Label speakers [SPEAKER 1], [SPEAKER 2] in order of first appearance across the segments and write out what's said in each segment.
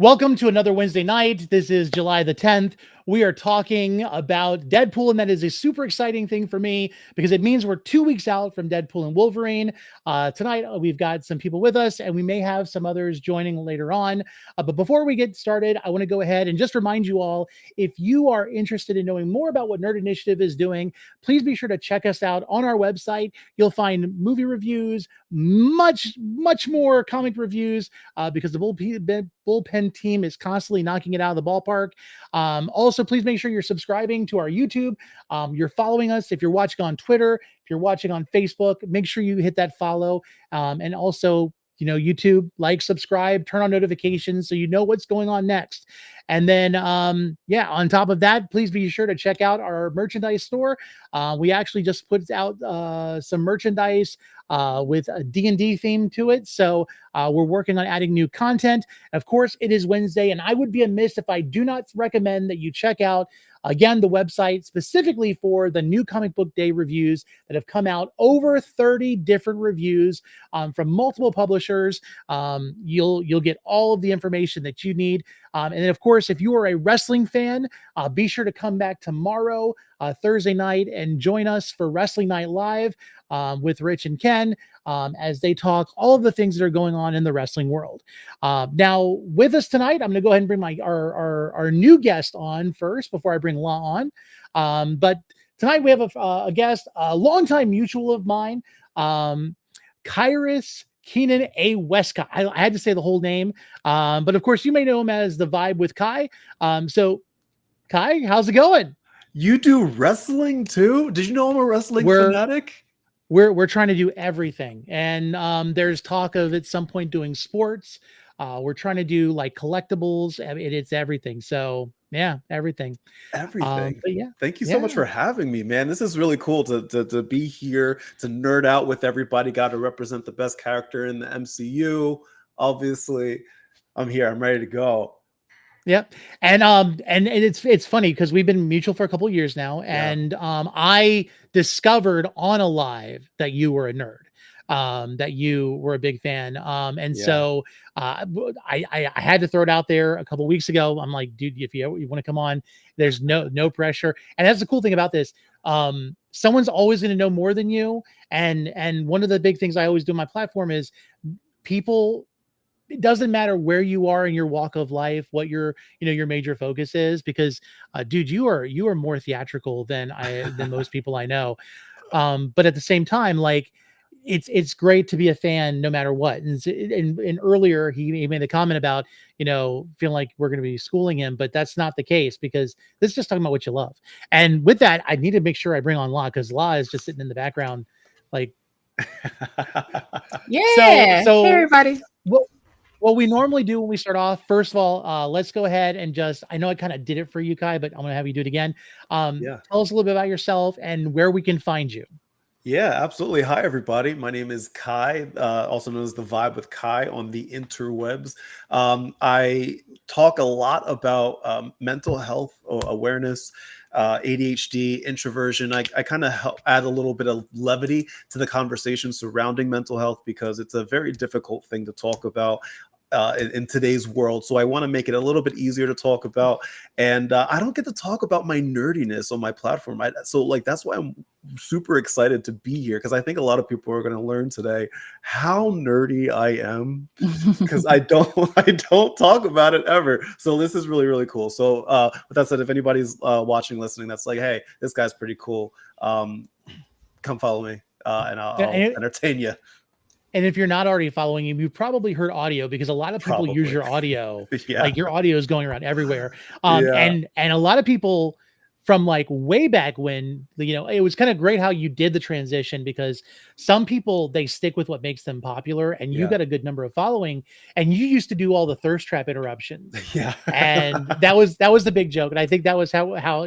[SPEAKER 1] Welcome to another Wednesday night. This is July the 10th. We are talking about Deadpool, and that is a super exciting thing for me because it means we're 2 weeks out from Deadpool and Wolverine. Tonight, we've got some people with us, and we may have some others joining later on. But before we get started, I want to go ahead and just remind you all, if you are interested in knowing more about what Nerd Initiative is doing, please be sure to check us out on our website. You'll find movie reviews, much more comic reviews, because the bullpen team is constantly knocking it out of the ballpark. Also, please make sure you're subscribing to our YouTube. You're following us. If you're watching on Twitter, if you're watching on Facebook, make sure you hit that follow. And also, YouTube, like, subscribe, turn on notifications so you know what's going on next. And then, on top of that, please be sure to check out our merchandise store. We actually just put out some merchandise with a D&D theme to it. So we're working on adding new content. Of course, it is Wednesday, and I would be amiss if I do not recommend that you check out, again, the website specifically for the new comic book day reviews that have come out. Over 30 different reviews from multiple publishers. You'll get all of the information that you need. And then, of course, if you are a wrestling fan, be sure to come back tomorrow, Thursday night, and join us for Wrestling Night Live with Rich and Ken as they talk all of the things that are going on in the wrestling world. Now, with us tonight, I'm going to go ahead and bring our new guest on first before I bring Law on. But tonight we have a guest, a longtime mutual of mine, Kyrus Keenan A. Westcott. I had to say the whole name, but of course you may know him as The Vibe with Kai. So, Kai, how's it going?
[SPEAKER 2] You do wrestling too? Did you know I'm a wrestling fanatic?
[SPEAKER 1] We're trying to do everything, and there's talk of at some point doing sports. We're trying to do like collectibles. It's everything. So yeah, everything.
[SPEAKER 2] Everything.
[SPEAKER 1] But yeah,
[SPEAKER 2] thank you so much for having me, man. This is really cool to be here, to nerd out with everybody. Got to represent the best character in the MCU. Obviously, I'm here. I'm ready to go.
[SPEAKER 1] Yep. And it's funny because we've been mutual for a couple of years now, and I discovered on a live that you were a nerd, that you were a big fan. So I had to throw it out there a couple of weeks ago. I'm like, dude, if you want to come on, there's no pressure. And that's the cool thing about this. Someone's always going to know more than you. And one of the big things I always do on my platform is people. It doesn't matter where you are in your walk of life, what your major focus is, because dude, you are more theatrical than most people I know. But at the same time, like it's great to be a fan no matter what. And earlier he made a comment about, feeling like we're going to be schooling him, but that's not the case because this is just talking about what you love. And with that, I need to make sure I bring on La, because La is just sitting in the background, like,
[SPEAKER 3] yeah. So hey, everybody.
[SPEAKER 1] What we normally do when we start off, first of all, let's go ahead and I know I kind of did it for you, Kai, but I'm going to have you do it again. Tell us a little bit about yourself and where we can find you.
[SPEAKER 2] Yeah, absolutely. Hi, everybody. My name is Kai, also known as The Vibe with Kai on the interwebs. I talk a lot about mental health awareness, ADHD, introversion. I kind of help add a little bit of levity to the conversation surrounding mental health because it's a very difficult thing to talk about in today's world. So I want to make it a little bit easier to talk about. And I don't get to talk about my nerdiness on my platform. So that's why I'm super excited to be here, because I think a lot of people are going to learn today how nerdy I am, because I don't talk about it ever. So this is really, really cool. So with that said, if anybody's watching, listening, that's like, hey, this guy's pretty cool. Come follow me and I'll entertain you.
[SPEAKER 1] And if you're not already following him, you've probably heard audio, because a lot of people use your audio. Like your audio is going around everywhere. And a lot of people from like way back when, it was kind of great how you did the transition, because some people, they stick with what makes them popular, and you got a good number of following, and you used to do all the thirst trap interruptions.
[SPEAKER 2] Yeah.
[SPEAKER 1] And that was the big joke. And I think that was how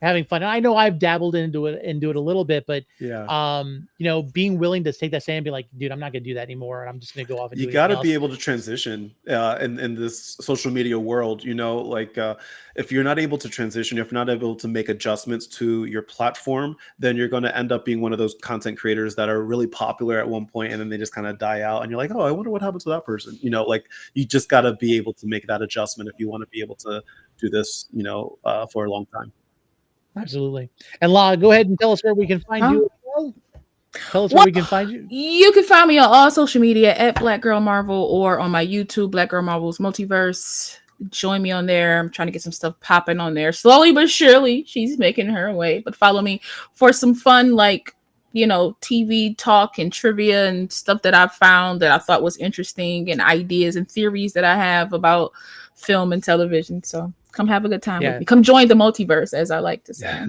[SPEAKER 1] having fun. And I know I've dabbled into it a little bit, but being willing to take that stand and be like, dude, I'm not gonna do that anymore, and I'm just gonna go off and
[SPEAKER 2] you
[SPEAKER 1] do
[SPEAKER 2] got to
[SPEAKER 1] else.
[SPEAKER 2] be able to transition in this social media world. If you're not able to transition, if you're not able to make adjustments to your platform, then you're going to end up being one of those content creators that are really popular at one point and then they just kind of die out, and you're like, oh, I wonder what happened to that person. You just got to be able to make that adjustment if you want to be able to do this for a long time.
[SPEAKER 1] Absolutely. And La, go ahead and tell us where we can find you. Tell us where we can find you.
[SPEAKER 3] You can find me on all social media at Black Girl Marvel or on my YouTube, Black Girl Marvel's Multiverse. Join me on there. I'm trying to get some stuff popping on there. Slowly but surely, she's making her way. But follow me for some fun, TV talk and trivia and stuff that I've found that I thought was interesting, and ideas and theories that I have about film and television. So come have a good time with me. Come join the multiverse, as I like to say.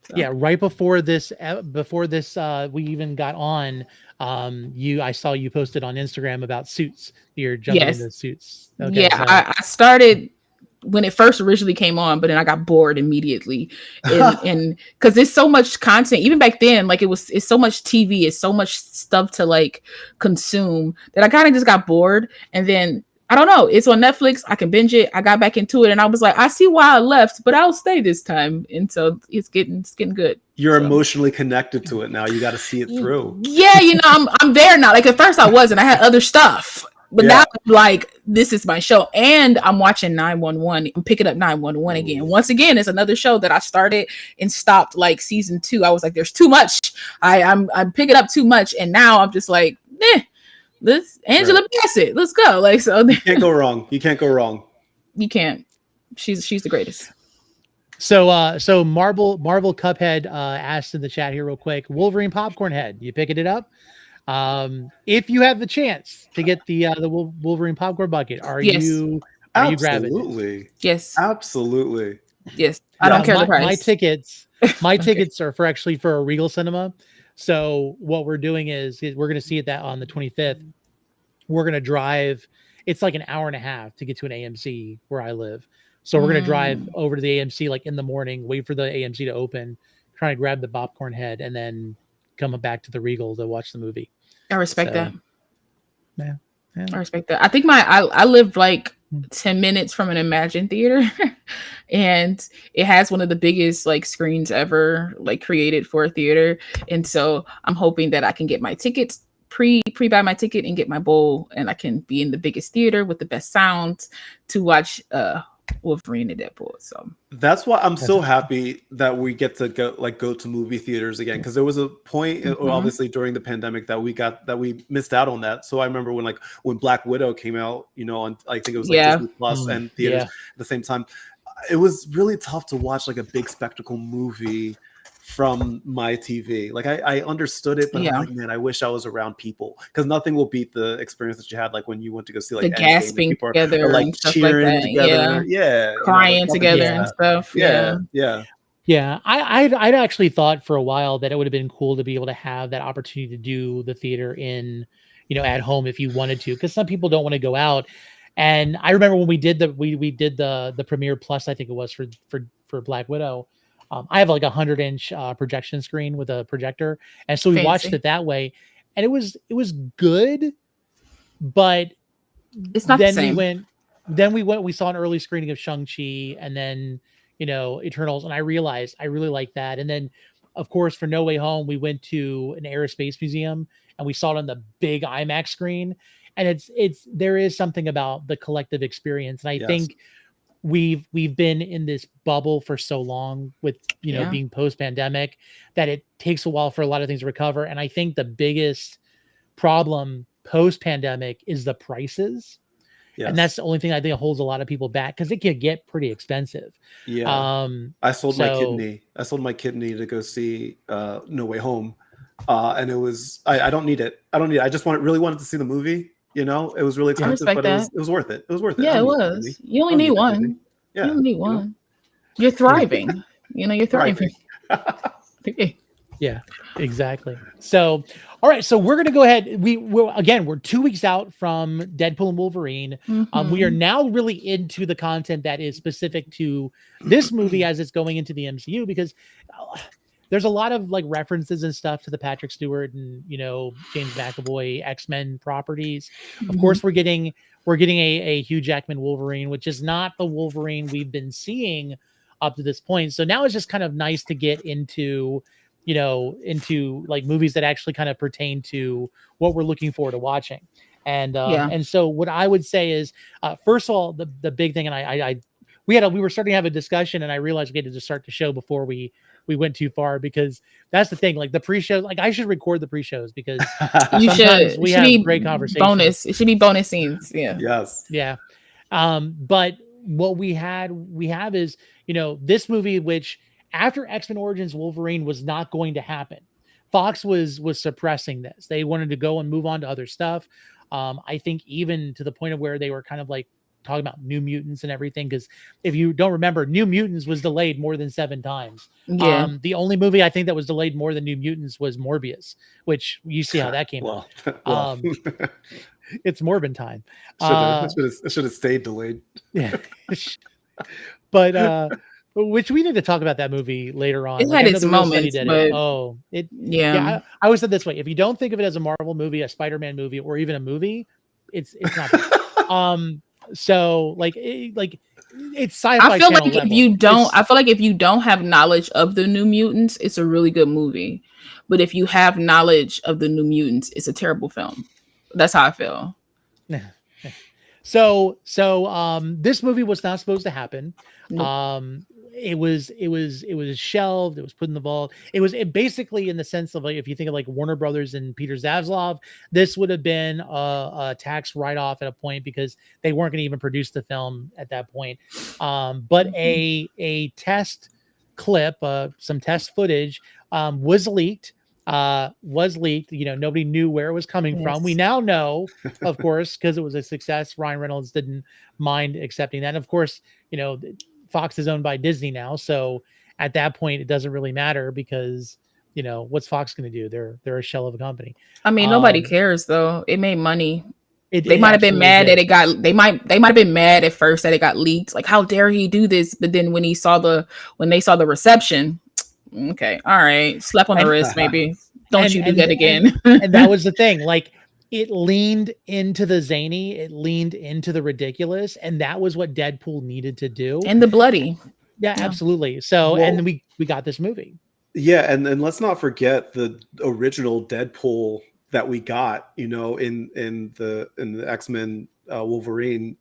[SPEAKER 1] So. Yeah, right before this, we even got on. I saw you posted on Instagram about Suits. You're jumping into Suits. Okay,
[SPEAKER 3] yeah, so. I started when it first originally came on, but then I got bored immediately, and because there's so much content. Even back then, it's so much TV, it's so much stuff to consume that I kind of just got bored, and then. I don't know. It's on Netflix. I can binge it. I got back into it, and I was like, I see why I left, but I'll stay this time. And so it's getting good.
[SPEAKER 2] You're emotionally connected to it now. You got to see it through.
[SPEAKER 3] Yeah, I'm there now. At first I wasn't. I had other stuff, but now this is my show, and I'm watching 911. I'm picking up 911 again. Once again, it's another show that I started and stopped season 2. I was like, there's too much. I'm picking up too much, and now I'm just like, This Angela Bassett. Let's go.
[SPEAKER 2] You can't go wrong. You can't go wrong.
[SPEAKER 3] You can't. She's the greatest.
[SPEAKER 1] So Marvel Cuphead asked in the chat here real quick. Wolverine popcorn head. You picking it up? If you have the chance to get the Wolverine popcorn bucket, are you grabbing it?
[SPEAKER 2] Absolutely.
[SPEAKER 3] Yes.
[SPEAKER 2] Absolutely.
[SPEAKER 3] Yes. I don't care the price.
[SPEAKER 1] My tickets are for a Regal Cinema. So what we're doing is we're going to see it on the 25th. We're going to drive. It's like an hour and a half to get to an AMC where I live. So we're going to drive over to the AMC in the morning, wait for the AMC to open, try to grab the popcorn head, and then come back to the Regal to watch the movie.
[SPEAKER 3] I respect that.
[SPEAKER 1] Yeah.
[SPEAKER 3] I respect that. I think I live 10 minutes from an Imagine theater, and it has one of the biggest screens ever created for a theater. And so I'm hoping that I can get my tickets, pre-buy my ticket and get my bowl, and I can be in the biggest theater with the best sound to watch Wolverine and Deadpool. So
[SPEAKER 2] that's why I'm so happy that we get to go to movie theaters again, because there was a point obviously during the pandemic that we missed out on that. So I remember when Black Widow came out, on I think it was Disney Plus and theaters at the same time. It was really tough to watch a big spectacle movie from my TV. I understood it, but I'm like, man, I wish I was around people, because nothing will beat the experience that you had when you went to go see
[SPEAKER 3] the gasping together,
[SPEAKER 2] or, and stuff cheering together,
[SPEAKER 3] crying together and stuff.
[SPEAKER 1] Yeah. I'd actually thought for a while that it would have been cool to be able to have that opportunity to do the theater in, at home if you wanted to, because some people don't want to go out. And I remember when we did the Premiere Plus, I think it was for Black Widow. I have a 100-inch projection screen with a projector, and so we watched it that way, and it was good, but
[SPEAKER 3] it's not the same.
[SPEAKER 1] We saw an early screening of Shang-Chi, and then Eternals, and I realized I really like that. And then of course for No Way Home, we went to an aerospace museum and we saw it on the big IMAX screen, and there is something about the collective experience, and I think we've been in this bubble for so long with being post-pandemic that it takes a while for a lot of things to recover. And I think the biggest problem post-pandemic is the prices. And that's the only thing I think holds a lot of people back, because it can get pretty expensive.
[SPEAKER 2] I sold my kidney to go see No Way Home, and it was I don't need it. I just really wanted to see the movie. It was really expensive, but it was worth it. It was worth it.
[SPEAKER 3] Yeah, it was. You only need one. Yeah, you only need one. You're thriving. You're thriving.
[SPEAKER 1] Yeah, exactly. So, all right. So we're gonna go ahead. We're 2 weeks out from Deadpool and Wolverine. We are
[SPEAKER 3] Mhm.
[SPEAKER 1] now really into the content that is specific to this movie as it's going into the MCU because there's a lot of like references and stuff to the Patrick Stewart and James McAvoy X-Men properties. Of
[SPEAKER 3] Mhm.
[SPEAKER 1] course, we're getting a Hugh Jackman Wolverine, which is not the Wolverine we've been seeing up to this point. So now it's just kind of nice to get into like movies that actually kind of pertain to what we're looking forward to watching.
[SPEAKER 3] Yeah.
[SPEAKER 1] And so what I would say is, first of all, the big thing, and we were starting to have a discussion, and I realized we had to just start the show before we went too far because that's the thing. Like the pre-shows, like I should record the pre-shows because
[SPEAKER 3] You
[SPEAKER 1] sometimes
[SPEAKER 3] should. It
[SPEAKER 1] we
[SPEAKER 3] should
[SPEAKER 1] have
[SPEAKER 3] be
[SPEAKER 1] great conversations.
[SPEAKER 3] bonus. It should be bonus scenes. Yeah.
[SPEAKER 2] Yes.
[SPEAKER 1] Yeah. But what we have is, this movie, which after X-Men Origins Wolverine was not going to happen. Fox was suppressing this. They wanted to go and move on to other stuff. I think even to the point of where they were kind of like talking about New Mutants and everything. Because if you don't remember, New Mutants was delayed more than 7 times.
[SPEAKER 3] Yeah.
[SPEAKER 1] The only movie I think that was delayed more than New Mutants was Morbius, which you see how that came out.
[SPEAKER 2] Well,
[SPEAKER 1] It's Morbin time.
[SPEAKER 2] should have stayed delayed.
[SPEAKER 1] Yeah. But which we need to talk about that movie later on.
[SPEAKER 3] It
[SPEAKER 1] Like
[SPEAKER 3] had
[SPEAKER 1] I know
[SPEAKER 3] its
[SPEAKER 1] the Real Study
[SPEAKER 3] moments,
[SPEAKER 1] did it.
[SPEAKER 3] but
[SPEAKER 1] Oh,
[SPEAKER 3] yeah.
[SPEAKER 1] yeah. I always said this way: if you don't think of it as a Marvel movie, a Spider-Man movie, or even a movie, it's not that. So like it's sci-fi
[SPEAKER 3] I feel
[SPEAKER 1] channel
[SPEAKER 3] like if
[SPEAKER 1] level.
[SPEAKER 3] you don't,
[SPEAKER 1] It's
[SPEAKER 3] I feel like if you don't have knowledge of the New Mutants, it's a really good movie. But if you have knowledge of the New Mutants, it's a terrible film. That's how I feel.
[SPEAKER 1] so this movie was not supposed to happen.
[SPEAKER 3] Nope.
[SPEAKER 1] It was shelved. It was put in the vault. It basically, in the sense of like, if you think of like Warner Brothers and Peter Zaslav, this would have been a tax write-off at a point because they weren't going to even produce the film at that point. But a test clip, some test footage, was leaked. Nobody knew where it was coming from. We
[SPEAKER 3] Yes.
[SPEAKER 1] now know, of course, because it was a success. Ryan Reynolds didn't mind accepting that. And of course, Fox is owned by Disney now, so at that point it doesn't really matter because what's Fox going to do? They're a shell of a company.
[SPEAKER 3] I mean, nobody cares though. It made money. They
[SPEAKER 1] It
[SPEAKER 3] might have been
[SPEAKER 1] absolutely
[SPEAKER 3] mad
[SPEAKER 1] did.
[SPEAKER 3] that it got. They might have been mad at first that it got leaked. Like, how dare he do this? But then when they saw the reception, okay, all right, slap on the
[SPEAKER 1] And
[SPEAKER 3] wrist, maybe. Don't you do
[SPEAKER 1] and
[SPEAKER 3] that again?
[SPEAKER 1] and that was the thing. Like it leaned into the zany, it leaned into the ridiculous, and that was what Deadpool needed to do.
[SPEAKER 3] And the bloody.
[SPEAKER 1] Yeah,
[SPEAKER 3] Yeah.
[SPEAKER 1] absolutely. So,
[SPEAKER 2] Well-
[SPEAKER 1] and then we got this movie.
[SPEAKER 2] Yeah, and let's not forget the original Deadpool that we got, in the X-Men Wolverine,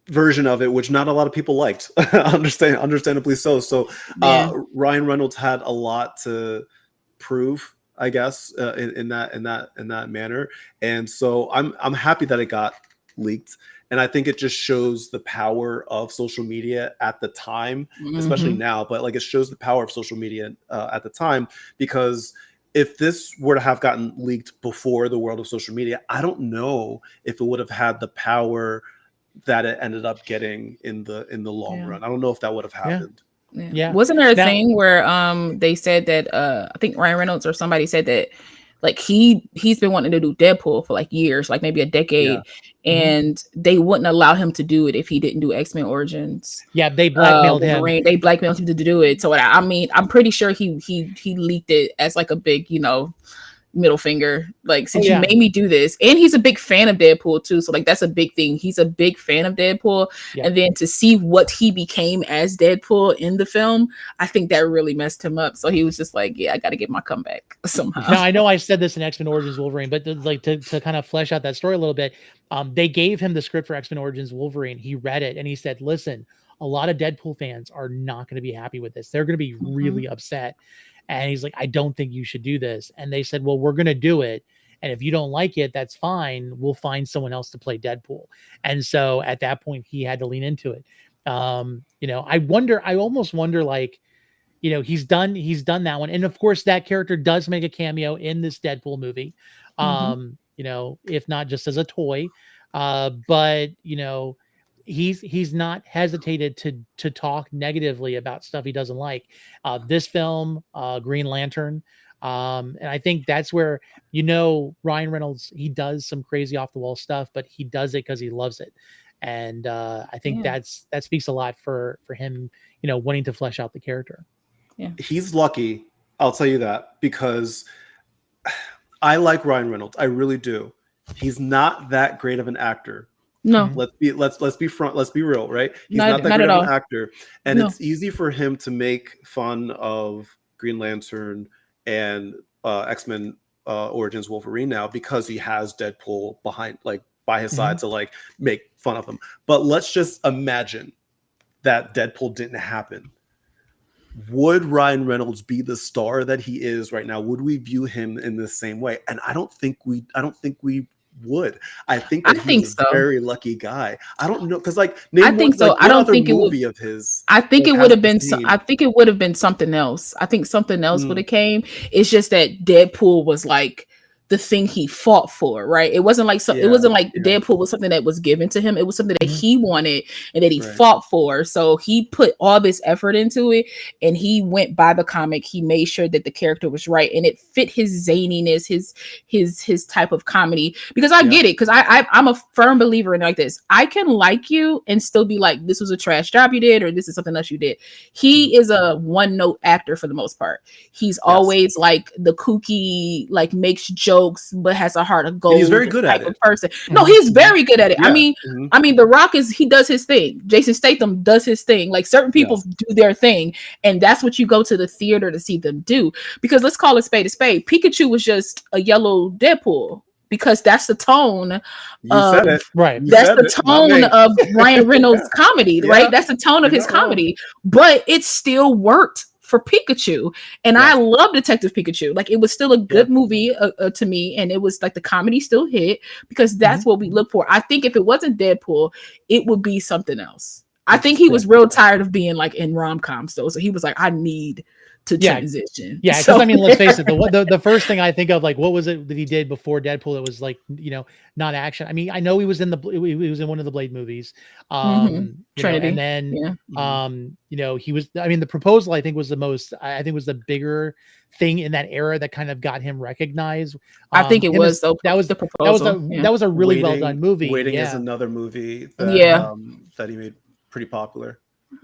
[SPEAKER 2] version of it, which not a lot of people liked. Understandably so. So
[SPEAKER 3] Yeah.
[SPEAKER 2] Ryan Reynolds had a lot to prove, I guess, in that manner. And so I'm happy that it got leaked. And I think it just shows the power of social media at the time, especially
[SPEAKER 3] Mhm.
[SPEAKER 2] now, but like it shows the power of social media at the time, because if this were to have gotten leaked before the world of social media, I don't know if it would have had the power that it ended up getting in the long
[SPEAKER 3] Yeah.
[SPEAKER 2] run. I don't know if that would have happened.
[SPEAKER 1] Yeah.
[SPEAKER 3] Wasn't there a
[SPEAKER 1] Now-
[SPEAKER 3] thing where they said that I think Ryan Reynolds or somebody said that like he's been wanting to do Deadpool for like years, like maybe a decade, and they wouldn't allow him to do it if he didn't do X-Men Origins.
[SPEAKER 1] Yeah, they blackmailed him.
[SPEAKER 3] Wolverine. They blackmailed him to do it. So I mean, I'm pretty sure he leaked it as like a big, middle finger, like, since you made me do this. And he's a big fan of Deadpool too, so like that's a big thing. He's a big fan of Deadpool. And then to see what he became as Deadpool in the film, I think that really messed him up. So he was just like, I gotta get my comeback somehow.
[SPEAKER 1] Now I know I said this in X-Men Origins Wolverine, but to kind of flesh out that story a little bit, they gave him the script for X-Men Origins Wolverine. He read it and he said, listen, a lot of Deadpool fans are not going to be happy with this. They're going to be really upset. And he's like, I don't think you should do this. And they said, well, we're going to do it. And if you don't like it, that's fine. We'll find someone else to play Deadpool. And so at that point, he had to lean into it. I almost wonder, like, he's done that one. And of course, that character does make a cameo in this Deadpool movie. If not just as a toy. But he's not hesitated to talk negatively about stuff he doesn't like. This film, Green Lantern, and I think that's where, Ryan Reynolds, he does some crazy off the wall stuff, but he does it because he loves it. And I think that speaks a lot for him, wanting to flesh out the character.
[SPEAKER 3] Yeah,
[SPEAKER 2] he's lucky, I'll tell you that, because I like Ryan Reynolds, I really do. He's not that great of an actor.
[SPEAKER 3] No,
[SPEAKER 2] let's be real, right? He's
[SPEAKER 3] not
[SPEAKER 2] that
[SPEAKER 3] at
[SPEAKER 2] great of
[SPEAKER 3] all.
[SPEAKER 2] an actor, and
[SPEAKER 3] No.
[SPEAKER 2] it's easy for him to make fun of Green Lantern and X-Men Origins Wolverine now, because he has Deadpool by his side to like make fun of him. But let's just imagine that Deadpool didn't happen. Would Ryan Reynolds be the star that he is right now? Would we view him in the same way? And I don't think we would. I think that he's a very lucky guy. I don't know, because
[SPEAKER 3] I think so. I don't think
[SPEAKER 2] movie of his.
[SPEAKER 3] I think it would have been. I think it would have been something else. I think something else would have came. It's just that Deadpool was like the thing he fought for, right? It wasn't like it wasn't like Deadpool was something that was given to him. It was something that he wanted and that he fought for. So he put all this effort into it, and he went by the comic. He made sure that the character was right, and it fit his zaniness, his type of comedy. Because I get it, because I'm a firm believer in like this. I can like you and still be like, this was a trash job you did, or this is something else you did. He is a one note actor for the most part. He's always like the kooky, like makes jokes, but has a heart of gold.
[SPEAKER 2] And he's very good at it.
[SPEAKER 3] Person. No, he's very good at it. I mean, The Rock he does his thing. Jason Statham does his thing. Like certain people do their thing, and that's what you go to the theater to see them do. Because let's call it spade a spade. Pikachu was just a yellow Deadpool. Because that's the tone.
[SPEAKER 2] Said it.
[SPEAKER 1] Right.
[SPEAKER 3] That's the tone of Ryan Reynolds' comedy, right? That's the tone of his comedy. But it still worked for Pikachu, and I love Detective Pikachu. Like, it was still a good movie to me, and it was like the comedy still hit, because that's what we look for. I think if it wasn't Deadpool, it would be something else. I think he was real tired of being like in rom-coms though, so he was like, I need to transition.
[SPEAKER 1] Yeah, because I mean, let's face it, the first thing I think of, like, what was it that he did before Deadpool that was like, not action? I mean, I know he was in one of the Blade movies,
[SPEAKER 3] Trinity,
[SPEAKER 1] and then he was. I mean, The Proposal, I think, was the bigger thing in that era that kind of got him recognized.
[SPEAKER 3] I think it was
[SPEAKER 1] that was
[SPEAKER 3] The Proposal.
[SPEAKER 1] That was a really well done movie.
[SPEAKER 2] Waiting is another movie that he made pretty popular.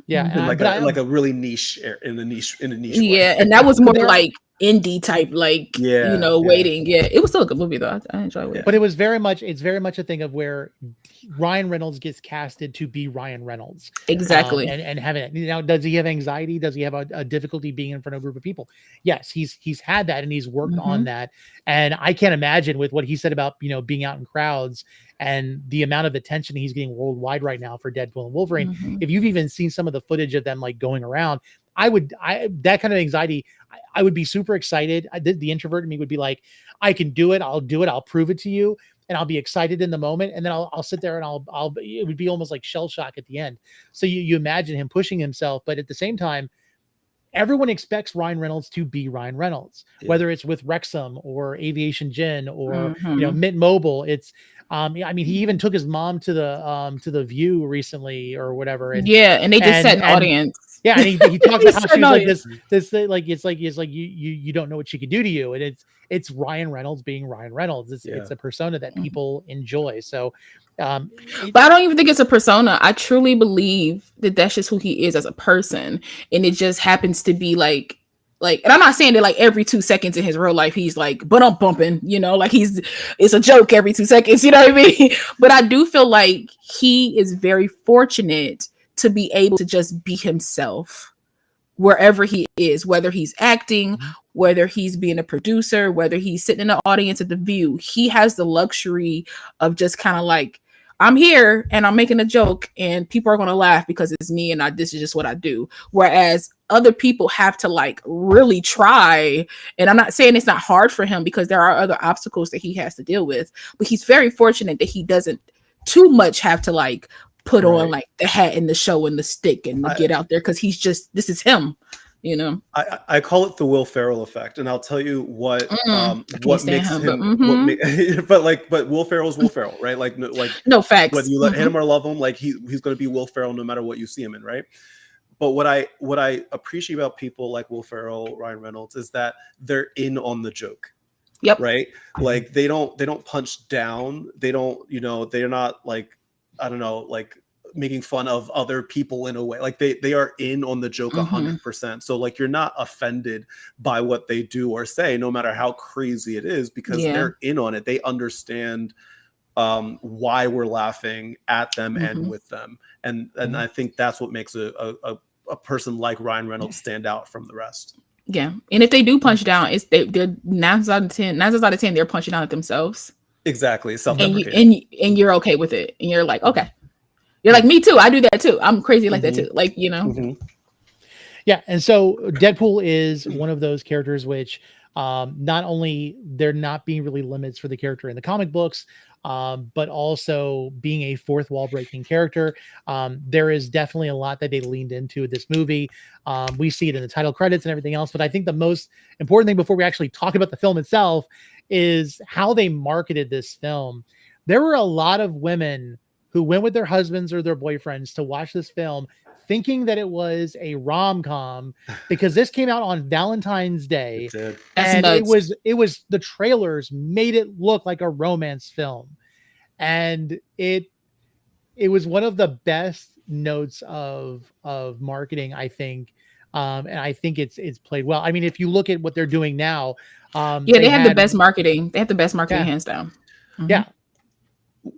[SPEAKER 1] Yeah,
[SPEAKER 2] like a really niche in a niche way.
[SPEAKER 3] Yeah, and that was more like indie type, like Waiting. Yeah, it was still a good movie though. I enjoyed it.
[SPEAKER 1] But it's very much a thing of where Ryan Reynolds gets casted to be Ryan Reynolds.
[SPEAKER 3] Exactly.
[SPEAKER 1] And having it. Now, does he have anxiety? Does he have a difficulty being in front of a group of people? Yes, he's had that, and he's worked on that. And I can't imagine, with what he said about being out in crowds and the amount of attention he's getting worldwide right now for Deadpool and Wolverine. If you've even seen some of the footage of them like going around, that kind of anxiety, I would be super excited. The introvert in me would be like, I can do it. I'll do it. I'll prove it to you. And I'll be excited in the moment. And then I'll sit there and it would be almost like shell shock at the end. So you imagine him pushing himself, but at the same time, everyone expects Ryan Reynolds to be Ryan Reynolds, whether it's with Wrexham or Aviation Gin or Mint Mobile. It's I mean, he even took his mom to the View recently or whatever. And
[SPEAKER 3] they just set an audience.
[SPEAKER 1] Yeah, and he talked about how she was like this like it's like you don't know what she could do to you, and it's Ryan Reynolds being Ryan Reynolds. It's a persona that people enjoy. So,
[SPEAKER 3] but I don't even think it's a persona. I truly believe that that's just who he is as a person, and it just happens to be like, and I'm not saying that like every 2 seconds in his real life he's like, but I'm bumping, like it's a joke every 2 seconds, you know what I mean? But I do feel like he is very fortunate to be able to just be himself wherever he is, whether he's acting, whether he's being a producer, whether he's sitting in the audience at the View. He has the luxury of just kind of like, I'm here and I'm making a joke and people are going to laugh because it's me and this is just what I do. Whereas other people have to like really try. And I'm not saying it's not hard for him, because there are other obstacles that he has to deal with, but he's very fortunate that he doesn't too much have to like put on like the hat and the show and the stick and get out there, because this is him.
[SPEAKER 2] I call it the Will Ferrell effect, and I'll tell you what
[SPEAKER 3] I can't
[SPEAKER 2] what
[SPEAKER 3] stand
[SPEAKER 2] makes
[SPEAKER 3] him,
[SPEAKER 2] him but Will Ferrell's Will Ferrell, right?
[SPEAKER 3] No
[SPEAKER 2] Whether
[SPEAKER 3] facts.
[SPEAKER 2] you hate him or love him, like he's going to be Will Ferrell no matter what you see him in, right? But what I appreciate about people like Will Ferrell, Ryan Reynolds, is that they're in on the joke.
[SPEAKER 3] Yep.
[SPEAKER 2] Right? Like they don't punch down. They don't, they're not like, I don't know, like making fun of other people in a way. Like they are in on the joke 100%. So like you're not offended by what they do or say, no matter how crazy it is, because they're in on it. They understand why we're laughing at them and with them. And I think that's what makes a person like Ryan Reynolds stand out from the rest.
[SPEAKER 3] Yeah, and if they do punch down, they're 9 out of 10 they're punching down at themselves.
[SPEAKER 2] Exactly, self-deprecating.
[SPEAKER 3] And you're okay with it, and you're like, okay, you're like, me too. I do that too. I'm crazy like that too. Like
[SPEAKER 1] Yeah, and so Deadpool is one of those characters which not only they're not being really limits for the character in the comic books, but also being a fourth wall breaking character. There is definitely a lot that they leaned into this movie. We see it in the title credits and everything else, but I think the most important thing before we actually talk about the film itself is how they marketed this film. There were a lot of women who went with their husbands or their boyfriends to watch this film thinking that it was a rom-com because this came out on Valentine's Day.
[SPEAKER 2] It did.
[SPEAKER 1] And it was the trailers made it look like a romance film. And it was one of the best notes of marketing, I think. And I think it's played well. I mean, if you look at what they're doing now,
[SPEAKER 3] they have the best marketing. They have the best marketing hands down.
[SPEAKER 1] Yeah.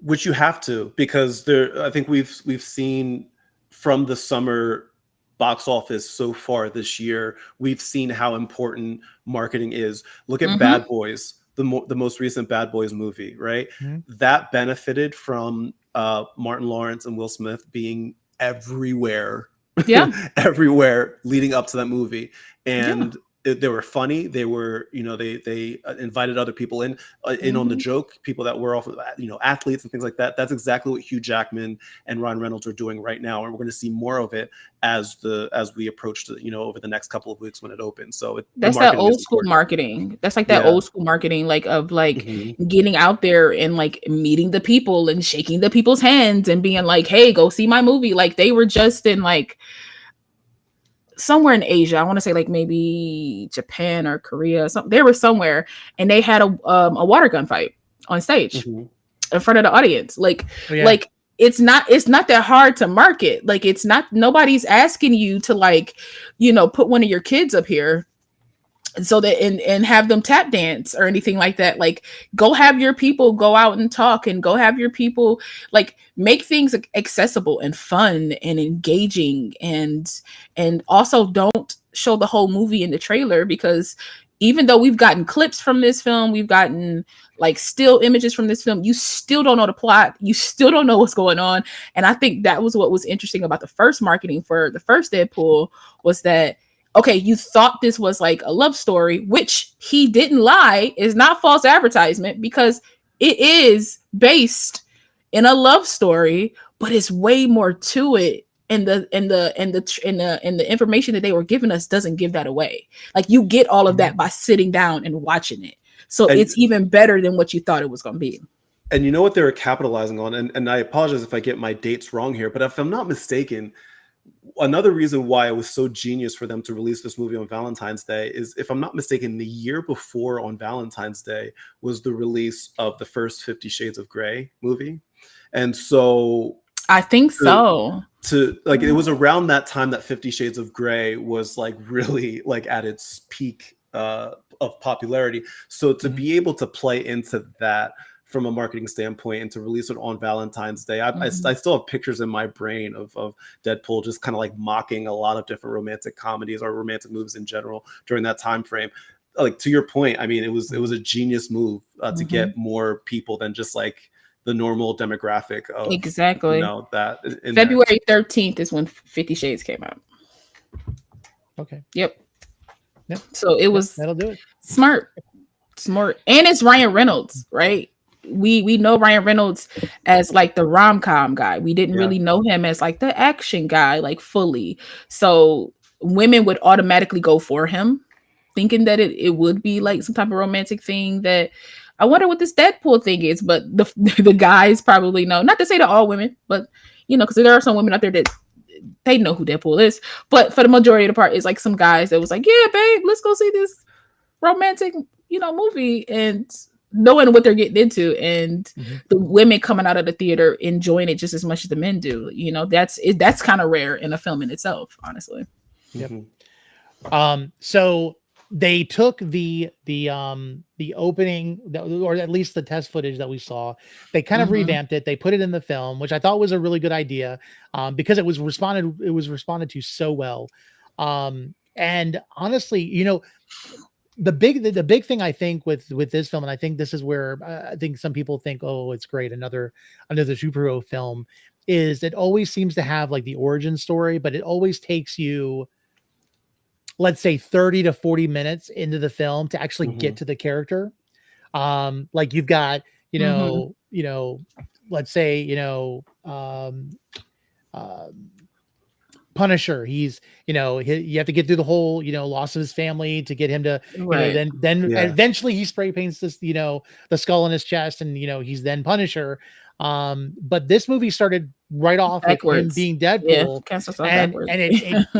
[SPEAKER 2] Which you have to, because I think we've seen from the summer box office so far this year, we've seen how important marketing is. Look at Bad Boys, the most recent Bad Boys movie, right? That benefited from Martin Lawrence and Will Smith being everywhere, everywhere leading up to that movie. And they were funny. They were, they invited other people in on the joke, people that were off, athletes and things like that. That's exactly what Hugh Jackman and Ryan Reynolds are doing right now, and we're going to see more of it as we approach over the next couple of weeks when it opens. So
[SPEAKER 3] that's that old school marketing. That's like that old school marketing, like of like getting out there and like meeting the people and shaking the people's hands and being like, "Hey, go see my movie." Like they were just in like somewhere in Asia. I want to say like maybe Japan or Korea. They were somewhere, and they had a water gun fight on stage in front of the audience. Like, like it's not that hard to market. Like it's not, nobody's asking you to like, put one of your kids up here so that and have them tap dance or anything like that. Like go have your people go out and talk, and go have your people like make things accessible and fun and engaging, and also don't show the whole movie in the trailer, because even though we've gotten clips from this film, we've gotten like still images from this film, you still don't know the plot, you still don't know what's going on. And I think that was what was interesting about the first marketing for the first Deadpool, was that okay, you thought this was like a love story, which he didn't lie, is not false advertisement, because it is based in a love story, but it's way more to it. And the information that they were giving us doesn't give that away. Like you get all of that by sitting down and watching it. So it's even better than what you thought it was going to be.
[SPEAKER 2] And you know what they were capitalizing on? And I apologize if I get my dates wrong here, but if I'm not mistaken, another reason why it was so genius for them to release this movie on Valentine's Day is, if I'm not mistaken, the year before on Valentine's Day was the release of the first 50 Shades of Grey movie. And so
[SPEAKER 3] I think
[SPEAKER 2] it was around that time that 50 Shades of Grey was like really like at its peak of popularity. So to be able to play into that from a marketing standpoint and to release it on Valentine's Day, I still have pictures in my brain of Deadpool just kind of like mocking a lot of different romantic comedies or romantic movies in general during that time frame. Like to your point, I mean, it was a genius move to get more people than just like the normal demographic of that.
[SPEAKER 3] February 13th is when 50 Shades came out.
[SPEAKER 1] Okay.
[SPEAKER 3] Yep. So it was
[SPEAKER 1] that'll do it.
[SPEAKER 3] Smart. And it's Ryan Reynolds, right? We know Ryan Reynolds as like the rom-com guy. We didn't really know him as like the action guy, like fully. So women would automatically go for him, thinking that it would be like some type of romantic thing. That I wonder what this Deadpool thing is, but the the guys probably know. Not to say that all women, but because there are some women out there that they know who Deadpool is. But for the majority of the part, it's like some guys that was like, yeah, babe, let's go see this romantic, movie, and knowing what they're getting into, and the women coming out of the theater enjoying it just as much as the men do. That's kind of rare in a film in itself, honestly.
[SPEAKER 1] Yep. So they took the opening, or at least the test footage that we saw. They kind of revamped it. They put it in the film, which I thought was a really good idea, because it was responded to so well. And honestly, the big thing I think with this film, and I think this is where I think some people think, oh, it's great, another superhero film, is it always seems to have like the origin story, but it always takes you, let's say, 30 to 40 minutes into the film to actually get to the character. Like you've got, let's say, Punisher. He's, you have to get through the whole, loss of his family to get him to, then eventually he spray paints this, the skull on his chest, and, he's then Punisher. But this movie started right off with him being Deadpool, and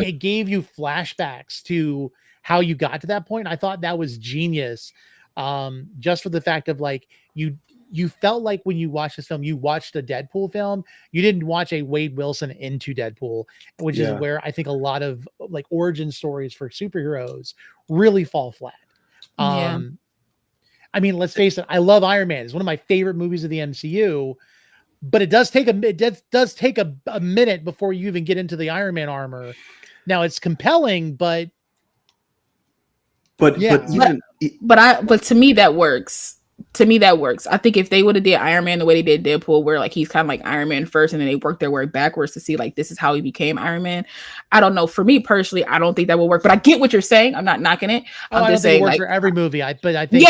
[SPEAKER 1] it gave you flashbacks to how you got to that point. I thought that was genius. Just for the fact of like, you felt like when you watched this film, you watched a Deadpool film. You didn't watch a Wade Wilson into Deadpool, which is where I think a lot of like origin stories for superheroes really fall flat. I mean, let's face it. I love Iron Man. It's one of my favorite movies of the MCU, but it does take a minute before you even get into the Iron Man armor. Now it's compelling, but
[SPEAKER 3] to me that works. I think if they would have did Iron Man the way they did Deadpool, where like he's kind of like Iron Man first, and then they work their way backwards to see like this is how he became Iron Man. I don't know. For me personally, I don't think that will work. But I get what you're saying. I'm not knocking it. I'm just saying,
[SPEAKER 1] it works
[SPEAKER 3] like,
[SPEAKER 1] for every movie. But I think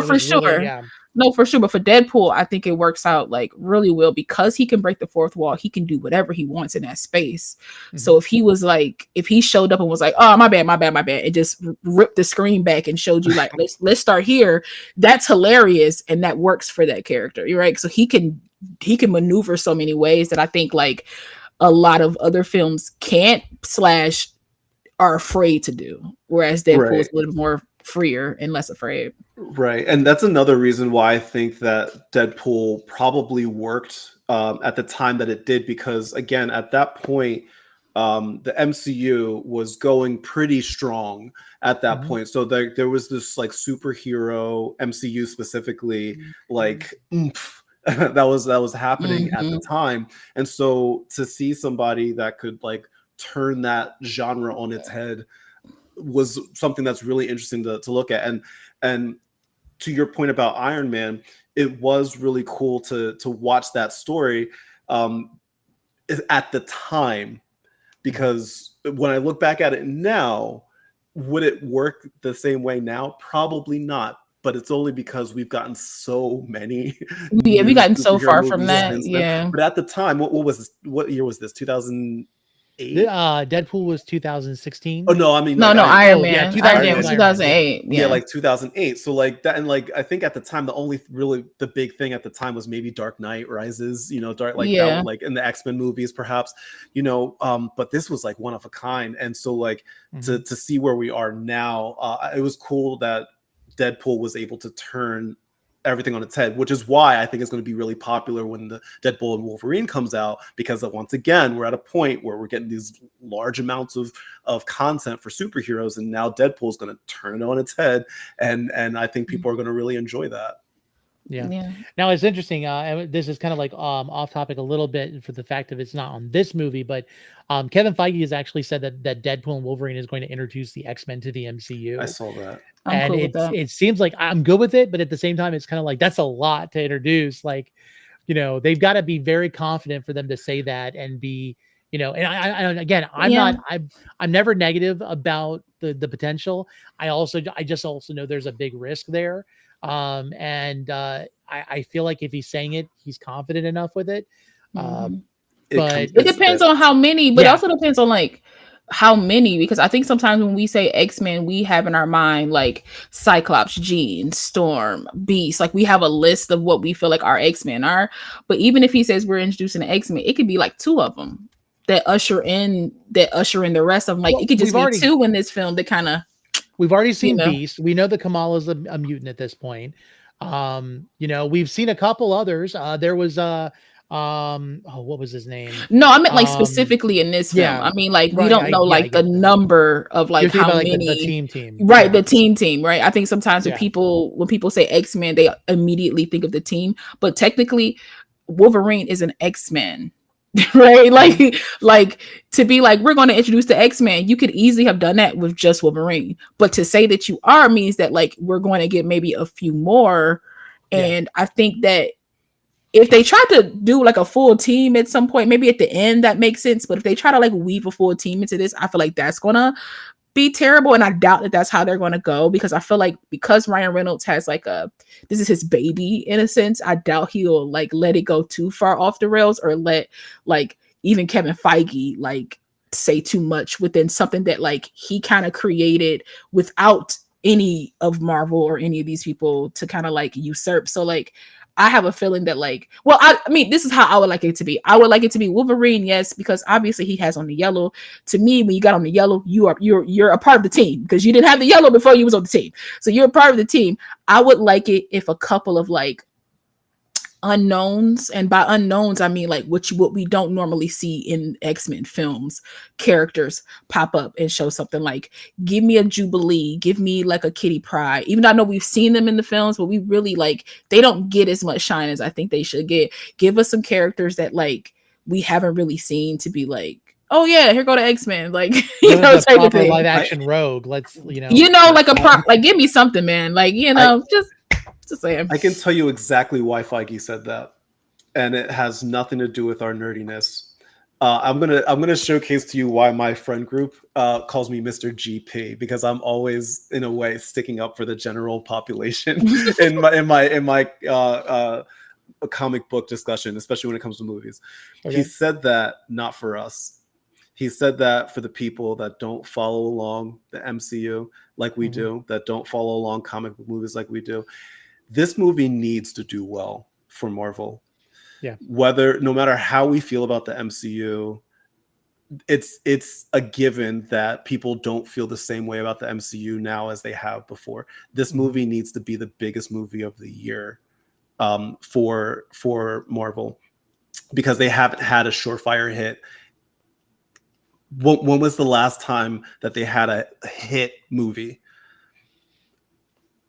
[SPEAKER 3] for sure. Really, no, for sure. But for Deadpool, I think it works out like really well because he can break the fourth wall. He can do whatever he wants in that space. So if he showed up and was like, oh, my bad, and just ripped the screen back and showed you like, let's start here. That's hilarious. And that works for that character. You're right. So he can maneuver so many ways that I think like a lot of other films can't / are afraid to do. Whereas Deadpool is a little more freer and less afraid.
[SPEAKER 2] Right. And that's another reason why I think that Deadpool probably worked at the time that it did, because again, at that point, the MCU was going pretty strong at that point. So there was this like superhero MCU specifically, like that was happening at the time. And so to see somebody that could like turn that genre on its head was something that's really interesting to look at. And to your point about Iron Man, it was really cool to watch that story at the time, because when I look back at it now, would it work the same way now? Probably not. But it's only because we've gotten so many.
[SPEAKER 3] Yeah, we've gotten so far from that. Yeah.
[SPEAKER 2] But at the time, what year was this? 2008?
[SPEAKER 1] Deadpool was 2016.
[SPEAKER 2] Oh no, I mean
[SPEAKER 3] no, Iron Man.
[SPEAKER 1] Yeah,
[SPEAKER 3] 2008.
[SPEAKER 2] Yeah, like 2008. So like that, and like I think at the time the big thing at the time was maybe Dark Knight Rises. That, like in the X-Men movies, perhaps. But this was like one of a kind, and so like to see where we are now, it was cool that Deadpool was able to turn everything on its head, which is why I think it's going to be really popular when the Deadpool and Wolverine comes out, because once again, we're at a point where we're getting these large amounts of content for superheroes, and now Deadpool is going to turn it on its head, and I think people are going to really enjoy that.
[SPEAKER 1] Yeah. Now it's interesting. This is kind of like off topic a little bit for the fact of it's not on this movie, but Kevin Feige has actually said that Deadpool and Wolverine is going to introduce the X-Men to the MCU.
[SPEAKER 2] I saw that.
[SPEAKER 1] And it seems like I'm good with it, but at the same time, it's kind of like that's a lot to introduce. Like, they've got to be very confident for them to say that and be, and I'm never negative about the potential. I just also know there's a big risk there. I feel like if he's saying it, he's confident enough with it. But
[SPEAKER 3] it depends on how many, but it also depends on like how many, because I think sometimes when we say X-Men, we have in our mind like Cyclops, Jean, Storm, Beast. Like we have a list of what we feel like our X-Men are. But even if he says we're introducing an X-Men, it could be like two of them that usher in the rest of them. Like
[SPEAKER 1] Well,
[SPEAKER 3] it could just be two in this film that kind of,
[SPEAKER 1] we've already seen
[SPEAKER 3] know.
[SPEAKER 1] Beast. We know that Kamala's a mutant at this point. We've seen a couple others. There was what was his name?
[SPEAKER 3] No, I meant like specifically in this film.
[SPEAKER 1] Yeah,
[SPEAKER 3] I mean, like we
[SPEAKER 1] right.
[SPEAKER 3] don't know
[SPEAKER 1] I
[SPEAKER 3] like the
[SPEAKER 1] get that.
[SPEAKER 3] number of like
[SPEAKER 1] You're thinking
[SPEAKER 3] how
[SPEAKER 1] about like
[SPEAKER 3] many
[SPEAKER 1] the team.
[SPEAKER 3] right,
[SPEAKER 1] Yeah.
[SPEAKER 3] the team, right? I think sometimes
[SPEAKER 1] Yeah.
[SPEAKER 3] when people say X-Men, they immediately think of the team, but technically Wolverine is an X-Men. Right? Like to be like, we're going to introduce the X-Men, you could easily have done that with just Wolverine. But to say that you are means that like we're going to get maybe a few more. And I think that if they try to do like a full team at some point, maybe at the end that makes sense. But if they try to like weave a full team into this, I feel like that's gonna be terrible. And I doubt that that's how they're gonna go, because I feel like because Ryan Reynolds has like this is his baby in a sense, I doubt he'll like let it go too far off the rails, or let like even Kevin Feige like say too much within something that like he kind of created without any of Marvel or any of these people to kind of like usurp. So like I have a feeling that like, well, I mean, this is how I would like it to be. I would like it to be Wolverine, yes, because obviously he has on the yellow. To me, when you got on the yellow, you're a part of the team, because you didn't have the yellow before you was on the team. So you're a part of the team. I would like it if a couple of like unknowns, and by unknowns I mean like what we don't normally see in X-Men films, characters pop up and show something. Like give me a Jubilee, give me like a Kitty Pryde, even though I know we've seen them in the films, but we really like, they don't get as much shine as I think they should get. Give us some characters that like we haven't really seen, to be like, oh yeah, here go to X-Men, like you know,
[SPEAKER 1] type of thing. Live action Rogue. Let's
[SPEAKER 3] like like give me something, man. Like just saying.
[SPEAKER 2] I can tell you exactly why Feige said that, and it has nothing to do with our nerdiness. I'm gonna showcase to you why my friend group calls me Mr. GP, because I'm always in a way sticking up for the general population in my comic book discussion, especially when it comes to movies. Okay. He said that not for us. He said that for the people that don't follow along the MCU like we do, that don't follow along comic book movies like we do. This movie needs to do well for Marvel.
[SPEAKER 1] Yeah.
[SPEAKER 2] No matter how we feel about the MCU, it's a given that people don't feel the same way about the MCU now as they have before. This movie needs to be the biggest movie of the year for Marvel, because they haven't had a surefire hit. When was the last time that they had a hit movie?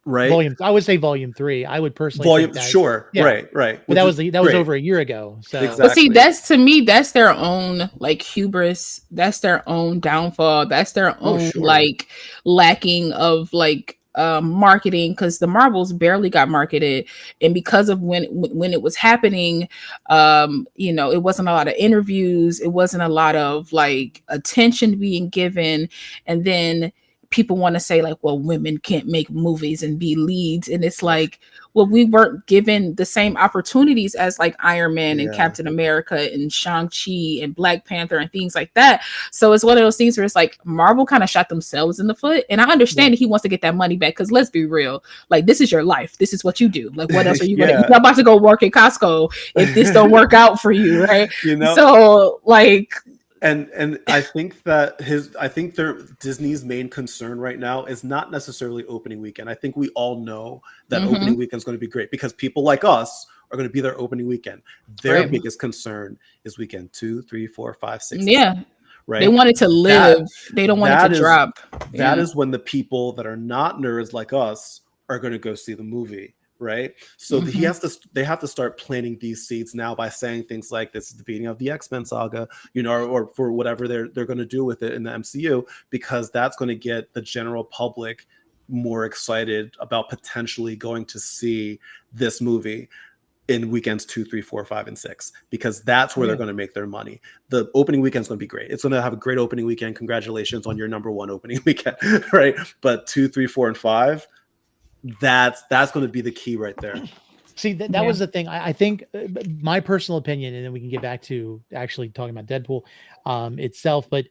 [SPEAKER 2] Right.
[SPEAKER 1] I would say volume 3. I would personally think that,
[SPEAKER 2] sure. Yeah. Right.
[SPEAKER 1] But that was over a year ago. So
[SPEAKER 2] exactly.
[SPEAKER 3] But see, that's, to me, that's their own like hubris. That's their own downfall. That's their own like lacking of like marketing, because the Marvels barely got marketed, and because of when it was happening, it wasn't a lot of interviews, it wasn't a lot of like attention being given, and then people want to say like, well, women can't make movies and be leads, and it's like, well, we weren't given the same opportunities as like Iron Man and Captain America and Shang-Chi and Black Panther and things like that. So it's one of those things where it's like Marvel kind of shot themselves in the foot. And I understand that he wants to get that money back, because let's be real, like this is your life, this is what you do. Like what else are you gonna you're about to go work at Costco if this don't work out for you, right? So like,
[SPEAKER 2] and I think that Disney's main concern right now is not necessarily opening weekend. I think we all know that opening weekend is going to be great, because people like us are going to be there opening weekend. Their biggest concern is weekend 2, 3, 4, 5, 6.
[SPEAKER 3] Yeah.
[SPEAKER 2] 7, right.
[SPEAKER 3] They want it to live. They don't want it to drop.
[SPEAKER 2] That is when the people that are not nerds like us are going to go see the movie. Right. So they have to start planting these seeds now by saying things like, this is the beginning of the X-Men saga, or for whatever they're going to do with it in the MCU, because that's going to get the general public more excited about potentially going to see this movie in weekends 2, 3, 4, 5, and 6, because that's where they're going to make their money. The opening weekend is going to be great. It's going to have a great opening weekend. Congratulations on your number 1 opening weekend. Right. But 2, 3, 4, and 5. That's going to be the key right there.
[SPEAKER 1] See, that was the thing. I think my personal opinion, and then we can get back to actually talking about Deadpool itself. But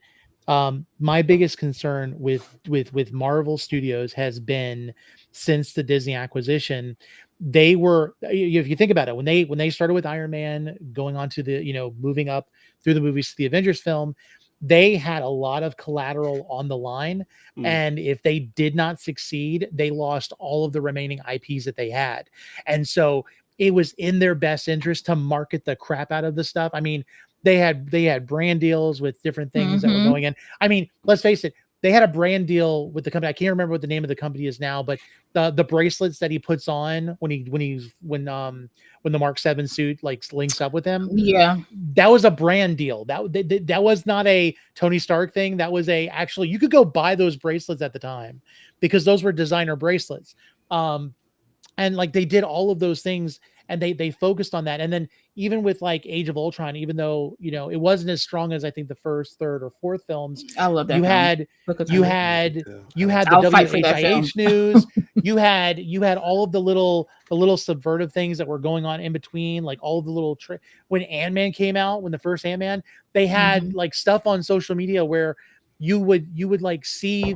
[SPEAKER 1] My biggest concern with Marvel Studios has been since the Disney acquisition. They were, if you think about it, when they started with Iron Man, going on to the, moving up through the movies to the Avengers film, they had a lot of collateral on the line.
[SPEAKER 2] Mm.
[SPEAKER 1] And if they did not succeed, they lost all of the remaining IPs that they had. And so it was in their best interest to market the crap out of the stuff. I mean, they had brand deals with different things that were
[SPEAKER 3] Mm-hmm.
[SPEAKER 1] going in. I mean, let's face it, they had a brand deal with the company. I can't remember what the name of the company is now, but the bracelets that he puts on when the Mark 7 suit like links up with him,
[SPEAKER 3] Yeah.
[SPEAKER 1] that was a brand deal. That was not a Tony Stark thing. That was actually, you could go buy those bracelets at the time because those were designer bracelets. And like they did all of those things, and they focused on that. And then even with like Age of Ultron, even though it wasn't as strong as I think the first, third, or fourth films,
[SPEAKER 3] I love that
[SPEAKER 1] you
[SPEAKER 3] film.
[SPEAKER 1] had
[SPEAKER 3] Look at
[SPEAKER 1] you
[SPEAKER 3] that.
[SPEAKER 1] had
[SPEAKER 2] Yeah.
[SPEAKER 1] you had the
[SPEAKER 3] I'll fight for that film.
[SPEAKER 1] WHIH news. You had all of the little subvertive things that were going on in between, like all of the little when Ant-Man came out, when the first Ant-Man, they had like stuff on social media where you would like see,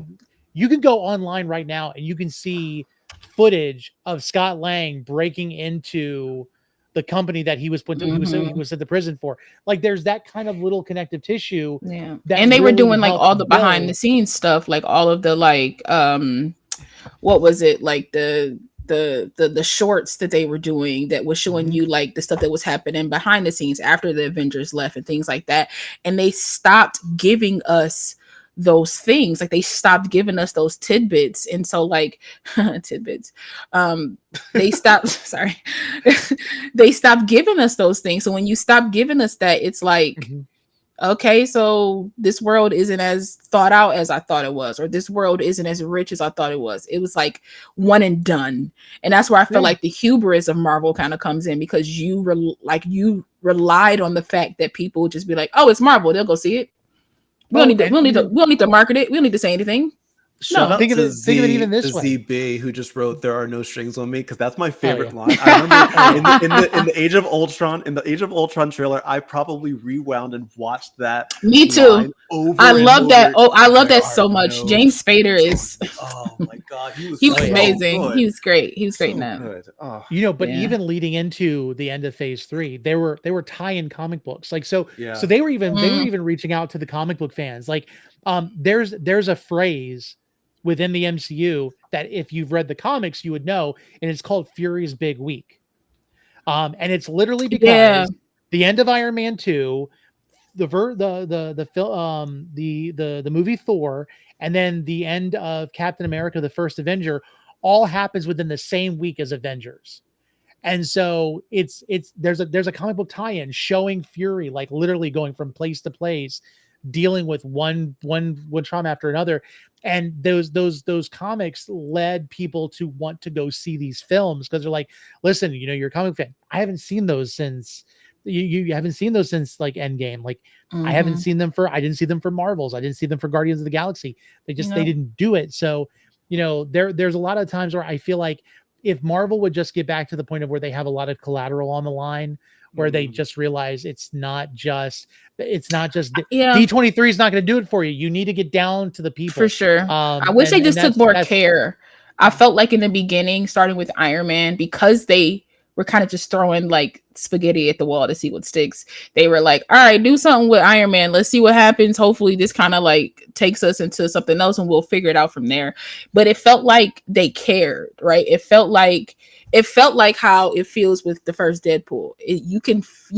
[SPEAKER 1] you could go online right now and you can see footage of Scott Lang breaking into the company that he was he was sent to prison for. Like there's that kind of little connective tissue.
[SPEAKER 3] Yeah.
[SPEAKER 1] That
[SPEAKER 3] And they were
[SPEAKER 1] really
[SPEAKER 3] doing like
[SPEAKER 1] helped
[SPEAKER 3] all the behind the
[SPEAKER 1] build.
[SPEAKER 3] scenes stuff, like all of the like what was it, like the shorts that they were doing that was showing
[SPEAKER 1] Mhm.
[SPEAKER 3] you like the stuff that was happening behind the scenes after the Avengers left and things like that. And they stopped giving us those things, like they stopped giving us those tidbits. And so like tidbits, they stopped sorry they stopped giving us those things. So when you stop giving us that, it's like,
[SPEAKER 1] Mhm.
[SPEAKER 3] okay, so this world isn't as thought out as I thought it was, or this world isn't as rich as I thought it was. It was like one and done. And that's where I feel
[SPEAKER 1] Yeah.
[SPEAKER 3] like the hubris of Marvel kind of comes in, because you relied on the fact that people would just be like, oh, it's Marvel, they'll go see it. We don't need to market it. We don't need to say anything.
[SPEAKER 2] Shout
[SPEAKER 3] No.
[SPEAKER 2] out
[SPEAKER 1] Think of
[SPEAKER 2] to
[SPEAKER 1] it even
[SPEAKER 2] Z
[SPEAKER 1] this way.
[SPEAKER 2] ZB who just wrote "There are no strings on me" because that's my
[SPEAKER 1] Oh,
[SPEAKER 2] favorite
[SPEAKER 1] yeah.
[SPEAKER 2] line. I remember in the Age of Ultron trailer, I probably rewound and watched that
[SPEAKER 3] Me too.
[SPEAKER 2] line over
[SPEAKER 3] I
[SPEAKER 2] and
[SPEAKER 3] love that.
[SPEAKER 2] over.
[SPEAKER 3] Oh, I love
[SPEAKER 2] There
[SPEAKER 3] that
[SPEAKER 2] are
[SPEAKER 3] so much.
[SPEAKER 2] no
[SPEAKER 3] James Spader
[SPEAKER 2] strings
[SPEAKER 3] is
[SPEAKER 2] on me. Oh my god, he was
[SPEAKER 3] he was
[SPEAKER 1] Oh, yeah.
[SPEAKER 3] amazing.
[SPEAKER 2] good.
[SPEAKER 3] He was great. He was great
[SPEAKER 2] So
[SPEAKER 3] in that.
[SPEAKER 2] good. Oh,
[SPEAKER 1] But
[SPEAKER 3] Yeah.
[SPEAKER 1] even leading into the end of phase 3, they were tie-in comic books. Like so
[SPEAKER 2] yeah.
[SPEAKER 1] they were even
[SPEAKER 3] Mm.
[SPEAKER 1] reaching out to the comic book fans. Like there's a phrase within the MCU that if you've read the comics you would know, and it's called Fury's Big Week. And it's literally
[SPEAKER 3] Yeah.
[SPEAKER 1] because the end of Iron Man 2, the movie Thor, and then the end of Captain America, the First Avenger, all happens within the same week as Avengers. And so there's a comic book tie-in showing Fury like literally going from place to place, dealing with one trauma after another. And those comics led people to want to go see these films because they're like, listen, you're a comic fan. I haven't seen those since you haven't seen those since like Endgame. Like I haven't
[SPEAKER 3] Mhm.
[SPEAKER 1] seen them I didn't see them for Marvels. I didn't see them for Guardians of the Galaxy. They
[SPEAKER 3] No.
[SPEAKER 1] didn't do it. So, there's a lot of times where I feel like if Marvel would just get back to the point of where they have a lot of collateral on the line, where they just realize it's not just
[SPEAKER 3] Yeah,
[SPEAKER 1] D23 is not going to do it for you. You need to get down to the people.
[SPEAKER 3] for sure. I wish
[SPEAKER 1] And
[SPEAKER 3] they just took
[SPEAKER 1] that's
[SPEAKER 3] more care. I felt like in the beginning, starting with Iron Man, because they were kind of just throwing like spaghetti at the wall to see what sticks. They were like, all right, do something with Iron Man. Let's see what happens. Hopefully this kind of like takes us into something else and we'll figure it out from there. But it felt like they cared, right? It felt like how it feels with the first Deadpool. You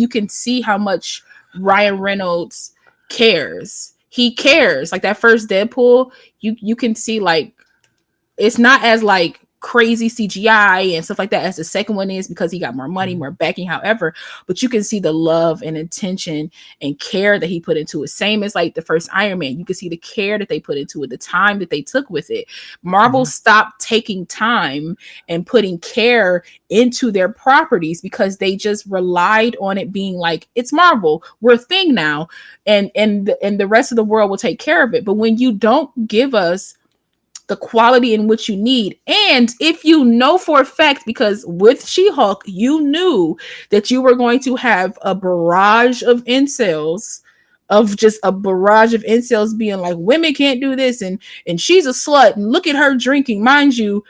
[SPEAKER 3] can see how much Ryan Reynolds cares. He cares. Like that first Deadpool, you can see like it's not as like crazy CGI and stuff like that as the second one is, because he got more money, more backing, however, but you can see the love and intention and care that he put into it. Same as like the first Iron Man. You can see the care that they put into it, the time that they took with it. Marvel stopped taking time and putting care into their properties because they just relied on it being like, it's Marvel, we're a thing now, and the rest of the world will take care of it. But when you don't give us the quality in which you need, and if you know for a fact, because with She-Hulk you knew that you were going to have a barrage of incels of just a barrage of incels being like, women can't do this, and she's a slut, and look at her drinking. Mind you,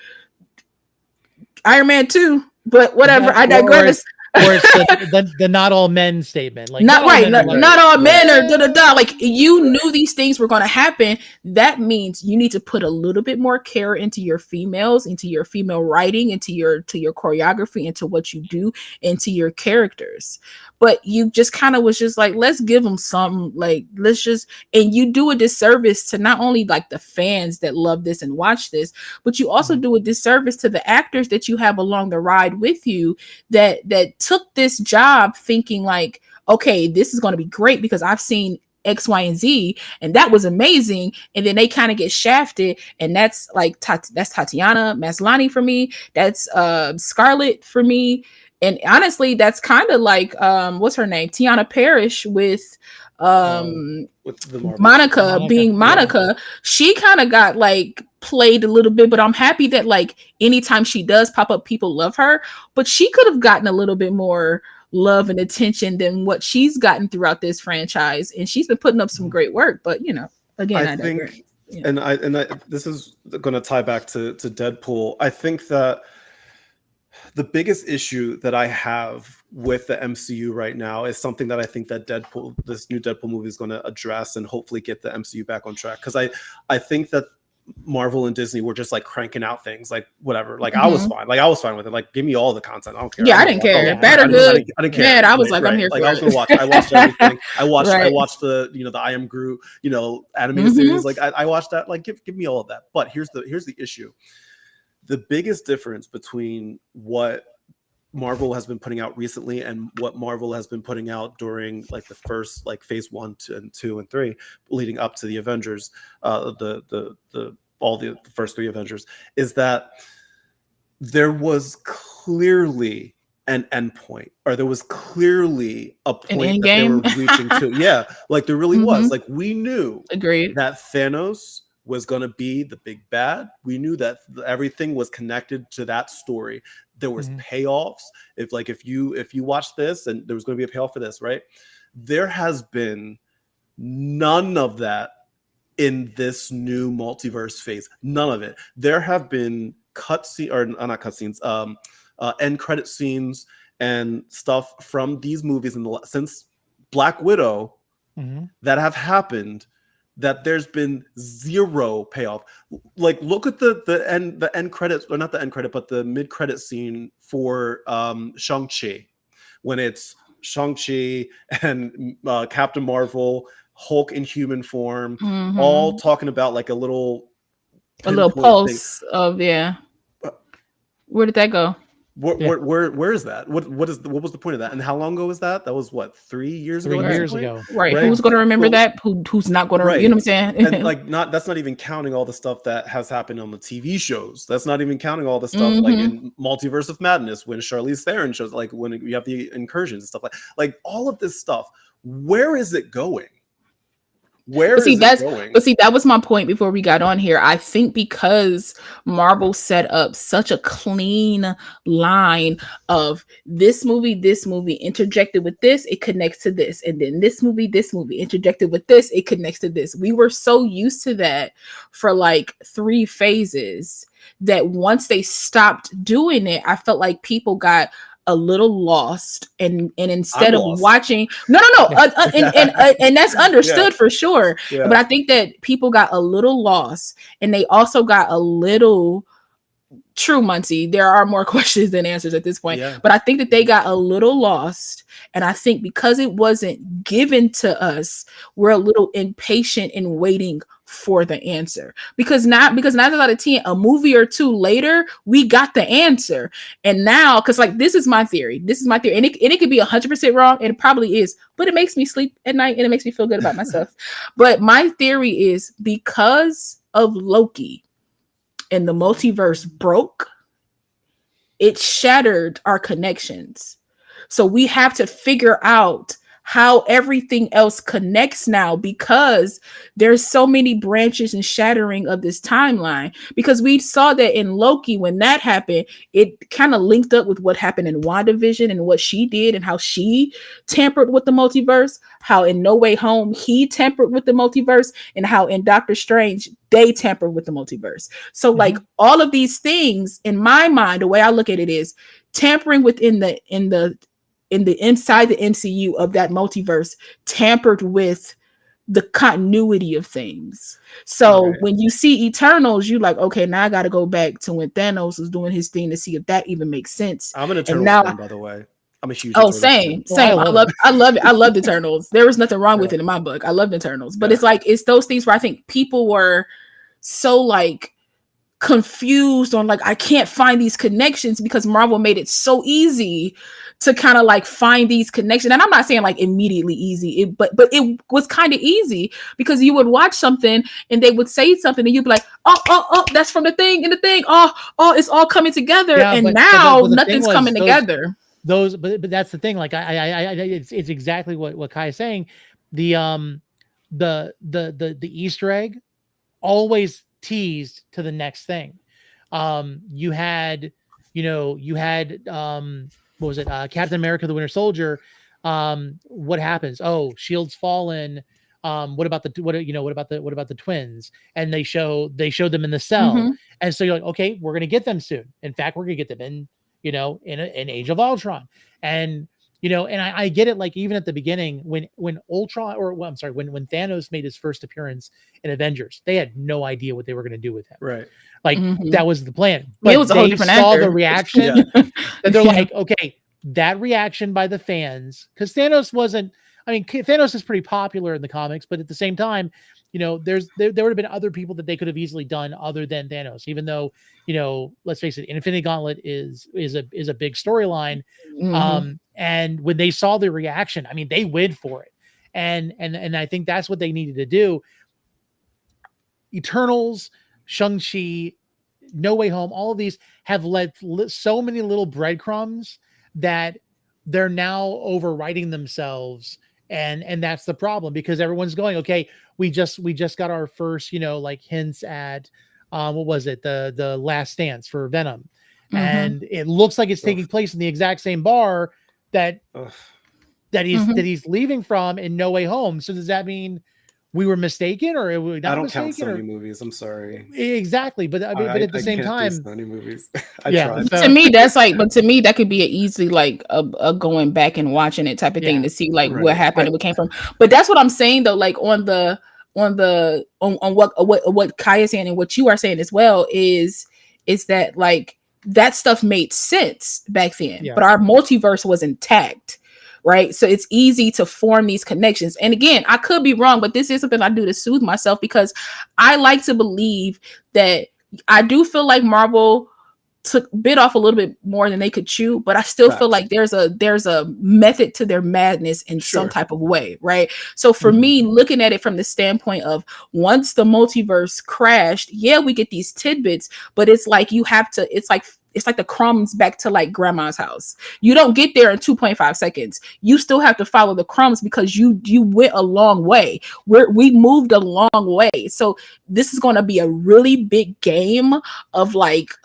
[SPEAKER 3] Iron Man 2, but whatever. I digress.
[SPEAKER 1] Or it's the not all men statement. Like
[SPEAKER 3] not right, not all men are da. Like, you
[SPEAKER 2] Right.
[SPEAKER 3] knew these things were going to happen. That means you need to put a little bit more care into your females, into your female writing, into your choreography, into what you do, into your characters. But you just kind of was just like, let's give them something. Like, let's just, and you do a disservice to not only like the fans that love this and watch this, but you also do a disservice to the actors that you have along the ride with you that took this job thinking like, okay, this is going to be great because I've seen X, Y, and Z, and that was amazing. And then they kind of get shafted, and that's like that's Tatiana Maslany for me. That's Scarlett for me. And honestly, that's kind of like what's her name? Tiana Parrish with Monica being Monica. Yeah. She kind of got like played a little bit, but I'm happy that like anytime she does pop up, people love her. But she could have gotten a little bit more love and attention than what she's gotten throughout this franchise, and she's been putting up some great work. But you know, again, I think,
[SPEAKER 2] and I this is going to tie back to Deadpool. I think that the biggest issue that I have with the MCU right now is something that I think that this new Deadpool movie is going to address and hopefully get the MCU back on track. Because I think that Marvel and Disney were just like cranking out things like whatever. Like I was fine. Like I was fine with it. Like give me all the content. I don't care.
[SPEAKER 3] Yeah, I didn't care. Bad or good. I didn't care. Bad, I was like, I'm here for it.
[SPEAKER 2] I was gonna watch. I watched everything. I watched the the I Am Groot animated series. Like I watched that. Like give me all of that. But here's the issue. The biggest difference between what Marvel has been putting out recently and what Marvel has been putting out during like the first like phase 1, 2, and 3 leading up to the Avengers, all the first 3 Avengers, is that there was clearly an endpoint, or there was clearly a point that they were reaching to. Yeah, like there really was. Like we knew that Thanos was going to be the big bad. We knew that everything was connected to that story. There was payoffs. If you watch this, and there was going to be a payoff for this, right? There has been none of that in this new multiverse phase. None of it. There have been end credit scenes and stuff from these movies since Black Widow that have happened, that there's been zero payoff. Like look at the end credits, or not the end credit, but the mid credit scene for Shang-Chi, when it's Shang-Chi and Captain Marvel, Hulk in human form, all talking about like a little
[SPEAKER 3] pulse thing of where did that go?
[SPEAKER 2] Where is that? What was the point of that? And how long ago was that? That was what, 3 years ago?
[SPEAKER 1] 3 years ago.
[SPEAKER 3] Right. Who's going to remember that? Who's not going to? You know what I'm saying?
[SPEAKER 2] And like that's not even counting all the stuff that has happened on the TV shows. That's not even counting all the stuff like in Multiverse of Madness, when Charlize Theron shows, like when you have the incursions and stuff like all of this stuff. Where is it going?
[SPEAKER 3] That was my point before we got on here. I think because Marvel set up such a clean line of this movie interjected with this, it connects to this, and then this movie interjected with this, it connects to this. We were so used to that for like 3 phases that once they stopped doing it, I felt like people got a little lost, and instead of watching and that's understood for sure. But I think that people got a little lost, and they also got a little true, Muncie. There are more questions than answers at this point, but I think that they got a little lost, and I think because it wasn't given to us, we're a little impatient in waiting for the answer, because 9 out of 10, a movie or 2 later, we got the answer. And now, because like this is my theory, and it could be 100% wrong, and it probably is, but it makes me sleep at night and it makes me feel good about myself. But my theory is, because of Loki and the multiverse broke, it shattered our connections. So we have to figure out how everything else connects now, because there's so many branches and shattering of this timeline. Because we saw that in Loki, when that happened, it kind of linked up with what happened in WandaVision and what she did and how she tampered with the multiverse, how in No Way Home he tampered with the multiverse, and how in Doctor Strange they tampered with the multiverse. So like all of these things, in my mind, the way I look at it is tampering within the inside the MCU of that multiverse tampered with the continuity of things. So when you see Eternals, you like, okay, now I got to go back to when Thanos was doing his thing to see if that even makes sense.
[SPEAKER 2] I'm an Eternals fan, by the way. I'm a huge
[SPEAKER 3] Eternals fan. Same. I love it. I love Eternals. There was nothing wrong with it in my book. I loved Eternals, but it's like, it's those things where I think people were so like confused on like, I can't find these connections, because Marvel made it so easy to kind of like find these connections. And I'm not saying like immediately easy, but it was kind of easy, because you would watch something and they would say something and you'd be like, oh, that's from the thing and the thing. Oh, it's all coming together. And now nothing's coming together.
[SPEAKER 1] But that's the thing. Like it's exactly what Kai is saying. The Easter egg always teased to the next thing. You had what was it? Captain America, the Winter Soldier. What happens? Oh, Shield's fallen. What about the twins? And they showed them in the cell. And so you're like, okay, we're gonna get them soon. In fact, we're gonna get them in Age of Ultron. And and I get it. Like even at the beginning, when Ultron, when Thanos made his first appearance in Avengers, they had no idea what they were going to do with him.
[SPEAKER 2] Right.
[SPEAKER 1] Like that was the plan. But
[SPEAKER 3] it was a whole different actor.
[SPEAKER 1] The reaction, and they're like, okay, that reaction by the fans, because Thanos wasn't. I mean, Thanos is pretty popular in the comics, but at the same time, there would have been other people that they could have easily done other than Thanos. Even though, let's face it, Infinity Gauntlet is a big storyline. And when they saw the reaction, I mean, they went for it, and I think that's what they needed to do. Eternals, Shang-Chi, No Way Home, all of these have led so many little breadcrumbs that they're now overwriting themselves. And that's the problem, because everyone's going, okay, we just got our first, like hints at, what was it? The Last Dance for Venom. And it looks like it's taking place in the exact same bar that he's leaving from in No Way Home. So does that mean we were mistaken, or we not?
[SPEAKER 2] I don't
[SPEAKER 1] mistaken,
[SPEAKER 2] count Sony movies. I'm sorry.
[SPEAKER 1] Exactly, but I mean, but at the same time,
[SPEAKER 2] Sony movies.
[SPEAKER 3] To me, that's like, but to me, that could be an easily like a going back and watching it type of thing to see like what happened and what came from. But that's what I'm saying though. Like on what Kai is saying and what you are saying as well is that like that stuff made sense back then, but our multiverse was intact. Right. So it's easy to form these connections. And again, I could be wrong, but this is something I do to soothe myself, because I like to believe that I do feel like Marvel bit off a little bit more than they could chew, but I still feel like there's a method to their madness in some type of way. Right. So for me, looking at it from the standpoint of once the multiverse crashed, we get these tidbits, but it's like it's like the crumbs back to like grandma's house. You don't get there in 2.5 seconds. You still have to follow the crumbs, because you went a long way. We moved a long way. So this is going to be a really big game of like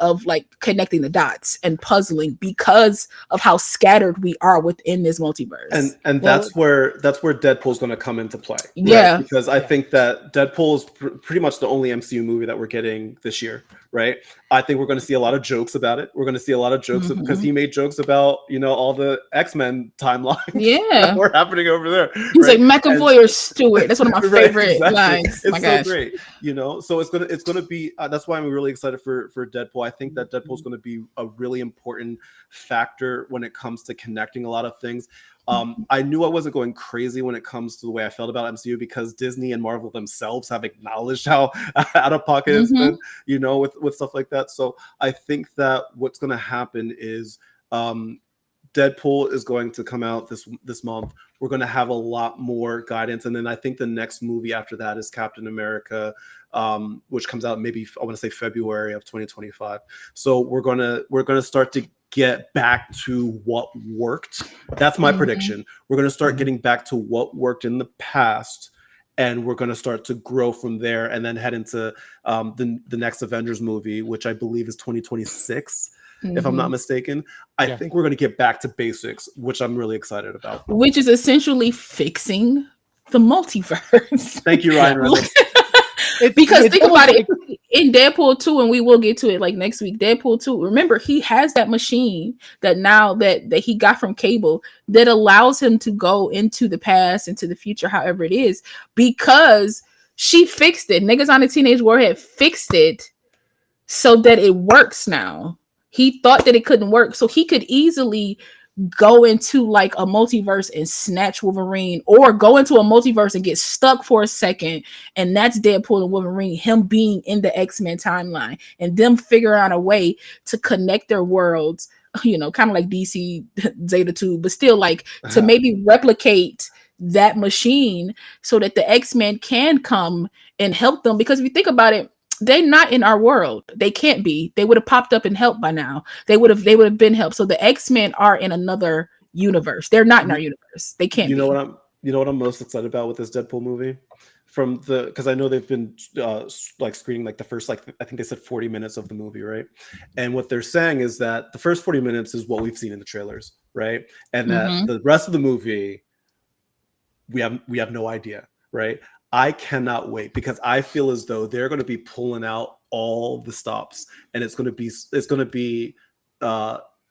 [SPEAKER 3] connecting the dots and puzzling, because of how scattered we are within this multiverse.
[SPEAKER 2] And that's where Deadpool's going to come into play.
[SPEAKER 3] Yeah.
[SPEAKER 2] Right? Because I think that Deadpool is pretty much the only MCU movie that we're getting this year. Right. I think we're going to see a lot of jokes about it. We're going to see a lot of jokes because he made jokes about, all the X-Men timelines that were happening over there.
[SPEAKER 3] He's like McAvoy or Stewart. That's one of my favorite lines.
[SPEAKER 2] It's so great. So it's going to be, that's why I'm really excited for Deadpool. I think that Deadpool is going to be a really important factor when it comes to connecting a lot of things. I knew I wasn't going crazy when it comes to the way I felt about MCU, because Disney and Marvel themselves have acknowledged how out of pocket it's been, with stuff like that. So I think that what's going to happen is Deadpool is going to come out this month. We're going to have a lot more guidance. And then I think the next movie after that is Captain America, which comes out maybe I want to say February of 2025. So we're gonna start to get back to what worked. That's my prediction. We're gonna start getting back to what worked in the past, and we're going to start to grow from there, and then head into the next Avengers movie, which I believe is 2026, if I'm not mistaken. I think we're going to get back to basics, which I'm really excited about.
[SPEAKER 3] Which is essentially fixing the multiverse.
[SPEAKER 2] Thank you, Ryan Reynolds.
[SPEAKER 3] Because think about it, in Deadpool 2, and we will get to it like next week, Deadpool 2, remember, he has that machine that now that he got from Cable that allows him to go into the past, into the future, however it is, because she fixed it. Niggas on the Teenage Warhead fixed it so that it works now. He thought that it couldn't work, so he could easily go into like a multiverse and snatch Wolverine, or go into a multiverse and get stuck for a second, and that's Deadpool and Wolverine, him being in the X-Men timeline and them figure out a way to connect their worlds, you know, kind of like DC Zeta 2, but still like to maybe replicate that machine so that the X-Men can come and help them. Because if you think about it, they're not in our world. They can't be. They would have popped up and helped by now. They would have been helped. So the X-Men are in another universe. They're not in our universe. They can't.
[SPEAKER 2] You know what I'm most excited about with this Deadpool movie? Because I know they've been like screening like the first, like I think they said 40 minutes of the movie, right? And what they're saying is that the first 40 minutes is what we've seen in the trailers, right? And that the rest of the movie, we have no idea, right? I cannot wait, because I feel as though they're going to be pulling out all the stops, and it's going to be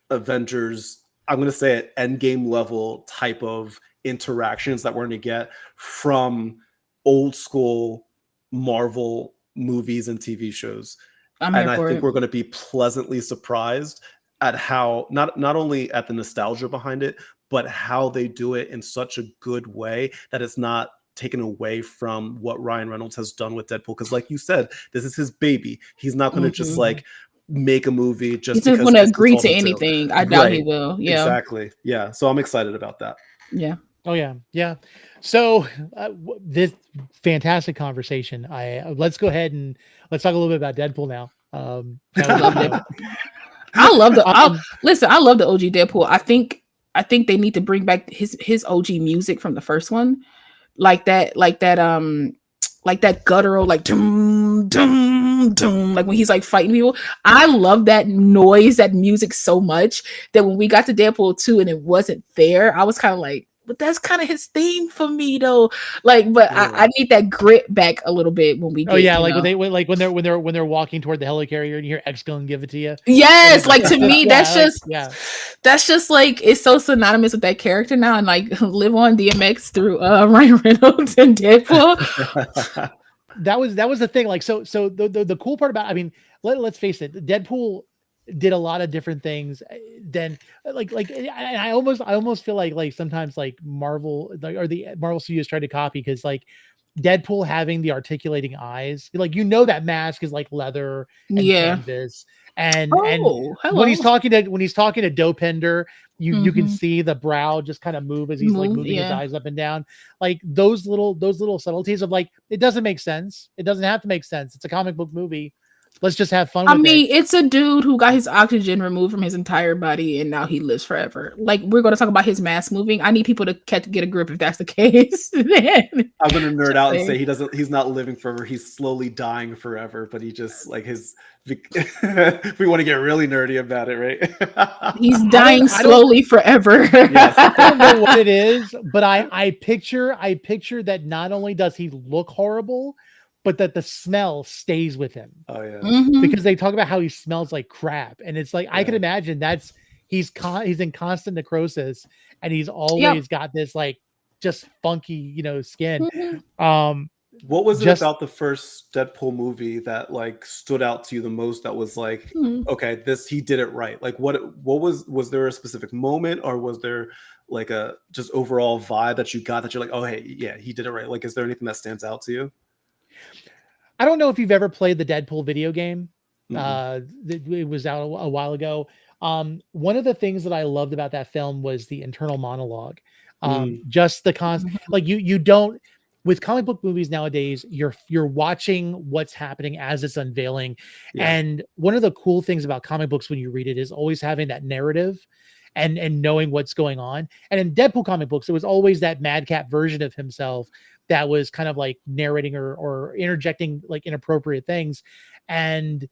[SPEAKER 2] Avengers. I'm going to say at Endgame level type of interactions that we're going to get from old school Marvel movies and TV shows. And I think we're going to be pleasantly surprised at how not only at the nostalgia behind it, but how they do it in such a good way that it's not taken away from what Ryan Reynolds has done with Deadpool. Because like you said, this is his baby. He's not going to just like make a movie just because
[SPEAKER 3] he doesn't want to agree to anything. I doubt he will. Yeah,
[SPEAKER 2] exactly. Yeah, so I'm excited about that.
[SPEAKER 3] Yeah.
[SPEAKER 1] Oh yeah. So this fantastic conversation. Let's go ahead and let's talk a little bit about Deadpool now.
[SPEAKER 3] I love the OG Deadpool. I think they need to bring back his OG music from the first one. Like that guttural, like dum dum dum, like when he's like fighting people. I love that noise, that music so much that when we got to Deadpool 2 and it wasn't there, I was kind of like, but that's kind of his theme for me though. Like, but I need that grit back a little bit when we get,
[SPEAKER 1] when they're walking toward the helicarrier and you hear X gun give it to you.
[SPEAKER 3] Yes, like to me, that's just like it's so synonymous with that character now, and like live on DMX through Ryan Reynolds and Deadpool.
[SPEAKER 1] that was the thing. Like so the cool part about, I mean, let's face it, Deadpool did a lot of different things. Then like I almost feel like sometimes like Marvel or the Marvel Studios tried to copy, because like Deadpool having the articulating eyes, like, you know, that mask is like leather and canvas, and when he's talking to Dopender, you can see the brow just kind of move as he's like moving his eyes up and down. Like those little subtleties of like, it doesn't make sense. It doesn't have to make sense. It's a comic book movie. Let's just have fun with it.
[SPEAKER 3] It's a dude who got his oxygen removed from his entire body and now he lives forever. Like, we're going to talk about his mask moving. I need people to get a grip if that's the case.
[SPEAKER 2] I'm going to nerd out and say he's not living forever. He's slowly dying forever, but he just like we want to get really nerdy about it, right?
[SPEAKER 3] He's dying slowly forever.
[SPEAKER 1] Yes. I don't know what it is, but I picture that not only does he look horrible, but that the smell stays with him.
[SPEAKER 2] Oh yeah.
[SPEAKER 1] Because they talk about how he smells like crap. And it's like, I can imagine he's in constant necrosis, and he's always got this like just funky, skin.
[SPEAKER 2] What was it about the first Deadpool movie that like stood out to you the most, that was like, okay, he did it right? Like what was there a specific moment, or was there like a just overall vibe that you got that you're like, oh hey, yeah, he did it right? Like, is there anything that stands out to you?
[SPEAKER 1] I don't know if you've ever played the Deadpool video game. It was out a while ago. One of the things that I loved about that film was the internal monologue. Just the constant, like you don't, with comic book movies nowadays, you're watching what's happening as it's unveiling.
[SPEAKER 2] Yeah.
[SPEAKER 1] And one of the cool things about comic books when you read it is always having that narrative and knowing what's going on. And in Deadpool comic books, it was always that madcap version of himself that was kind of like narrating or interjecting like inappropriate things. And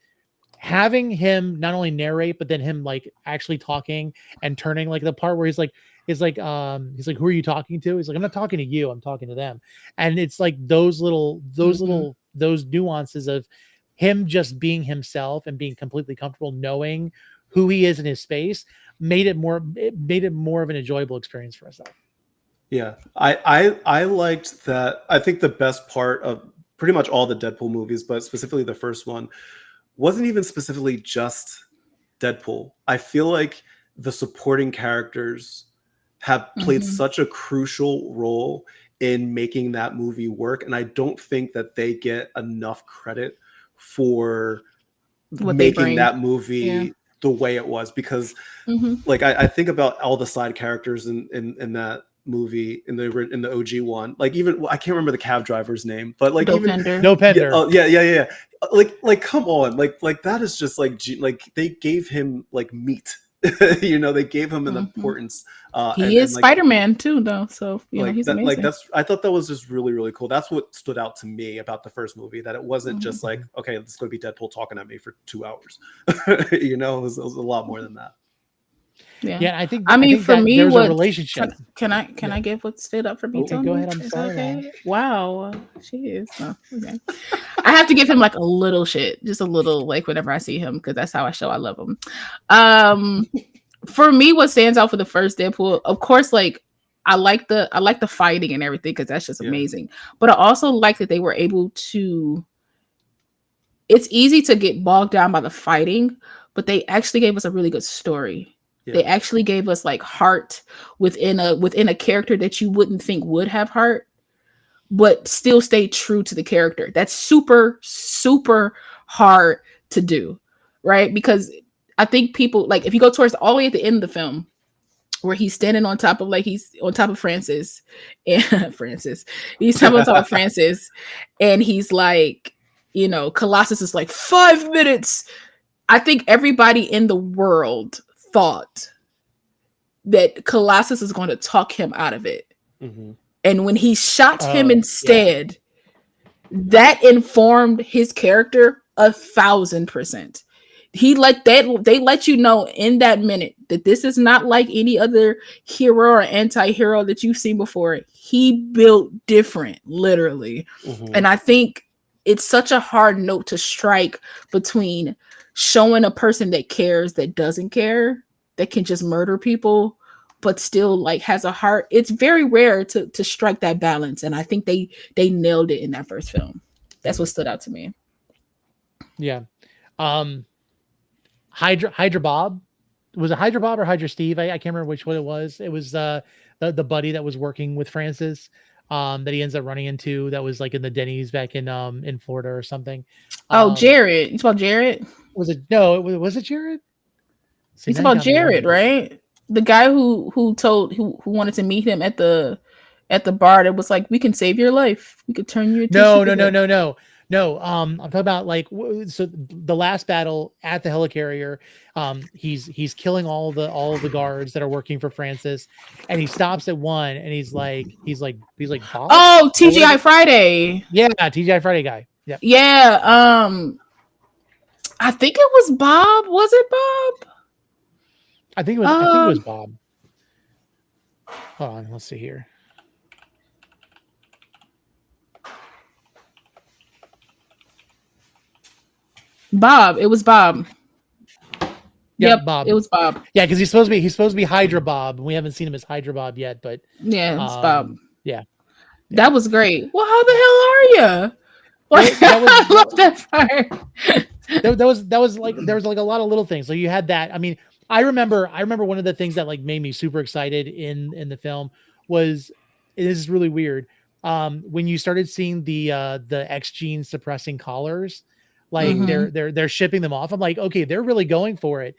[SPEAKER 1] having him not only narrate, but then him like actually talking and turning, like the part where he's like, who are you talking to? He's like, I'm not talking to you, I'm talking to them. And it's like those nuances of him just being himself and being completely comfortable knowing who he is in his space made it more of an enjoyable experience for myself.
[SPEAKER 2] Yeah, I liked that. I think the best part of pretty much all the Deadpool movies, but specifically the first one, wasn't even specifically just Deadpool. I feel like the supporting characters have played such a crucial role in making that movie work, and I don't think that they get enough credit for making that movie the way it was. Because like I think about all the side characters in that movie in the OG one. Like, even I can't remember the cab driver's name, but like
[SPEAKER 1] No Pender.
[SPEAKER 2] Yeah. Like come on, like that is just like they gave him like meat. You know, they gave him an importance.
[SPEAKER 3] He is Spider-Man too, though. So you know, he's amazing.
[SPEAKER 2] Like I thought that was just really, really cool. That's what stood out to me about the first movie, that it wasn't just like, okay, it's going to be Deadpool talking at me for 2 hours. You know, it was a lot more than that.
[SPEAKER 1] Yeah, I think.
[SPEAKER 3] For me,
[SPEAKER 1] there's a relationship.
[SPEAKER 3] Can I give what stood up for me?
[SPEAKER 1] Okay, go ahead. I'm sorry.
[SPEAKER 3] Okay. Wow, she is. Oh, okay. I have to give him like a little shit, just a little, like whenever I see him, because that's how I show I love him. For me, what stands out for the first Deadpool, of course, like I like the fighting and everything, because that's just amazing. But I also like that they were able to. It's easy to get bogged down by the fighting, but they actually gave us a really good story. They actually gave us like heart within a character that you wouldn't think would have heart, but still stay true to the character. That's super, super hard to do, right? Because I think people, like, if you go towards all the way at the end of the film, where he's standing on top of, like, he's on top of Francis, and he's standing on top of Francis, and he's like, you know, Colossus is like 5 minutes. I think everybody in the world thought that Colossus is going to talk him out of it. And when he shot him instead, that informed his character 1,000%. They let you know in that minute that this is not like any other hero or anti-hero that you've seen before. He built different, literally. And I think it's such a hard note to strike between showing a person that cares, that doesn't care, that can just murder people, but still like has a heart. It's very rare to strike that balance, and I think they nailed it in that first film. That's what stood out to me.
[SPEAKER 1] Yeah. Hydra Bob. Was it Hydra Bob or Hydra Steve? I can't remember which one it was. It was the buddy that was working with Francis, that he ends up running into, that was like in the Denny's back in Florida or something.
[SPEAKER 3] Jared. You about Jared?
[SPEAKER 1] Was it? No, was it Jared?
[SPEAKER 3] It's about Jared, right? The guy who wanted to meet him at the bar, that was like, we can save your life. We could turn you into
[SPEAKER 1] No. I'm talking about like, so the last battle at the helicarrier, he's killing all the guards that are working for Francis, and he stops at one, and he's like Bob?
[SPEAKER 3] Oh, TGI Friday.
[SPEAKER 1] Yeah, TGI Friday guy. Yeah.
[SPEAKER 3] Yeah. I think it was Bob. Was it Bob?
[SPEAKER 1] I think it was Bob. Hold on, let's see here.
[SPEAKER 3] Bob. It was Bob.
[SPEAKER 1] Yep, Bob.
[SPEAKER 3] It was Bob.
[SPEAKER 1] Yeah, because he's supposed to be Hydra Bob. We haven't seen him as Hydra Bob yet, but
[SPEAKER 3] yeah, it's Bob.
[SPEAKER 1] Yeah.
[SPEAKER 3] That was great. Well, how the hell are you? Like, I love that part.
[SPEAKER 1] That was like, there was like a lot of little things. So you had that. I mean, I remember one of the things that like made me super excited in the film was, this is really weird. When you started seeing the X gene suppressing collars, like they're shipping them off. I'm like, okay, they're really going for it.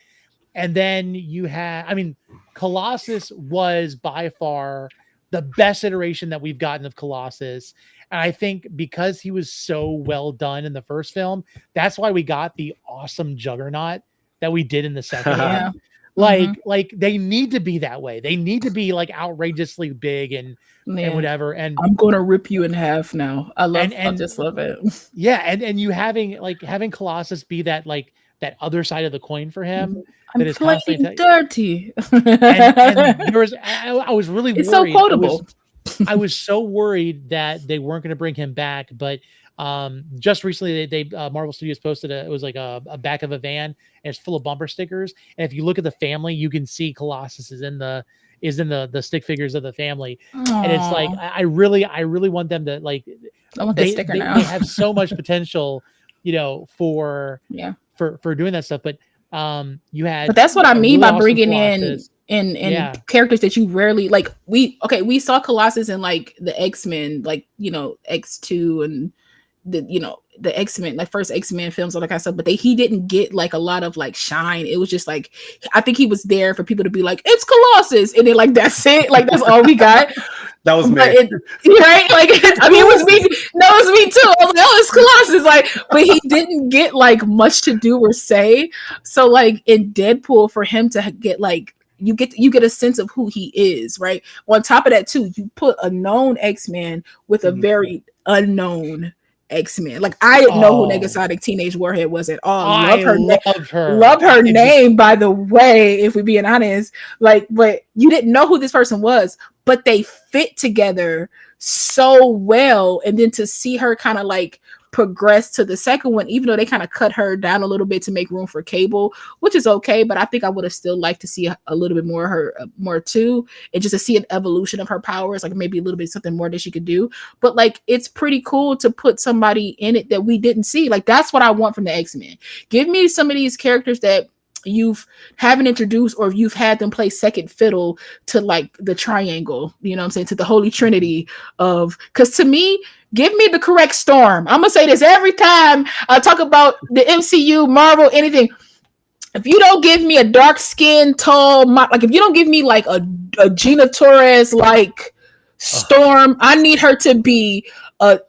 [SPEAKER 1] And then you had, I mean, Colossus was by far the best iteration that we've gotten of Colossus. And I think because he was so well done in the first film, that's why we got the awesome Juggernaut that we did in the second
[SPEAKER 3] Yeah.
[SPEAKER 1] one. Like they need to be that way. They need to be like outrageously big and whatever. And
[SPEAKER 3] I'm gonna rip you in half now. I
[SPEAKER 1] and
[SPEAKER 3] just love it.
[SPEAKER 1] yeah, and you having Colossus be that like that other side of the coin for him.
[SPEAKER 3] I'm
[SPEAKER 1] That is
[SPEAKER 3] playing
[SPEAKER 1] constantly
[SPEAKER 3] dirty.
[SPEAKER 1] and there was I was really
[SPEAKER 3] It's
[SPEAKER 1] worried.
[SPEAKER 3] so quotable.
[SPEAKER 1] I was so worried that they weren't going to bring him back, but just recently they Marvel Studios posted it was like a back of a van and it's full of bumper stickers. And if you look at the family, you can see Colossus is in the stick figures of the family.
[SPEAKER 3] Aww.
[SPEAKER 1] And it's like I really want them to like
[SPEAKER 3] I want that sticker now.
[SPEAKER 1] They have so much potential, for doing that stuff. But you had,
[SPEAKER 3] but that's what I mean by bringing
[SPEAKER 1] Colossus
[SPEAKER 3] in characters that you rarely like. We saw Colossus in like the X-Men, like X2 and the X-Men, like first X-Men films, all that kind of stuff. But he didn't get like a lot of like shine. It was just like I think he was there for people to be like, it's Colossus, and then like that's it, like that's all we got.
[SPEAKER 2] That was me,
[SPEAKER 3] right? Like I mean, it was me. No, it was me too. I was like, oh, it's Colossus, like, but he didn't get like much to do or say. So like in Deadpool, for him to get like. You get a sense of who he is, right? On top of that, too, you put a known X-Man with a very unknown X-Men. Like I didn't know who Negasonic Teenage Warhead was at all. Love her name, by the way, if we're being honest. Like, but you didn't know who this person was, but they fit together so well. And then to see her kind of like progress to the second one, even though they kind of cut her down a little bit to make room for Cable, which is okay, but I think I would have still liked to see a little bit more of her, more too, and just to see an evolution of her powers, like maybe a little bit something more that she could do. But like, it's pretty cool to put somebody in it that we didn't see. Like, that's what I want from the X-Men. Give me some of these characters that you've haven't introduced, or you've had them play second fiddle to like the triangle, you know what I'm saying, to the holy trinity of, because to me, give me the correct Storm. I'm gonna say this every time I talk about the MCU, Marvel, anything. If you don't give me a dark skinned, tall, like if you don't give me like a Gina Torres like Storm, I need her to be a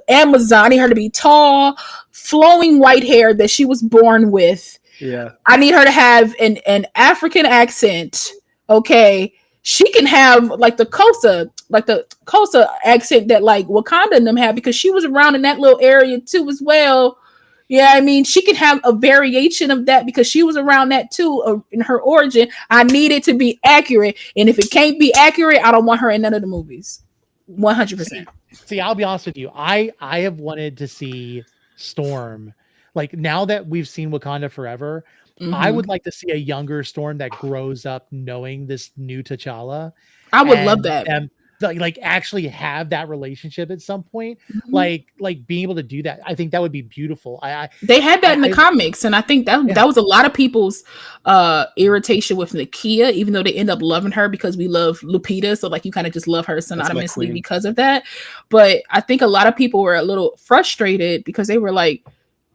[SPEAKER 3] Amazon. I need her to be tall, flowing white hair that she was born with.
[SPEAKER 2] Yeah.
[SPEAKER 3] I need her to have an African accent. Okay. She can have like the Kosa accent that like Wakanda and them have, because she was around in that little area too as well. Yeah, I mean, she can have a variation of that because she was around that too in her origin. I need it to be accurate. And if it can't be accurate, I don't want her in none of the movies. 100%.
[SPEAKER 1] See, I'll be honest with you. I have wanted to see Storm. Like, now that we've seen Wakanda Forever, I would like to see a younger Storm that grows up knowing this new T'Challa.
[SPEAKER 3] I would love that.
[SPEAKER 1] Like actually have that relationship at some point. Like being able to do that. I think that would be beautiful.
[SPEAKER 3] They had that in the comics, and I think that was a lot of people's irritation with Nakia, even though they end up loving her because we love Lupita. So like you kind of just love her synonymously because of that. But I think a lot of people were a little frustrated because they were like,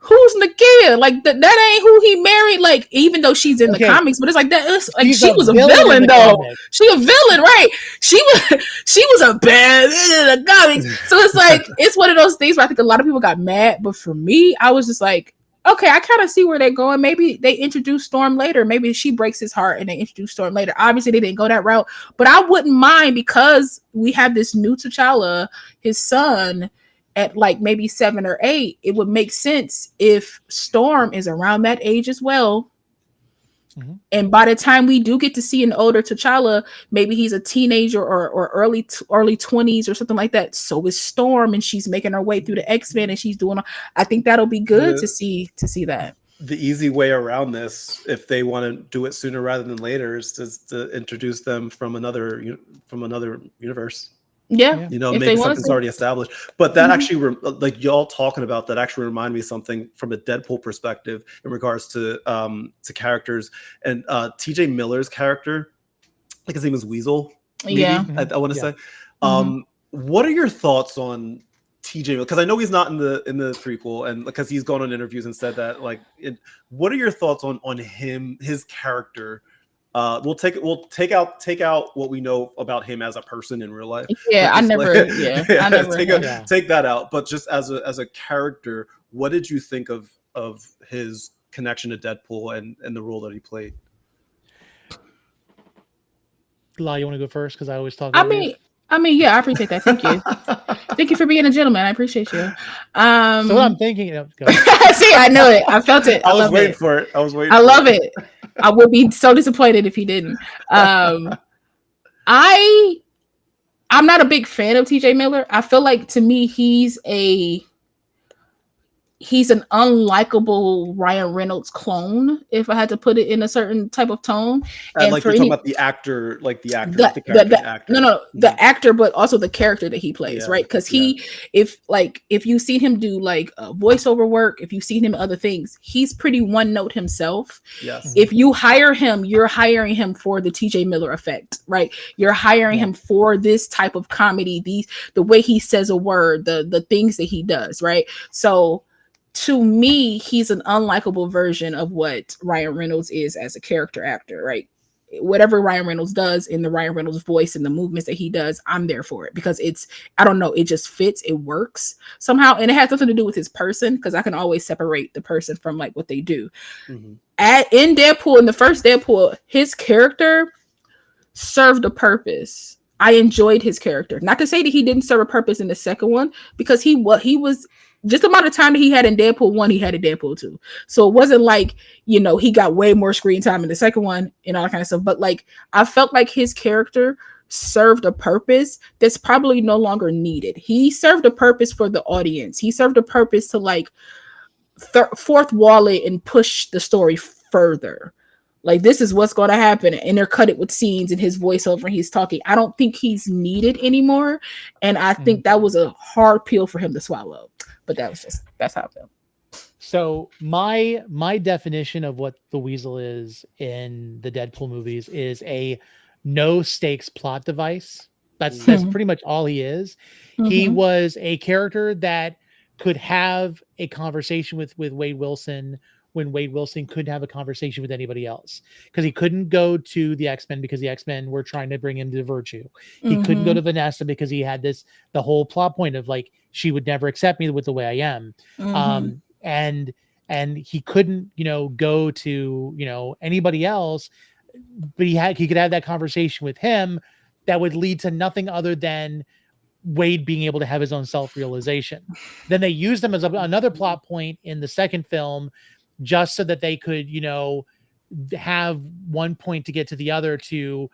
[SPEAKER 3] who's Nakia? Like that ain't who he married. Like, even though she's in the comics, but it's like that. Like she was a villain though. She a villain, right? She was a bad in the comics. So it's like it's one of those things where I think a lot of people got mad. But for me, I was just like, okay, I kind of see where they're going. Maybe they introduce Storm later. Maybe she breaks his heart and they introduce Storm later. Obviously, they didn't go that route, but I wouldn't mind because we have this new T'Challa, his son, at like maybe 7 or 8, it would make sense if Storm is around that age as well. And by the time we do get to see an older T'Challa, maybe he's a teenager or early 20s or something like that. So is Storm, and she's making her way through the X-Men, and she's doing. I think that'll be good to see that.
[SPEAKER 2] The easy way around this, if they want to do it sooner rather than later, is to introduce them from another universe.
[SPEAKER 3] Yeah,
[SPEAKER 2] maybe something's already established. But that actually, like y'all talking about that, actually remind me of something from a Deadpool perspective in regards to characters. And TJ Miller's character, like his name is Weasel. Maybe,
[SPEAKER 3] yeah,
[SPEAKER 2] I want to say. What are your thoughts on TJ Miller? Because I know he's not in the prequel, and because he's gone on interviews and said that. Like, what are your thoughts on him, his character? We'll take out what we know about him as a person in real life.
[SPEAKER 3] Yeah,
[SPEAKER 2] But
[SPEAKER 3] I
[SPEAKER 2] just
[SPEAKER 3] never.
[SPEAKER 2] like-
[SPEAKER 3] Yeah,
[SPEAKER 2] Yeah,
[SPEAKER 3] I never.
[SPEAKER 2] take that out. But just as a character, what did you think of his connection to Deadpool and the role that he played?
[SPEAKER 1] La, you want to go first because I always talk
[SPEAKER 3] I
[SPEAKER 1] over you.
[SPEAKER 3] mean, yeah, I appreciate that. Thank you. Thank you for being a gentleman. I appreciate you.
[SPEAKER 1] So what I'm thinking, go.
[SPEAKER 3] See, I know it. I felt it.
[SPEAKER 2] I was
[SPEAKER 3] love
[SPEAKER 2] waiting
[SPEAKER 3] it.
[SPEAKER 2] for it. I was waiting.
[SPEAKER 3] I love it. I would be so disappointed if he didn't. I'm not a big fan of TJ Miller. I feel like to me he's an unlikable Ryan Reynolds clone, if I had to put it in a certain type of tone. And
[SPEAKER 2] like
[SPEAKER 3] for
[SPEAKER 2] you're talking
[SPEAKER 3] any,
[SPEAKER 2] about the actor, like the actor,
[SPEAKER 3] the,
[SPEAKER 2] not the character,
[SPEAKER 3] the-
[SPEAKER 2] actor.
[SPEAKER 3] no, the actor, but also the character that he plays,
[SPEAKER 2] Yeah,
[SPEAKER 3] right? Because if you've seen him do like voiceover work, if you've seen him other things, he's pretty one note himself.
[SPEAKER 2] Yes.
[SPEAKER 3] If you hire him, you're hiring him for the TJ Miller effect, right? You're hiring him for this type of comedy, the way he says a word, the things that he does, right? So to me, he's an unlikable version of what Ryan Reynolds is as a character actor, right? Whatever Ryan Reynolds does in the Ryan Reynolds voice and the movements that he does, I'm there for it because I don't know, it just fits, it works somehow. And it has nothing to do with his person because I can always separate the person from like what they do.
[SPEAKER 2] Mm-hmm.
[SPEAKER 3] In Deadpool, in the first Deadpool, his character served a purpose. I enjoyed his character. Not to say that he didn't serve a purpose in the second one, because he was just the amount of time that he had in Deadpool 1, he had in Deadpool 2. So it wasn't like, he got way more screen time in the second one and all that kind of stuff. But like, I felt like his character served a purpose that's probably no longer needed. He served a purpose for the audience. He served a purpose to like fourth wall it and push the story further. Like, this is what's going to happen, and they're cut it with scenes and his voiceover and he's talking. I don't think he's needed anymore, and I think that was a hard pill for him to swallow. But that's how I feel.
[SPEAKER 1] So my definition of what the Weasel is in the Deadpool movies is a no stakes plot device. That's pretty much all he is. He was a character that could have a conversation with Wade Wilson when Wade Wilson couldn't have a conversation with anybody else, because he couldn't go to the X-Men because the X-Men were trying to bring him to Virtue. He couldn't go to Vanessa because he had the whole plot point of like, she would never accept me with the way I am. And he couldn't, go to, anybody else, but he could have that conversation with him that would lead to nothing other than Wade being able to have his own self-realization. Then they used him as another plot point in the second film, just so that they could, have one point to get to the other to,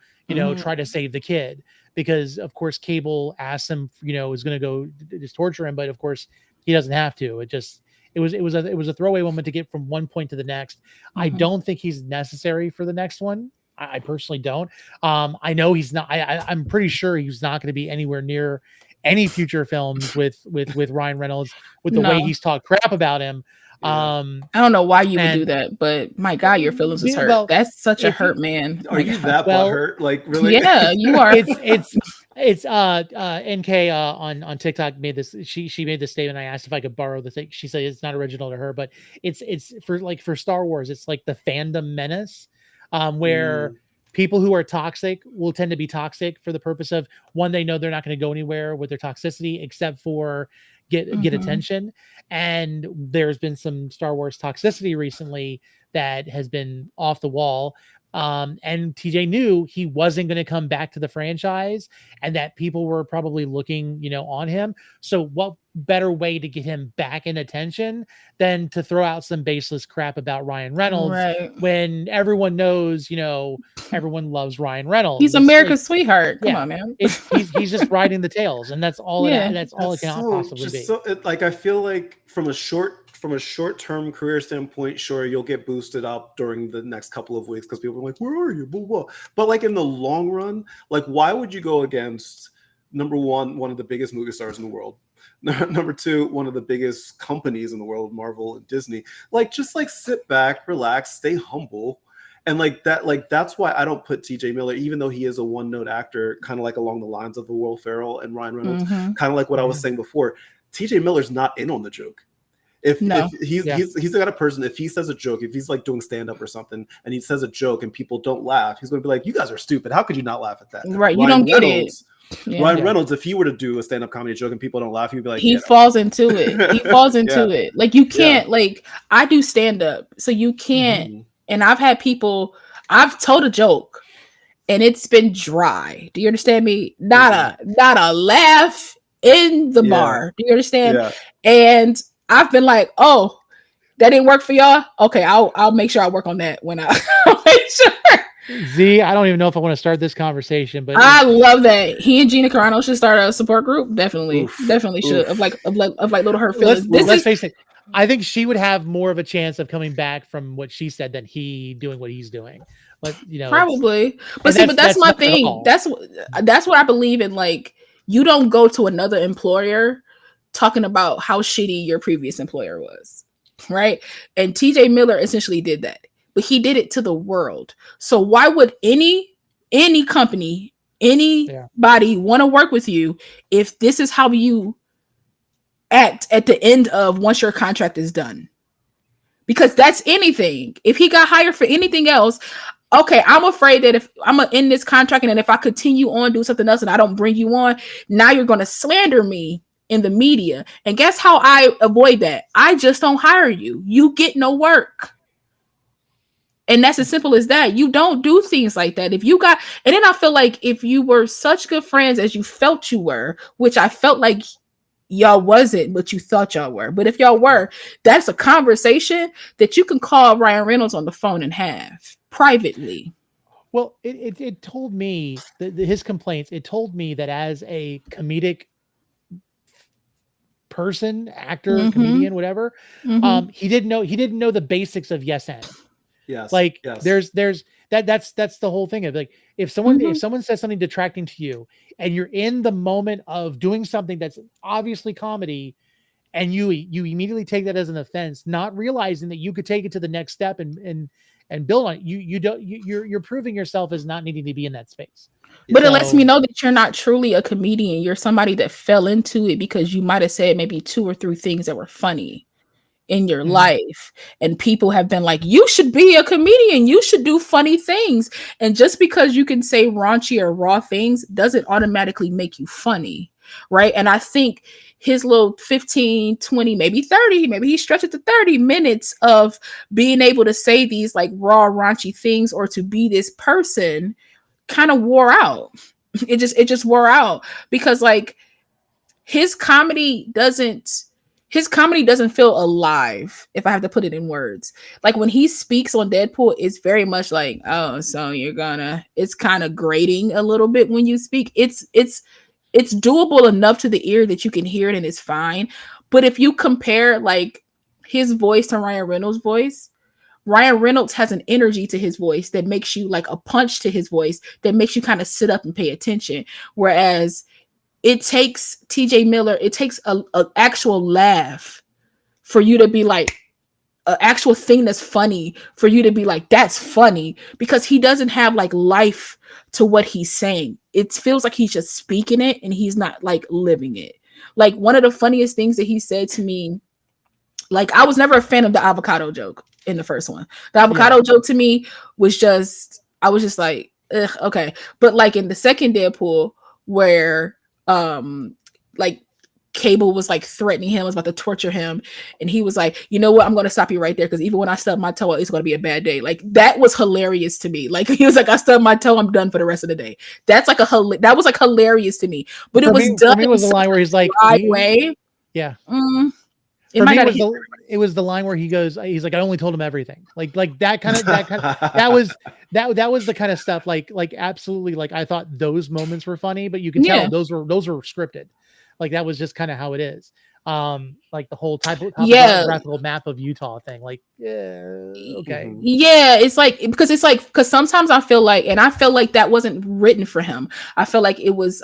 [SPEAKER 1] try to save the kid. Because of course Cable asked him, is going to go just torture him, but of course he doesn't have to. It was a throwaway moment to get from one point to the next. I don't think he's necessary for the next one. I personally don't. I know he's not. I'm pretty sure he's not going to be anywhere near any future films with Ryan Reynolds, with the way he's talked crap about him.
[SPEAKER 3] I don't know why you would do that, but my God, your feelings is hurt.
[SPEAKER 1] Well,
[SPEAKER 3] that's such a hurt man.
[SPEAKER 2] Are you that hurt? Like, really?
[SPEAKER 3] Yeah, you are.
[SPEAKER 1] It's NK on TikTok made this. She made this statement. I asked if I could borrow the thing. She said it's not original to her, but it's for Star Wars. It's like the fandom menace, where people who are toxic will tend to be toxic for the purpose of, one, they know they're not going to go anywhere with their toxicity except for get attention. And there's been some Star Wars toxicity recently that has been off the wall. And TJ knew he wasn't going to come back to the franchise, and that people were probably looking, on him. So what better way to get him back in attention than to throw out some baseless crap about Ryan Reynolds, when everyone knows, everyone loves Ryan Reynolds.
[SPEAKER 3] He's America's sweetheart. Come on, man.
[SPEAKER 1] He's just riding the tails, and that's all. That's all it can possibly be.
[SPEAKER 2] I feel like from a short-term career standpoint, sure, you'll get boosted up during the next couple of weeks because people are like, "Where are you?" Blah, blah. But like in the long run, like, why would you go against, number one of the biggest movie stars in the world? Number two, one of the biggest companies in the world, Marvel and Disney. Like, just like sit back, relax, stay humble. And that's why I don't put TJ Miller, even though he is a one-note actor, kind of like along the lines of the Will Ferrell and Ryan Reynolds, kind of like what I was saying before. TJ Miller's not in on the joke. If
[SPEAKER 3] No.
[SPEAKER 2] he's the kind of person, if he says a joke, if he's like doing stand up or something, and he says a joke and people don't laugh, he's going to be like, "You guys are stupid. How could you not laugh at that?"
[SPEAKER 3] Right? You don't get it. Yeah.
[SPEAKER 2] Ryan Reynolds, if he were to do a stand up comedy joke and people don't laugh, he'd be like,
[SPEAKER 3] he falls into it. He falls into it. Like you can't. Like I do stand up, so you can't. And I've had people. I've told a joke, and it's been dry. Do you understand me? Not a laugh in the bar. Do you understand?
[SPEAKER 2] Yeah.
[SPEAKER 3] And I've been like, oh, that didn't work for y'all. Okay, I'll make sure I work on that when I'll make sure.
[SPEAKER 1] Z, I don't even know if I want to start this conversation, but
[SPEAKER 3] I love that. He and Gina Carano should start a support group. Definitely should of like little hurt feelings.
[SPEAKER 1] Let's face it. I think she would have more of a chance of coming back from what she said than he doing what he's doing. But
[SPEAKER 3] probably. But see, that's my thing. That's what I believe in. Like, you don't go to another employer talking about how shitty your previous employer was, right? And TJ Miller essentially did that, but he did it to the world. So why would any company, anybody want to work with you if this is how you act at the end of once your contract is done? Because that's anything. If he got hired for anything else, okay, I'm afraid that if I'm gonna end this contract and then if I continue on doing something else and I don't bring you on, now you're gonna slander me in the media. And guess how I avoid that? I just don't hire you. You get no work. And that's as simple as that. You don't do things like that. If you got, and then I feel like if you were such good friends as you felt you were, which I felt like y'all wasn't, but you thought y'all were. But if y'all were, that's a conversation that you can call Ryan Reynolds on the phone and have privately.
[SPEAKER 1] Well, it told me his complaints. It told me that as a comedic person, actor, comedian, whatever, he didn't know the basics of yes and.
[SPEAKER 2] Yes.
[SPEAKER 1] Like there's that's the whole thing of like if someone says something detracting to you and you're in the moment of doing something that's obviously comedy and you immediately take that as an offense, not realizing that you could take it to the next step and build on it. You're proving yourself as not needing to be in that space.
[SPEAKER 3] But it lets me know that you're not truly a comedian. You're somebody that fell into it because you might have said maybe 2 or 3 things that were funny in your life, and people have been like, you should be a comedian, you should do funny things. And just because you can say raunchy or raw things doesn't automatically make you funny, right? And I think his little 15, 20, maybe 30, maybe he stretched it to 30 minutes of being able to say these like raw raunchy things or to be this person kind of wore out. It just wore out because like his comedy doesn't feel alive, if I have to put it in words. Like when he speaks on Deadpool, it's very much like, oh, so it's kind of grating a little bit when you speak. It's doable enough to the ear that you can hear it and it's fine. But if you compare like his voice to Ryan Reynolds' voice, Ryan Reynolds has an energy to his voice that makes you like a punch to his voice that makes you kind of sit up and pay attention. Whereas it takes TJ Miller, it takes a actual laugh for you to be like, an actual thing that's funny for you to be like, that's funny, because he doesn't have like life to what he's saying. It feels like he's just speaking it and he's not like living it. Like one of the funniest things that he said to me, like I was never a fan of the avocado joke in the first one. The avocado joke to me was just, I was just like, ugh, okay. But like in the second Deadpool where like Cable was like threatening him, was about to torture him, and he was like, you know what, I'm going to stop you right there because even when I stub my toe, it's going to be a bad day. Like that was hilarious to me. Like he was like, I stubbed my toe, I'm done for the rest of the day. That's like that was like hilarious to me. But it was done.
[SPEAKER 1] For me, was the line where he's like,
[SPEAKER 3] way.
[SPEAKER 1] Yeah.
[SPEAKER 3] It
[SPEAKER 1] was the line where he's like, I only told him everything. Like that was the kind of stuff like absolutely, like I thought those moments were funny, but you can tell those were scripted. Like that was just kind of how it is. Like the whole graphical map of Utah thing. Like, okay.
[SPEAKER 3] Yeah, it's like because sometimes I feel like that wasn't written for him. I feel like it was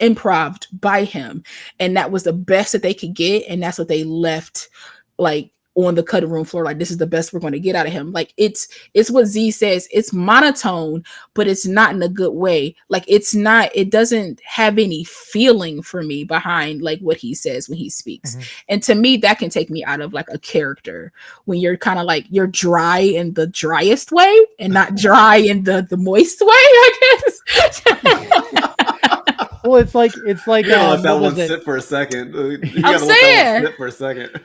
[SPEAKER 3] improv'd by him, and that was the best that they could get, and that's what they left like on the cutting room floor, like this is the best we're going to get out of him. Like it's what Z says, it's monotone, but it's not in a good way. Like it doesn't have any feeling for me behind like what he says when he speaks. And to me, that can take me out of like a character when you're kind of like you're dry in the driest way and not dry in the moist way, I guess.
[SPEAKER 1] Well, it's like
[SPEAKER 2] let that one sit for a second.
[SPEAKER 3] I'm saying,
[SPEAKER 2] sit for a second.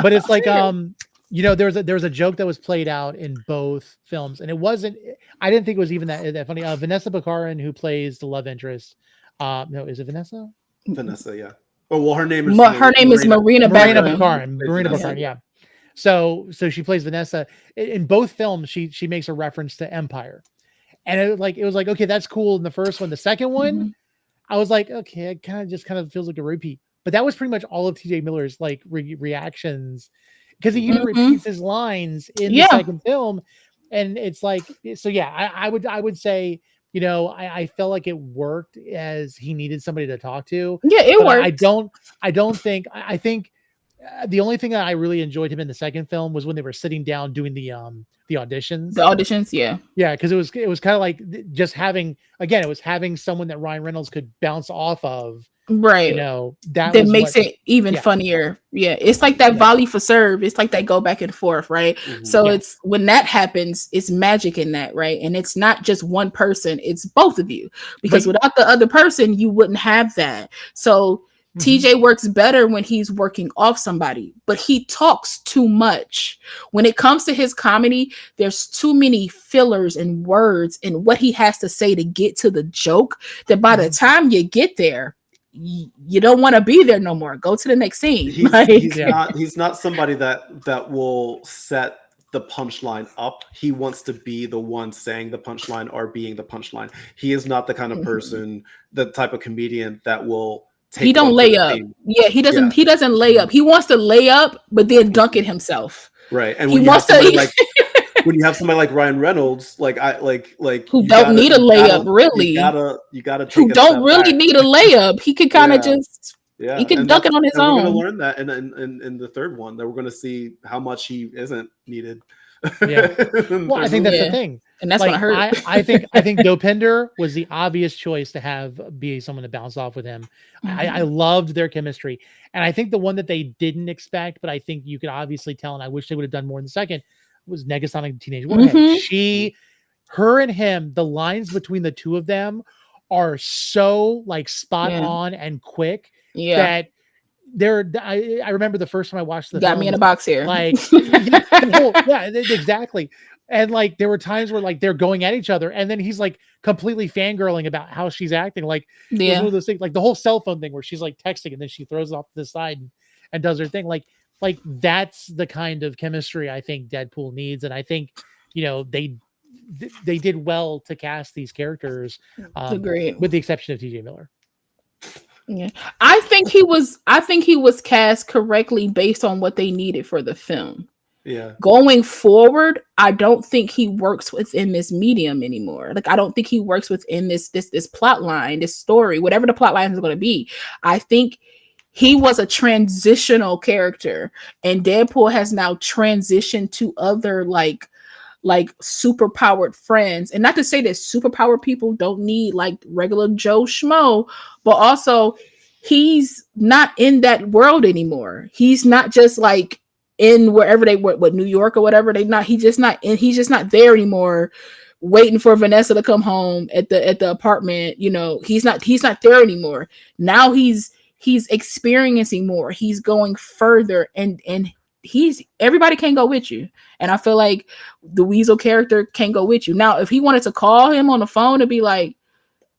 [SPEAKER 1] But it's like there was a joke that was played out in both films, and I didn't think it was even that funny. Vanessa Baccarin, who plays the love interest, no, is it Vanessa?
[SPEAKER 2] Vanessa, yeah. Oh well, her name is
[SPEAKER 3] Marina
[SPEAKER 1] Baccarin. Marina Baccarin, yeah. So she plays Vanessa in both films. She makes a reference to Empire, and it was like okay, that's cool in the first one. The second one, I was like, okay, it kind of feels like a repeat. But that was pretty much all of T.J. Miller's like reactions, because he even repeats his lines in the second film, and it's like, so yeah, I would say, I felt like it worked as he needed somebody to talk to.
[SPEAKER 3] Yeah, it worked.
[SPEAKER 1] I think the only thing that I really enjoyed him in the second film was when they were sitting down doing the auditions. The
[SPEAKER 3] auditions, yeah.
[SPEAKER 1] Yeah, because it was kind of like just having someone that Ryan Reynolds could bounce off of.
[SPEAKER 3] Right. That makes it even funnier. Yeah. It's like that volley for serve. It's like they go back and forth, right? So it's when that happens, it's magic in that, right? And it's not just one person, it's both of you. Because without the other person, you wouldn't have that. So TJ works better when he's working off somebody, but he talks too much. When it comes to his comedy, there's too many fillers and words and what he has to say to get to the joke that by the time you get there, you don't want to be there no more. Go to the next scene.
[SPEAKER 2] He's not somebody that will set the punchline up. He wants to be the one saying the punchline or being the punchline. He is not the kind of person, the type of comedian that will
[SPEAKER 3] he don't lay up. Yeah, he doesn't lay up. He wants to lay up, but then dunk it himself.
[SPEAKER 2] Right. And when you have somebody like Ryan Reynolds, who
[SPEAKER 3] don't need a layup, really.
[SPEAKER 2] You gotta
[SPEAKER 3] who don't really need a layup. He can kind of just he can dunk it on his own.
[SPEAKER 2] We're gonna learn that in the third one, that we're gonna see how much he isn't needed.
[SPEAKER 1] Yeah. Well, I think that's the thing.
[SPEAKER 3] And that's what I heard.
[SPEAKER 1] I think Dopinder was the obvious choice to have be someone to bounce off with him. I loved their chemistry. And I think the one that they didn't expect, but I think you could obviously tell, and I wish they would have done more in the second, was Negasonic Teenage Warhead. Her and him, the lines between the two of them are so like spot on and quick that I remember the first time I watched the film,
[SPEAKER 3] me in a box here.
[SPEAKER 1] Like, exactly. And like, there were times where like they're going at each other, and then he's like completely fangirling about how she's acting. Like, it was one of those things, like the whole cell phone thing where she's like texting and then she throws it off to the side and does her thing. Like that's the kind of chemistry I think Deadpool needs, and I think they did well to cast these characters.
[SPEAKER 3] Agreed.
[SPEAKER 1] With the exception of T.J. Miller.
[SPEAKER 3] Yeah, I think he was cast correctly based on what they needed for the film.
[SPEAKER 2] Yeah.
[SPEAKER 3] Going forward, I don't think he works within this medium anymore. Like, I don't think he works within this plot line, this story, whatever the plot line is going to be. I think he was a transitional character, and Deadpool has now transitioned to other like super powered friends. And not to say that super powered people don't need like regular Joe Schmo, but also he's not in that world anymore. He's not just like in wherever they were, New York or whatever. He's just not there anymore, waiting for Vanessa to come home at the apartment. He's not there anymore. Now he's experiencing more. He's going further, and everybody can't go with you. And I feel like the Weasel character can't go with you. Now, if he wanted to call him on the phone and be like,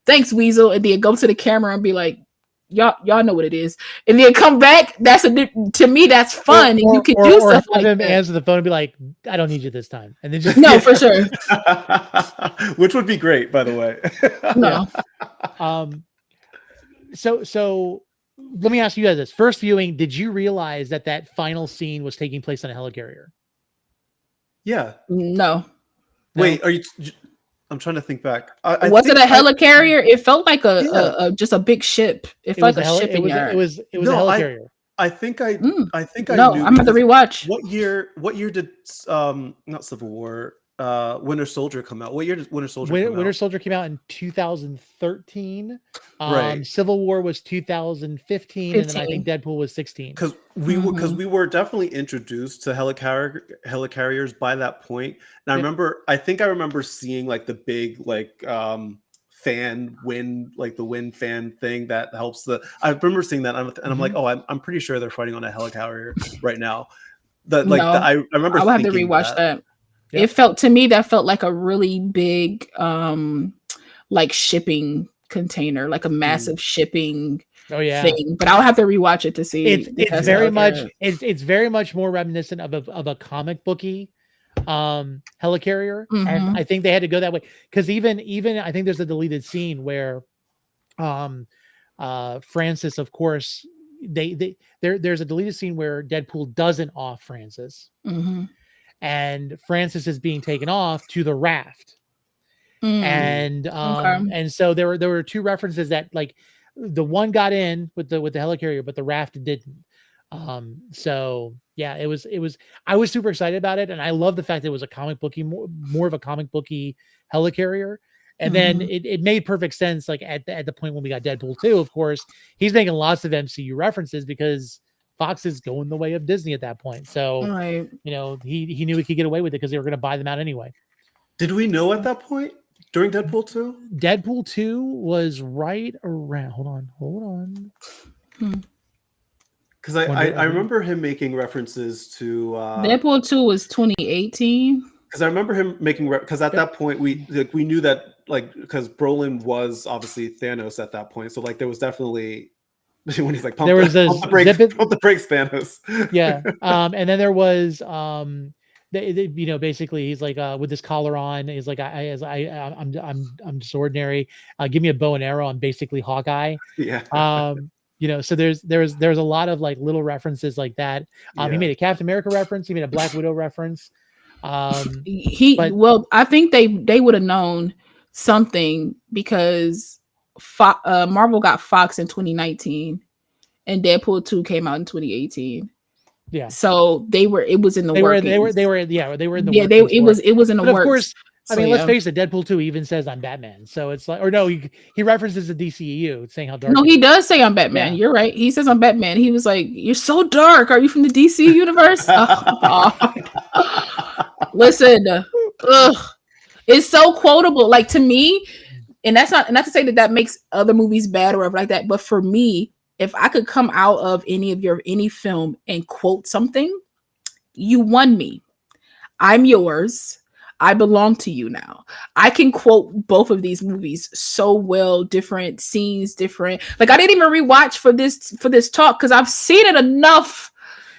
[SPEAKER 3] "Thanks, Weasel," and then go to the camera and be like, y'all know what it is, and then come back, to me that's fun. And you can do stuff like
[SPEAKER 1] him
[SPEAKER 3] that.
[SPEAKER 1] Answer the phone and be like, "I don't need you this time," and then just
[SPEAKER 3] no, for sure.
[SPEAKER 2] Which would be great, by the way.
[SPEAKER 3] No.
[SPEAKER 1] So let me ask you guys this: first viewing, did you realize that final scene was taking place on a helicarrier?
[SPEAKER 2] Yeah.
[SPEAKER 3] No.
[SPEAKER 2] Wait, are you? I'm trying to think back.
[SPEAKER 3] Was it a helicarrier? It felt like just a big ship. It felt like a shipping yard.
[SPEAKER 1] It was a helicarrier.
[SPEAKER 2] I think I
[SPEAKER 3] Mm.
[SPEAKER 2] think I
[SPEAKER 3] No,
[SPEAKER 2] knew
[SPEAKER 3] I'm about to
[SPEAKER 2] because
[SPEAKER 3] rewatch.
[SPEAKER 2] what year did not Civil War, Winter Soldier come out? What year did Winter Soldier come
[SPEAKER 1] Winter
[SPEAKER 2] out?
[SPEAKER 1] Soldier came out in 2013.
[SPEAKER 2] Right.
[SPEAKER 1] Civil War was 2015, and then I think
[SPEAKER 3] 15.
[SPEAKER 1] Deadpool was 16.
[SPEAKER 2] Because we were definitely introduced to helicarriers by that point. And
[SPEAKER 1] Yep.
[SPEAKER 2] I think I remember seeing like the big like fan wind, like the wind fan thing that helps the. I remember seeing that, and I'm like, oh, I'm pretty sure they're fighting on a helicarrier right now.
[SPEAKER 3] No,
[SPEAKER 2] I remember
[SPEAKER 3] I will have to
[SPEAKER 2] thinking
[SPEAKER 3] rewatch that.
[SPEAKER 1] Yep.
[SPEAKER 3] It felt to me that felt like a really big like shipping container, like a massive shipping
[SPEAKER 1] Oh yeah.
[SPEAKER 3] thing. But I'll have to rewatch it to see.
[SPEAKER 1] It's very much it's very much more reminiscent of a comic booky helicarrier, and I think they had to go that way because even I think there's a deleted scene where Francis, of course, there's a deleted scene where Deadpool doesn't off Francis, and Francis is being taken off to the raft. And so there were two references that like the one got in with the helicarrier, but the raft didn't. So yeah, it was I was super excited about it, and I love the fact that it was a comic booky, more of a comic booky helicarrier. And then it made perfect sense. Like at the point when we got Deadpool 2, of course, he's making lots of MCU references because Fox is going the way of Disney at that point. So you know, he knew he could get away with it because they were going to buy them out anyway.
[SPEAKER 2] Did we know at that point during Deadpool 2?
[SPEAKER 1] Deadpool 2 was right around. Hold on.
[SPEAKER 2] Because I remember him making references to
[SPEAKER 3] Deadpool 2 was 2018.
[SPEAKER 2] Because I remember him making because at that point we knew that like because Brolin was obviously Thanos at that point, so like there was definitely when he's like pump the brakes, Thanos.
[SPEAKER 1] Yeah, and then there was you know, basically he's like with his collar on, he's like I'm just ordinary. Give me a bow and arrow. I'm basically Hawkeye.
[SPEAKER 2] Yeah.
[SPEAKER 1] You know, so there's a lot of like little references like that. He made a Captain America reference. He made a Black Widow reference. I
[SPEAKER 3] think they would have known something because Marvel got Fox in 2019 and Deadpool 2 came out in 2018.
[SPEAKER 1] Yeah.
[SPEAKER 3] So it was in the works.
[SPEAKER 1] They were in the
[SPEAKER 3] works. It was in the works.
[SPEAKER 1] Of course, I mean, let's
[SPEAKER 3] yeah.
[SPEAKER 1] face it, Deadpool 2 even says I'm Batman. So it's like, or no, he references the DCEU, saying how dark.
[SPEAKER 3] No, he does say I'm Batman. Yeah. You're right. He says I'm Batman. He was like, "You're so dark. Are you from the DC universe?" Listen, it's so quotable. Like to me, and that's not to say that makes other movies bad or whatever like that. But for me, if I could come out of any film and quote something, you won me. I'm yours. I belong to you now. I can quote both of these movies so well, different scenes, different. Like I didn't even rewatch for this talk because I've seen it enough.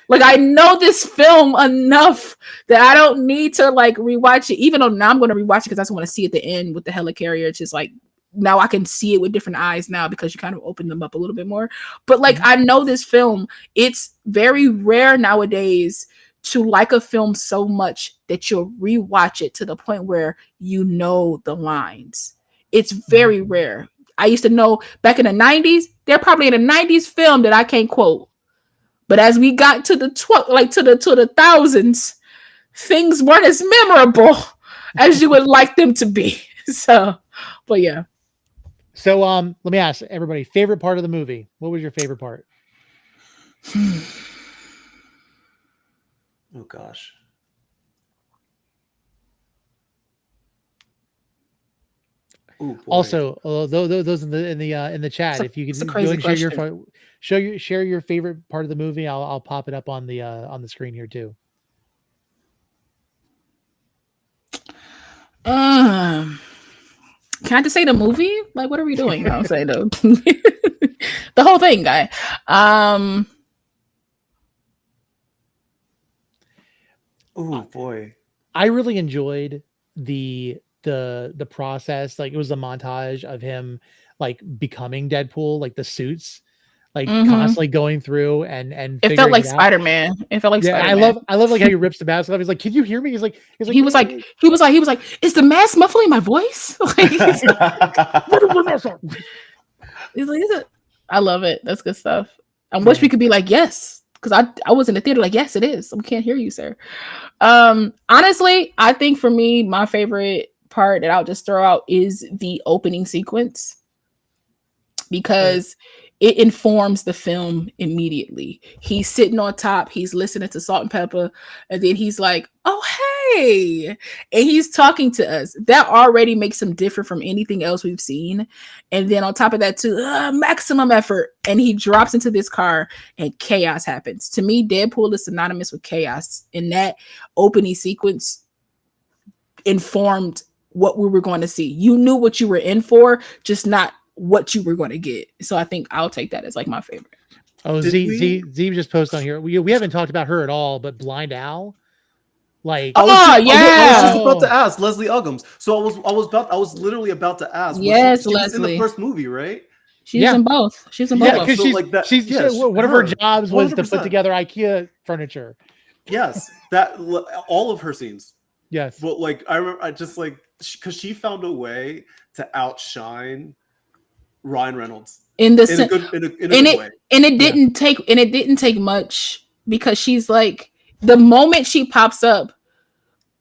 [SPEAKER 3] Like I know this film enough that I don't need to like rewatch it. Even though now I'm going to rewatch it because I just want to see at the end with the helicarrier. It's just like now I can see it with different eyes now because you kind of open them up a little bit more. But like I know this film. It's very rare nowadays to like a film so much that you'll rewatch it to the point where you know the lines. It's very rare. I used to know back in the 90s, they're probably in a 90s film that I can't quote. But as we got to the to the thousands, things weren't as memorable as you would like them to be. So, but yeah.
[SPEAKER 1] So let me ask everybody, favorite part of the movie. What was your favorite part?
[SPEAKER 2] Oh gosh. Ooh,
[SPEAKER 1] also, those in the chat, if you could go and share your favorite part of the movie, I'll pop it up on the screen here too.
[SPEAKER 3] Can I just say the movie? Like, what are we doing? I'll say the whole thing, guy.
[SPEAKER 2] Oh boy,
[SPEAKER 1] I really enjoyed the process. Like it was a montage of him like becoming Deadpool, like the suits, like constantly going through and
[SPEAKER 3] it felt like Spider-Man. It felt like Spider-Man.
[SPEAKER 1] I love like how he rips the mask off. He's like, "Can you hear me?" He was like,
[SPEAKER 3] "Is the mask muffling my voice?" He's like, I love it. That's good stuff. I wish we could be like, yes, because I was in the theater like, yes, it is. We can't hear you, sir. Honestly, I think for me, my favorite part that I'll just throw out is the opening sequence, because it informs the film immediately. He's sitting on top, he's listening to Salt and Pepper, and then he's like, oh, hey, and he's talking to us. That already makes him different from anything else we've seen. And then on top of that, too, maximum effort. And he drops into this car and chaos happens. To me, Deadpool is synonymous with chaos. And that opening sequence informed what we were going to see. You knew what you were in for, just not what you were going to get. So I think I'll take that as like my favorite.
[SPEAKER 1] Oh, Z just posted on here. We haven't talked about her at all, but Blind Al, like,
[SPEAKER 2] I was just
[SPEAKER 1] Oh.
[SPEAKER 2] about to ask Leslie Uggams. So I was literally about to ask.
[SPEAKER 3] Yes,
[SPEAKER 2] she was in
[SPEAKER 3] Leslie.
[SPEAKER 2] the first movie, right?
[SPEAKER 3] She's
[SPEAKER 1] Yeah.
[SPEAKER 3] in both. She's in both.
[SPEAKER 1] yeah, because
[SPEAKER 2] so
[SPEAKER 1] she's
[SPEAKER 2] like that-
[SPEAKER 1] she's
[SPEAKER 2] yes,
[SPEAKER 1] one of her
[SPEAKER 2] her.
[SPEAKER 1] jobs was to put
[SPEAKER 2] 100%.
[SPEAKER 1] together IKEA furniture.
[SPEAKER 2] Yes, that all of her scenes.
[SPEAKER 1] Yes.
[SPEAKER 2] But like I remember, I just like because she found a way to outshine Ryan Reynolds
[SPEAKER 3] in the
[SPEAKER 2] in a good way.
[SPEAKER 3] And it didn't take much, because she's like, the moment she pops up,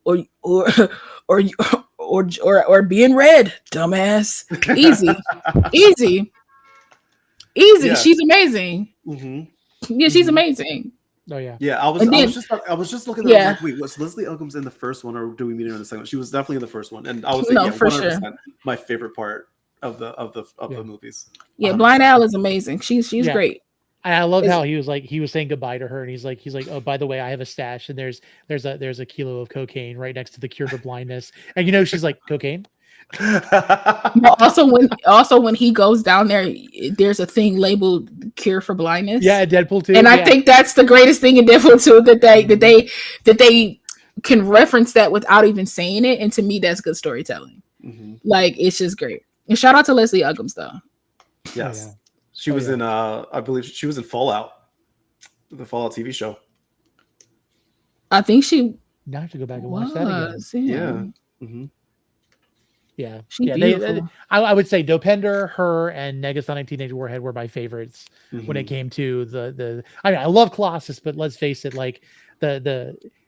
[SPEAKER 3] or being red, dumbass, easy.
[SPEAKER 2] Yeah.
[SPEAKER 3] She's amazing.
[SPEAKER 2] Mm-hmm.
[SPEAKER 3] Yeah, she's
[SPEAKER 2] Mhm.
[SPEAKER 3] amazing.
[SPEAKER 1] Oh yeah.
[SPEAKER 2] Yeah, I was just looking at
[SPEAKER 3] Yeah.
[SPEAKER 2] like, wait, was Leslie Uggams in the first one, or do we meet her in the second one? She was definitely in the first one, and I was
[SPEAKER 3] No, for sure.
[SPEAKER 2] my favorite part of the movies.
[SPEAKER 3] Yeah,
[SPEAKER 2] 100%.
[SPEAKER 3] Blind Al is amazing. She's
[SPEAKER 1] Yeah.
[SPEAKER 3] great.
[SPEAKER 1] And I love how he was saying goodbye to her, and he's like, oh, by the way, I have a stash, and there's a kilo of cocaine right next to the cure for blindness, and she's like, cocaine.
[SPEAKER 3] Also when he goes down there, there's a thing labeled cure for blindness.
[SPEAKER 1] Yeah, Deadpool 2.
[SPEAKER 3] And I think that's the greatest thing in Deadpool 2, that they can reference that without even saying it. And to me, that's good storytelling.
[SPEAKER 2] Mm-hmm.
[SPEAKER 3] Like, it's just great. And shout out to Leslie Uggams, though.
[SPEAKER 2] Yes.
[SPEAKER 1] Oh, yeah.
[SPEAKER 2] She was in I believe she was in Fallout, the Fallout TV show.
[SPEAKER 3] I think she
[SPEAKER 1] Now I have to go back and watch that again.
[SPEAKER 3] was.
[SPEAKER 2] Yeah. Mm-hmm.
[SPEAKER 1] Yeah.
[SPEAKER 3] She's
[SPEAKER 1] yeah.
[SPEAKER 3] beautiful.
[SPEAKER 1] I would say Dopender, her, and Negasonic Teenage Warhead were my favorites when it
[SPEAKER 2] Mhm.
[SPEAKER 1] came to the. I mean, I love Colossus, but let's face it, like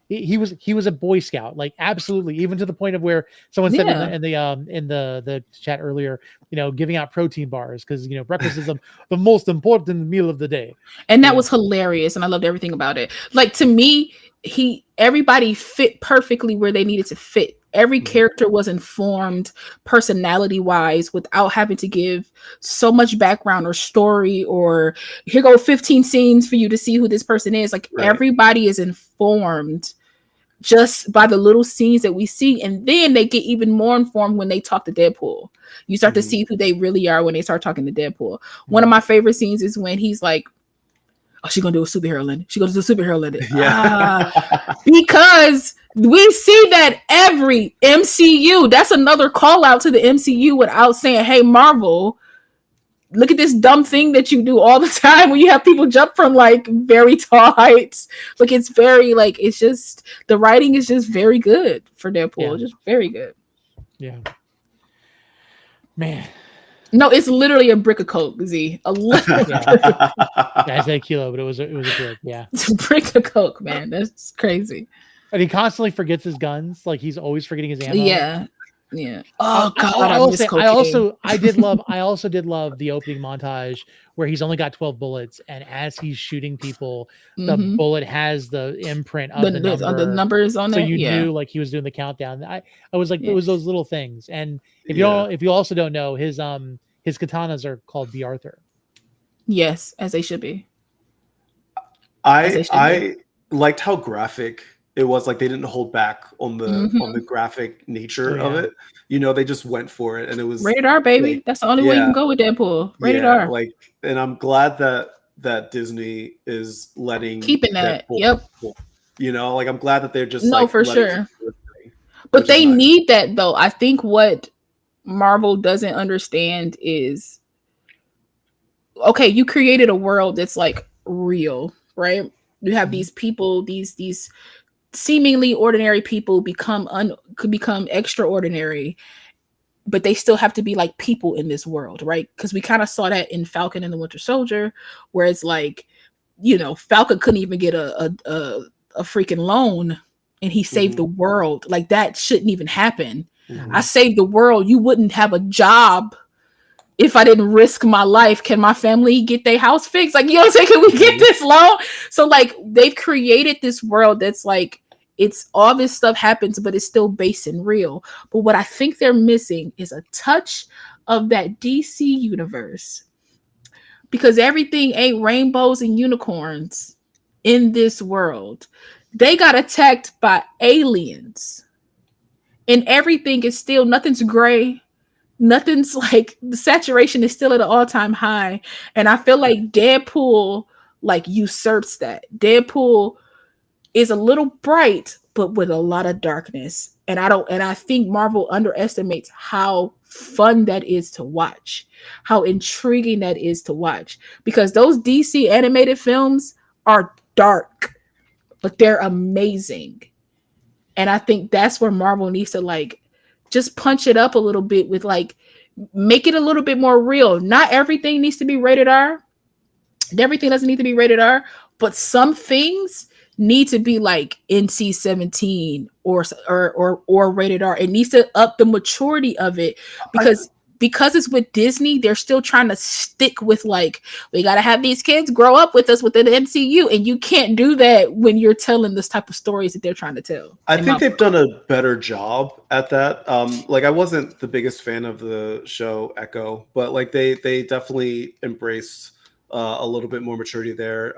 [SPEAKER 1] he was a Boy Scout, like absolutely, even to the point of where someone said
[SPEAKER 3] Yeah.
[SPEAKER 1] in the chat earlier, giving out protein bars because breakfast is the most important meal of the day.
[SPEAKER 3] And that
[SPEAKER 1] Yeah.
[SPEAKER 3] was hilarious, and I loved everything about it. Like, to me, everybody fit perfectly where they needed to fit. Every character was informed personality wise without having to give so much background or story, or here go 15 scenes for you to see who this person is. Like,
[SPEAKER 2] Right.
[SPEAKER 3] everybody is informed just by the little scenes that we see, and then they get even more informed when they talk to Deadpool. You start to
[SPEAKER 2] Mhm.
[SPEAKER 3] see who they really are when they start talking to Deadpool. One of my favorite scenes is when he's like, oh, she's gonna do a superhero landing. She's gonna do a superhero landing.
[SPEAKER 2] Yeah.
[SPEAKER 3] Because we see that every MCU, that's another call out to the MCU without saying, hey, Marvel, look at this dumb thing that you do all the time when you have people jump from like very tall heights. Like, it's very, like, it's just, the writing is just very good for Deadpool.
[SPEAKER 1] Yeah.
[SPEAKER 3] Just very good.
[SPEAKER 1] Yeah. Man.
[SPEAKER 3] No, it's literally a brick of Coke, Z. A literal
[SPEAKER 1] Yeah, I said a kilo, but it was a brick. Yeah.
[SPEAKER 3] brick of Coke, man. That's crazy.
[SPEAKER 1] And he constantly forgets his guns. Like, he's always forgetting his ammo.
[SPEAKER 3] Yeah. Oh God,
[SPEAKER 1] I will
[SPEAKER 3] miss
[SPEAKER 1] say,
[SPEAKER 3] cocaine.
[SPEAKER 1] I also did love the opening montage where he's only got 12 bullets, and as he's shooting people, the bullet has the imprint of the number.
[SPEAKER 3] The numbers on
[SPEAKER 1] so
[SPEAKER 3] there.
[SPEAKER 1] you
[SPEAKER 3] Yeah.
[SPEAKER 1] knew, like, he was doing the countdown. I was like,
[SPEAKER 3] Yeah.
[SPEAKER 1] it was those little things. And if you also don't know, his katanas are called B. Arthur.
[SPEAKER 3] Yes, as they should be.
[SPEAKER 2] I liked how graphic it was. Like, they didn't hold back on the graphic nature of it. They just went for it, and it was
[SPEAKER 3] Rated R, baby.
[SPEAKER 2] like,
[SPEAKER 3] That's the only way you can go with Deadpool. Rated R.
[SPEAKER 2] Like, and I'm glad that Disney is
[SPEAKER 3] Keeping that.
[SPEAKER 2] Deadpool,
[SPEAKER 3] Yep.
[SPEAKER 2] like, I'm glad that they're just
[SPEAKER 3] No,
[SPEAKER 2] like,
[SPEAKER 3] for
[SPEAKER 2] letting
[SPEAKER 3] sure.
[SPEAKER 2] it do its thing,
[SPEAKER 3] But
[SPEAKER 2] which
[SPEAKER 3] they
[SPEAKER 2] is nice.
[SPEAKER 3] need that, though. I think what Marvel doesn't understand is, okay, you created a world that's like real, right? You have these people, these seemingly ordinary people could become extraordinary. but they still have to be like people in this world, right? Because we kind of saw that in Falcon and the Winter Soldier, where it's like, Falcon couldn't even get a freaking loan, and he saved the world. Like, that shouldn't even happen. I saved the world. You wouldn't have a job if I didn't risk my life. Can my family get their house fixed? Like, you know what I'm saying? Can we get this loan? So like, they've created this world that's like, it's all this stuff happens, but it's still based in real. But what I think they're missing is a touch of that DC universe, because everything ain't rainbows and unicorns in this world. They got attacked by aliens, and everything is still, nothing's gray. Nothing's like, the saturation is still at an all-time high. And I feel like Deadpool like usurps that. Deadpool is a little bright, but with a lot of darkness. And I think Marvel underestimates how fun that is to watch, how intriguing that is to watch, because those DC animated films are dark, but they're amazing. And I think that's where Marvel needs to like just punch it up a little bit with like, make it a little bit more real. Not everything needs to be rated R. Everything doesn't need to be rated R, but some things need to be like NC-17 or rated R. It needs to up the maturity of it, because it's with Disney. They're still trying to stick with like, we got to have these kids grow up with us within the MCU, and you can't do that when you're telling this type of stories that they're trying to tell.
[SPEAKER 2] I think they've done a better job at that. Like, I wasn't the biggest fan of the show Echo, but like they definitely embraced a little bit more maturity there.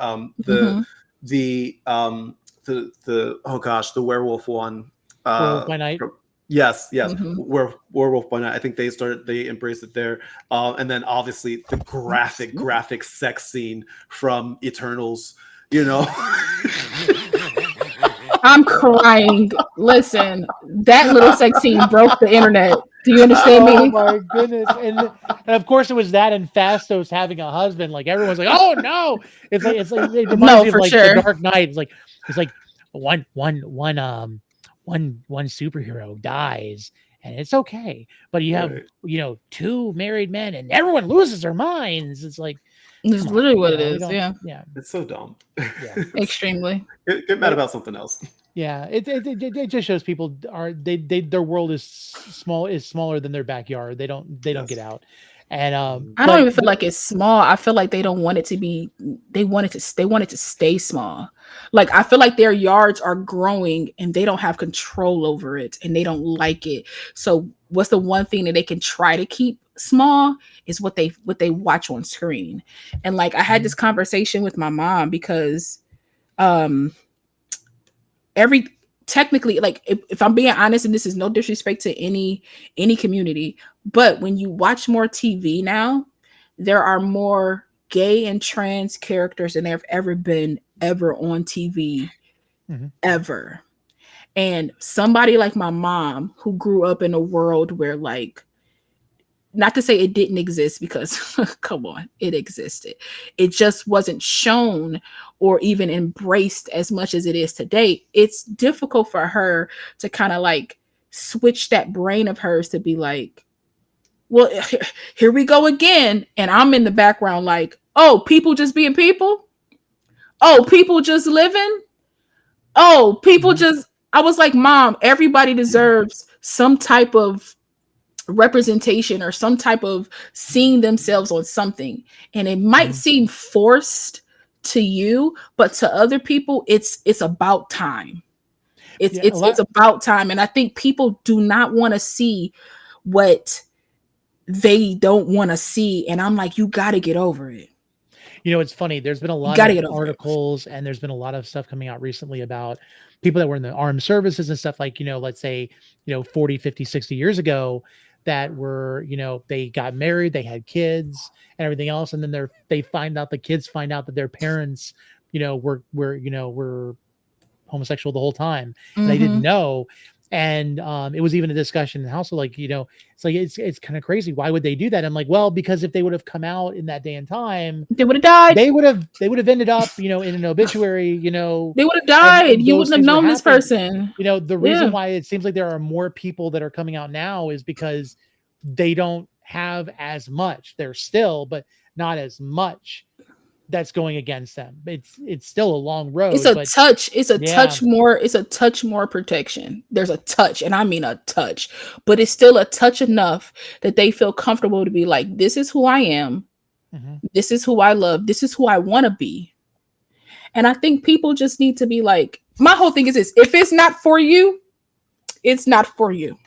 [SPEAKER 2] The oh gosh, the werewolf one.
[SPEAKER 1] Werewolf by Night.
[SPEAKER 2] Yes. Werewolf by Night. I think they embraced it there. And then obviously the graphic sex scene from Eternals,
[SPEAKER 3] I'm crying. Listen, that little sex scene broke the internet. Do you understand me?
[SPEAKER 1] Oh my goodness. And of course it was that, and Fastos having a husband. Like, everyone's like, oh no. It's like it reminds me of like The Dark Knight. It's like one superhero dies and it's okay, but you have two married men and everyone loses their minds. It's like,
[SPEAKER 3] it's literally what it is. Yeah,
[SPEAKER 2] it's so dumb.
[SPEAKER 3] Yeah, extremely.
[SPEAKER 2] Get mad about something else.
[SPEAKER 1] Yeah, it just shows people their world is smaller than their backyard. They don't get out. And
[SPEAKER 3] I don't even feel like it's small. I feel like they don't want it to be. They want it to stay small. Like, I feel like their yards are growing and they don't have control over it, and they don't like it. So what's the one thing that they can try to keep small is what they watch on screen. And like, I had this conversation with my mom, because technically, like, if I'm being honest, and this is no disrespect to any community, but when you watch more TV now, there are more gay and trans characters than there have ever been on TV ever. And somebody like my mom, who grew up in a world where, like, not to say it didn't exist, because come on, it existed. It just wasn't shown or even embraced as much as it is today. It's difficult for her to kind of like switch that brain of hers to be like, well, here we go again. And I'm in the background like, oh, people just being people. Oh, people just living. Oh, people just, I was like, Mom, everybody deserves some type of representation or some type of seeing themselves on something. And it might seem forced to you, but to other people, it's about time. It's about time. And I think people do not want to see what they don't want to see. And I'm like, you got to get over it.
[SPEAKER 1] It's funny. There's been a lot of articles and there's been a lot of stuff coming out recently about people that were in the armed services and stuff, like, let's say, 40, 50, 60 years ago, that were, they got married, they had kids and everything else. And then the kids find out that their parents, were homosexual the whole time. And they didn't know. And it was even a discussion in the household, like, it's kind of crazy. Why would they do that? I'm like, well, because if they would have come out in that day and time,
[SPEAKER 3] they would have died.
[SPEAKER 1] They would have ended up, in an obituary, they
[SPEAKER 3] would have died. You wouldn't have known this person.
[SPEAKER 1] The reason why it seems like there are more people that are coming out now is because they don't have as much. They're still, but not as much that's going against them. It's still a long road.
[SPEAKER 3] It's a
[SPEAKER 1] but
[SPEAKER 3] touch. It's a
[SPEAKER 1] yeah,
[SPEAKER 3] touch more. It's a touch more protection. There's a touch, and I mean a touch, but it's still a touch enough that they feel comfortable to be like, "This is who I am.
[SPEAKER 1] mhm.
[SPEAKER 3] This is who I love. This is who I want to be." And I think people just need to be like, my whole thing is this: if it's not for you, it's not for you.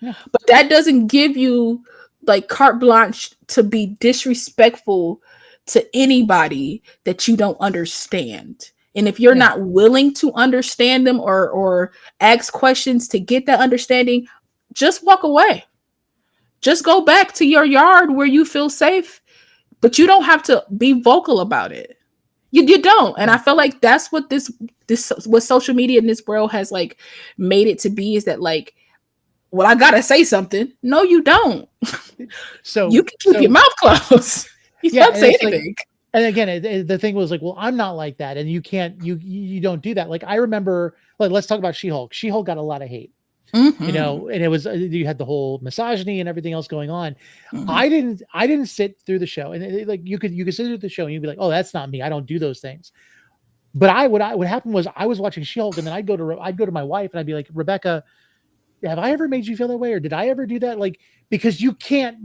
[SPEAKER 1] Yeah.
[SPEAKER 3] But that doesn't give you like carte blanche to be disrespectful to anybody that you don't understand. And if you're
[SPEAKER 1] Yeah.
[SPEAKER 3] not willing to understand them or ask questions to get that understanding, just walk away. Just go back to your yard where you feel safe, but you don't have to be vocal about it. You don't. And I feel like that's what this what social media in this world has like made it to be, is that like, well, I gotta say something. No, you don't.
[SPEAKER 1] So
[SPEAKER 3] You can keep your mouth closed. You
[SPEAKER 1] Yeah,
[SPEAKER 3] don't say
[SPEAKER 1] it's like-
[SPEAKER 3] anything.
[SPEAKER 1] and again, the thing was like, well, I'm not like that, and you can't, you don't do that. Like I remember, like let's talk about She-Hulk. She-Hulk got a lot of hate,
[SPEAKER 3] Mhm.
[SPEAKER 1] and it was you had the whole misogyny and everything else going on.
[SPEAKER 3] Mhm.
[SPEAKER 1] I didn't sit through the show, and like you could sit through the show and you'd be like, oh, that's not me. I don't do those things. But what happened was I was watching She-Hulk, and then I'd go to my wife and I'd be like, Rebecca, have I ever made you feel that way, or did I ever do that? Like, because you can't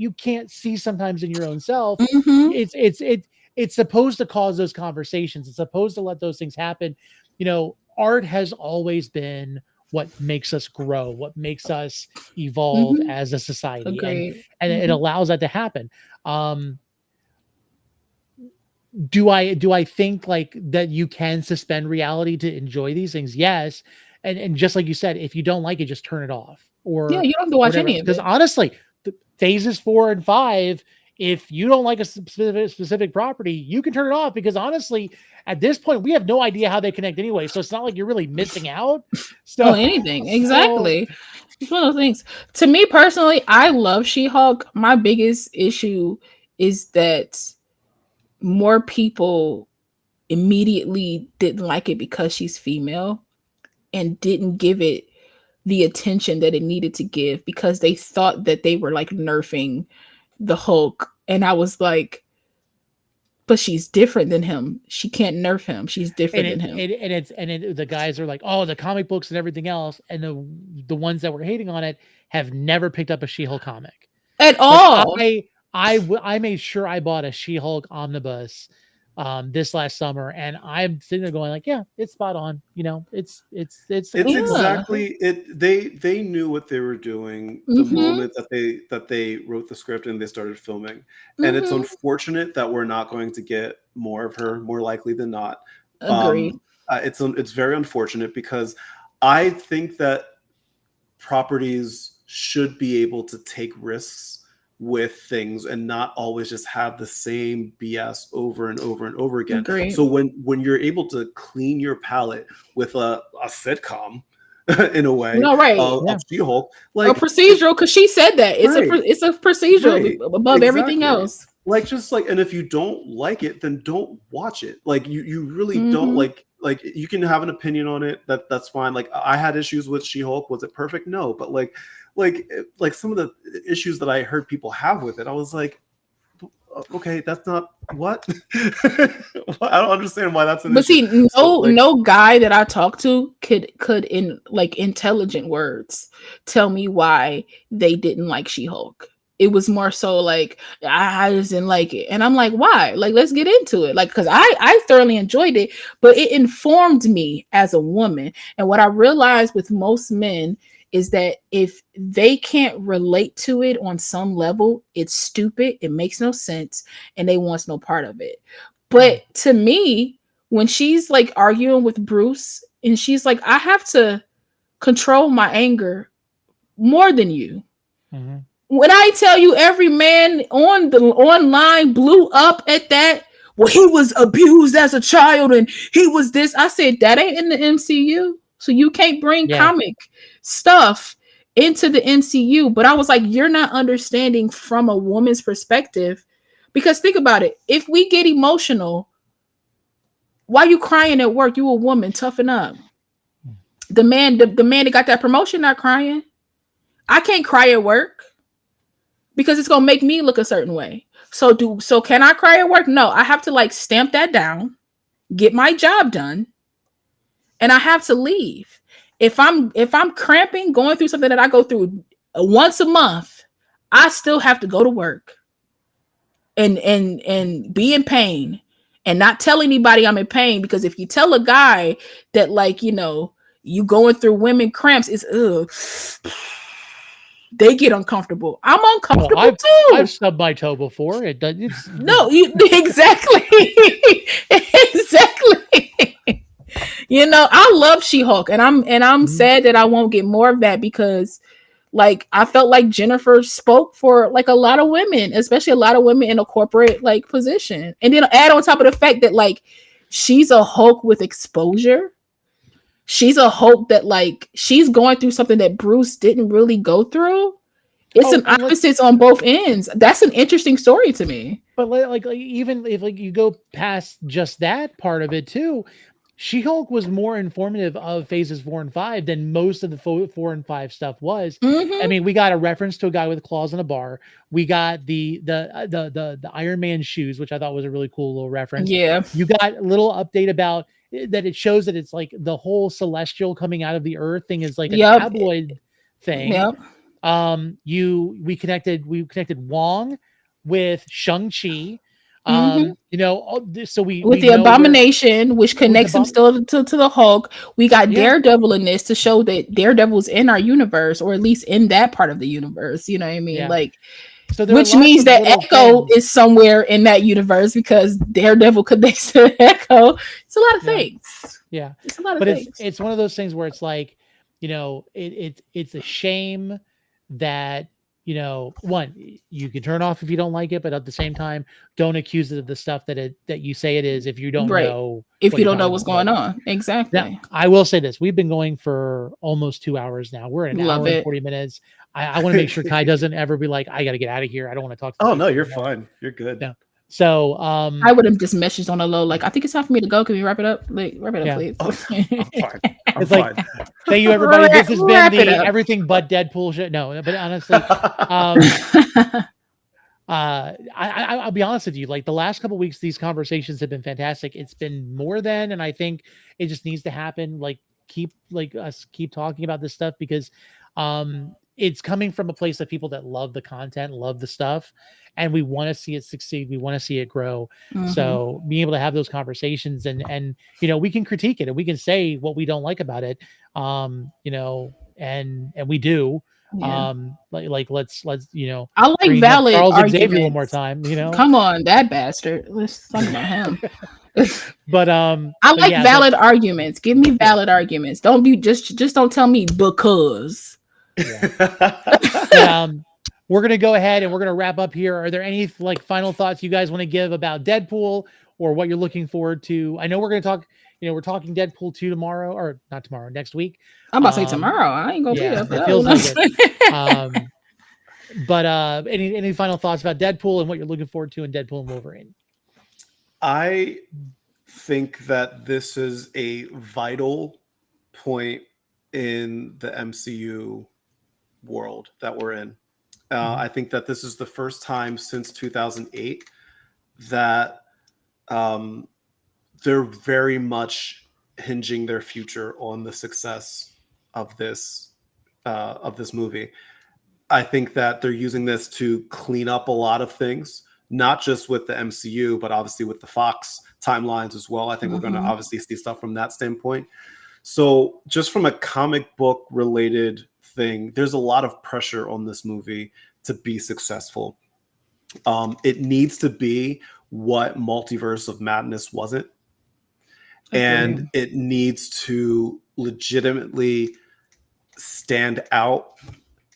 [SPEAKER 1] see sometimes in your own self.
[SPEAKER 3] Mhm.
[SPEAKER 1] It's supposed to cause those conversations. It's supposed to let those things happen. Art has always been what makes us grow, what makes us evolve
[SPEAKER 3] Mhm.
[SPEAKER 1] as a society,
[SPEAKER 3] Agreed.
[SPEAKER 1] and it
[SPEAKER 3] Mhm.
[SPEAKER 1] allows that to happen. Do I think like that you can suspend reality to enjoy these things? Yes. And just like you said, if you don't like it, just turn it off
[SPEAKER 3] Yeah,
[SPEAKER 1] or
[SPEAKER 3] you don't have to watch
[SPEAKER 1] whatever.
[SPEAKER 3] any of
[SPEAKER 1] Because
[SPEAKER 3] it.
[SPEAKER 1] honestly, the phases 4 and 5, if you don't like a specific property, you can turn it off, because honestly, at this point, we have no idea how they connect anyway. So it's not like you're really missing out. So
[SPEAKER 3] Anything. Exactly. It's one of those things. To me personally, I love She-Hulk. My biggest issue is that more people immediately didn't like it because she's female and didn't give it the attention that it needed to give, because they thought that they were like nerfing the Hulk. And I was like, but she's different than him. She can't nerf him. She's different than him.
[SPEAKER 1] The guys are like, oh, the comic books and everything else, and the ones that were hating on it have never picked up a She-Hulk comic
[SPEAKER 3] At
[SPEAKER 1] like,
[SPEAKER 3] all.
[SPEAKER 1] I made sure I bought a She-Hulk omnibus this last summer, and I'm sitting there going like, yeah, it's spot on. It's
[SPEAKER 2] It's
[SPEAKER 3] Yeah.
[SPEAKER 2] exactly it. They knew what they were doing the
[SPEAKER 3] Mhm.
[SPEAKER 2] moment that they wrote the script and they started filming. And it's
[SPEAKER 3] Mhm.
[SPEAKER 2] unfortunate that we're not going to get more of her, more likely than not.
[SPEAKER 3] Agreed.
[SPEAKER 2] It's very unfortunate, because I think that properties should be able to take risks with things and not always just have the same BS over and over and over again.
[SPEAKER 3] Agreed.
[SPEAKER 2] So when you're able to clean your palette with a sitcom in a way
[SPEAKER 3] No, right.
[SPEAKER 2] of She-Hulk, like
[SPEAKER 3] Or procedural, because she said that it's
[SPEAKER 2] Right.
[SPEAKER 3] it's a procedural
[SPEAKER 2] Right.
[SPEAKER 3] above everything
[SPEAKER 2] Exactly.
[SPEAKER 3] else.
[SPEAKER 2] like just like, and if you don't like it, then don't watch it. Like you really don't
[SPEAKER 3] Mhm.
[SPEAKER 2] like you can have an opinion on it, that's fine. Like I had issues with She-Hulk. Was it perfect? No, but like some of the issues that I heard people have with it, I was like, okay, that's not what I don't understand why that's an
[SPEAKER 3] But
[SPEAKER 2] issue.
[SPEAKER 3] see,
[SPEAKER 2] So, like,
[SPEAKER 3] no guy that I talk to could in like intelligent words tell me why they didn't like She-Hulk. It was more so like, I just didn't like it, and I'm like, why? Like, let's get into it. Like, because I thoroughly enjoyed it, but it informed me as a woman. And what I realized with most men is that if they can't relate to it on some level, it's stupid, it makes no sense, and they want no part of it. But to me, when she's like arguing with Bruce and she's like, I have to control my anger more than you.
[SPEAKER 1] Mhm.
[SPEAKER 3] When I tell you every man on the online blew up at that, well, he was abused as a child and he was this. I said, that ain't in the MCU. So you can't bring comic stuff into the MCU. But I was like, you're not understanding from a woman's perspective. Because think about it. If we get emotional, why you crying at work? You a woman, toughen up. The man that got that promotion not crying. I can't cry at work. because it's gonna make me look a certain way. So can I cry at work? No, I have to like stamp that down, get my job done, and I have to leave. If I'm cramping, going through something that I go through once a month, I still have to go to work and be in pain and not tell anybody I'm in pain, because if you tell a guy that, like, you know, you going through women cramps, it's they get uncomfortable. I'm uncomfortable too.
[SPEAKER 1] I've stubbed my toe before. It does.
[SPEAKER 3] No, you exactly. Exactly. You know, I love She-Hulk, and I'm sad that I won't get more of that, because like I felt like Jennifer spoke for like a lot of women, especially a lot of women in a corporate like position. And then add on top of the fact that like she's a Hulk with exposure. She's a Hulk that like she's going through something that Bruce didn't really go through. It's an opposites on both ends. That's an interesting story to me.
[SPEAKER 1] But like even if like you go past just that part of it too, She-Hulk was more informative of phases 4 and 5 than most of the 4 and 5 stuff was. I mean, we got a reference to a guy with claws in a bar. We got the Iron Man shoes, which I thought was a really cool little reference.
[SPEAKER 3] Yeah.
[SPEAKER 1] You got a little update about that. It shows that it's like the whole celestial coming out of the earth thing is like a tabloid thing.
[SPEAKER 3] Yep.
[SPEAKER 1] We connected Wong with Shang-Chi. You know, so we
[SPEAKER 3] the Abomination, which connects him still to the Hulk. We got Daredevil in this to show that Daredevil's in our universe, or at least in that part of the universe. You know what I mean? Like, so which means that Echo is somewhere in that universe, because Daredevil connects to Echo. It's a lot of things.
[SPEAKER 1] Yeah,
[SPEAKER 3] it's a lot of things.
[SPEAKER 1] It's one of those things where it's like, you know, it's a shame that, you know, one, you can turn off if you don't like it, but at the same time, don't accuse it of the stuff that you say it is if you don't know.
[SPEAKER 3] If you don't know what's going on. Exactly.
[SPEAKER 1] Now, I will say this. We've been going for almost 2 hours now. We're an hour and 40 minutes. I want to make sure Kai doesn't ever be like, I got to get out of here. I don't want to talk to
[SPEAKER 2] no, you're fine. You're good.
[SPEAKER 1] Yeah. So
[SPEAKER 3] I would have just messaged on the low, like, I think it's time for me to go. Can we wrap it up? Like, wrap it up, please.
[SPEAKER 2] I'm fine.
[SPEAKER 1] It's like, thank you, everybody. This has been the Everything But Deadpool show. No, but honestly, I'll be honest with you. Like the last couple of weeks, these conversations have been fantastic. It's been more than, and I think it just needs to happen. Like keep talking about this stuff, because it's coming from a place of people that love the content, love the stuff, and we want to see it succeed. We want to see it grow. So being able to have those conversations and, you know, we can critique it and we can say what we don't like about it. You know, and we do. Like let's, you know,
[SPEAKER 3] I like valid
[SPEAKER 1] Charles
[SPEAKER 3] arguments.
[SPEAKER 1] Xavier one more time, you know,
[SPEAKER 3] come on, that bastard. Let's talk about him.
[SPEAKER 1] But
[SPEAKER 3] I like valid arguments. Give me valid arguments. Don't be just don't tell me because.
[SPEAKER 1] We're going to go ahead and we're going to wrap up here. Are there any like final thoughts you guys want to give about Deadpool or what you're looking forward to? I know we're going to talk, you know, we're talking Deadpool 2 tomorrow, or not tomorrow, next week.
[SPEAKER 3] I'm about to say tomorrow. I ain't going to be there.
[SPEAKER 1] It feels like it. But any final thoughts about Deadpool and what you're looking forward to in Deadpool and Wolverine?
[SPEAKER 2] I think that this is a vital point in the MCU world that we're in. I think that this is the first time since 2008 that they're very much hinging their future on the success of this movie. I think that they're using this to clean up a lot of things, not just with the MCU, but obviously with the Fox timelines as well. I think we're going to obviously see stuff from that standpoint. So just from a comic book related thing, there's a lot of pressure on this movie to be successful. It needs to be what Multiverse of Madness wasn't. And it needs to legitimately stand out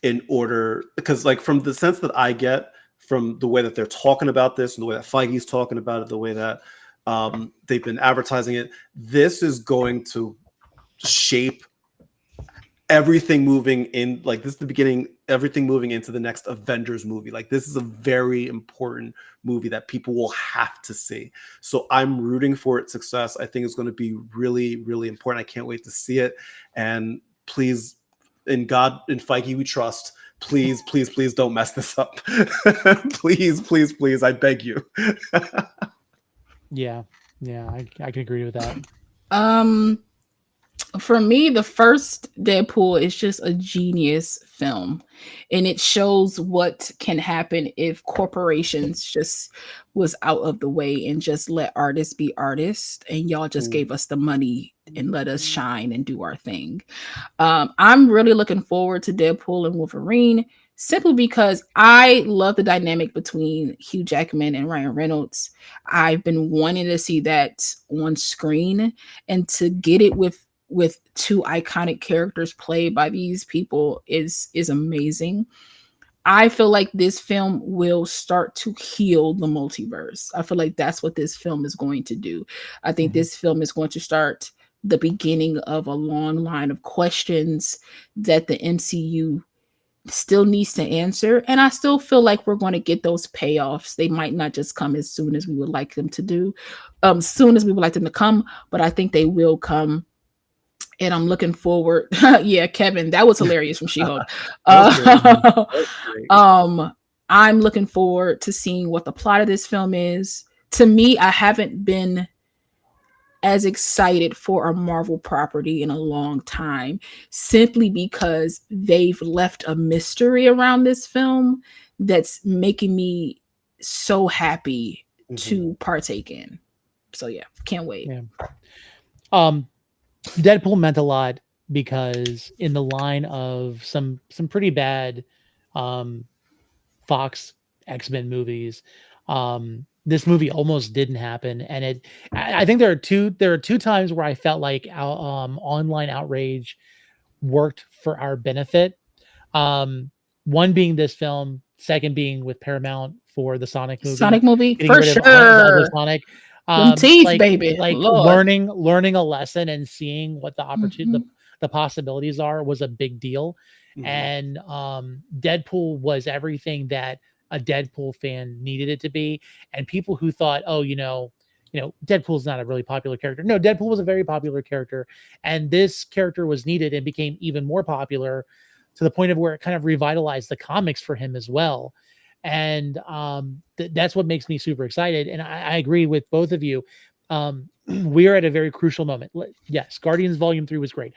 [SPEAKER 2] in order, because like from the sense that I get from the way that they're talking about this and the way that Feige's talking about it, the way that they've been advertising it, this is going to shape everything moving in, like this is the beginning, everything moving into the next Avengers movie. Like this is a very important movie that people will have to see. So I'm rooting for its success. I think it's going to be really, really important. I can't wait to see it. And please, in God, in Feige we trust, please, please, please don't mess this up. Please, please, please, I beg you.
[SPEAKER 1] Yeah, I can agree with that.
[SPEAKER 3] For me, the first Deadpool is just a genius film, and it shows what can happen if corporations just was out of the way and just let artists be artists, and y'all just gave us the money and let us shine and do our thing. I'm really looking forward to Deadpool and Wolverine, simply because I love the dynamic between Hugh Jackman and Ryan Reynolds. I've been wanting to see that on screen, and to get it with two iconic characters played by these people is amazing. I feel like this film will start to heal the multiverse. I feel like that's what this film is going to do. I think this film is going to start the beginning of a long line of questions that the MCU still needs to answer. And I still feel like we're going to get those payoffs. They might not just come as soon as we would like them to do, soon as we would like them to come, but I think they will come. And I'm looking forward. Yeah, Kevin, that was hilarious from She-Hulk. I'm looking forward to seeing what the plot of this film is. To me, I haven't been as excited for a Marvel property in a long time, simply because they've left a mystery around this film that's making me so happy to partake in. So yeah, can't wait.
[SPEAKER 1] Yeah. Deadpool meant a lot because in the line of some pretty bad Fox X-Men movies, this movie almost didn't happen, and I think there are two times where I felt like online outrage worked for our benefit. One being this film, second being with Paramount for the Sonic movie.
[SPEAKER 3] For sure.
[SPEAKER 1] Sonic.
[SPEAKER 3] Them teeth, baby.
[SPEAKER 1] Like
[SPEAKER 3] Lord.
[SPEAKER 1] learning a lesson and seeing what the opportunity, the possibilities are was a big deal. And Deadpool was everything that a Deadpool fan needed it to be. And people who thought, oh, Deadpool's not a really popular character. No, Deadpool was a very popular character, and this character was needed and became even more popular to the point of where it kind of revitalized the comics for him as well. And that's what makes me super excited. And I agree with both of you. We are at a very crucial moment. Yes, Guardians Volume 3 was great.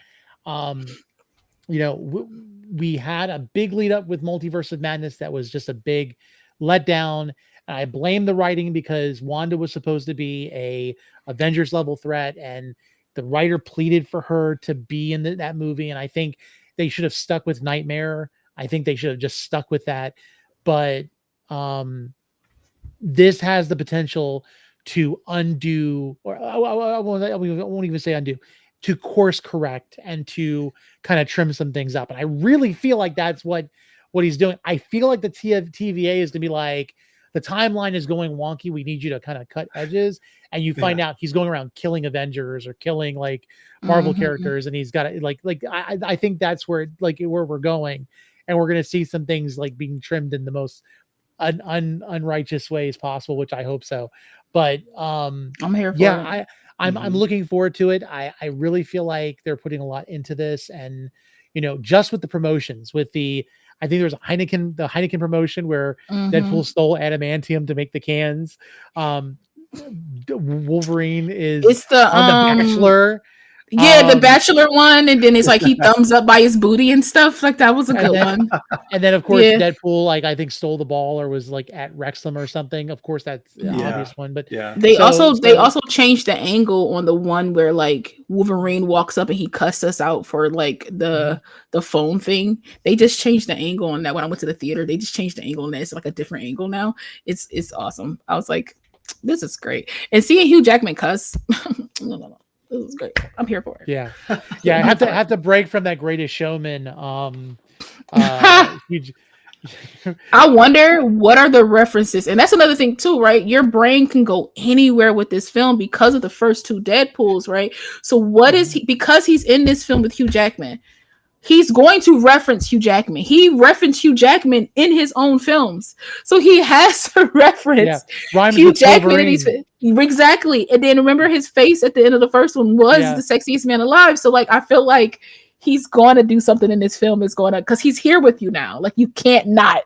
[SPEAKER 1] We had a big lead up with Multiverse of Madness that was just a big letdown. And I blame the writing because Wanda was supposed to be a Avengers level threat, and the writer pleaded for her to be in that movie. And I think they should have stuck with Nightmare. I think they should have just stuck with that. But this has the potential to undo, or I won't even say undo, to course correct and to kind of trim some things up. And I really feel like that's what he's doing. I feel like the TVA is going to be like, the timeline is going wonky. We need you to kind of cut edges. And you find out he's going around killing Avengers or killing like Marvel characters. And he's got to I think that's where we're going. And we're going to see some things like being trimmed in the most unrighteous ways possible, which I hope so. But
[SPEAKER 3] I'm here for
[SPEAKER 1] it. I'm looking forward to it. I really feel like they're putting a lot into this, and just with the promotions, I think there's the Heineken promotion where Deadpool stole adamantium to make the cans. Wolverine is on The Bachelor.
[SPEAKER 3] Yeah, the Bachelor one, and then it's like he thumbs up by his booty and stuff. Like that was a good one.
[SPEAKER 1] And then of course Deadpool, I think stole the ball or was like at Wrexham or something. Of course that's the obvious one, but
[SPEAKER 3] they also changed the angle on the one where like Wolverine walks up and he cussed us out for like the phone thing. They just changed the angle on that when I went to the theater. They just changed the angle and it's like a different angle now. It's awesome. I was like, this is great. And seeing Hugh Jackman cuss, no. This is great. I'm here for it.
[SPEAKER 1] Yeah. I have to break from that Greatest Showman.
[SPEAKER 3] I wonder what are the references, and that's another thing too, right? Your brain can go anywhere with this film because of the first two Deadpools, right? So what is he? Because he's in this film with Hugh Jackman, he's going to reference Hugh Jackman. He referenced Hugh Jackman in his own films, so he has to reference Hugh Jackman in these films. Exactly. And then remember his face at the end of the first one was the sexiest man alive. So like I feel like he's going to do something in this film. Is going to, because he's here with you now. Like, you can't not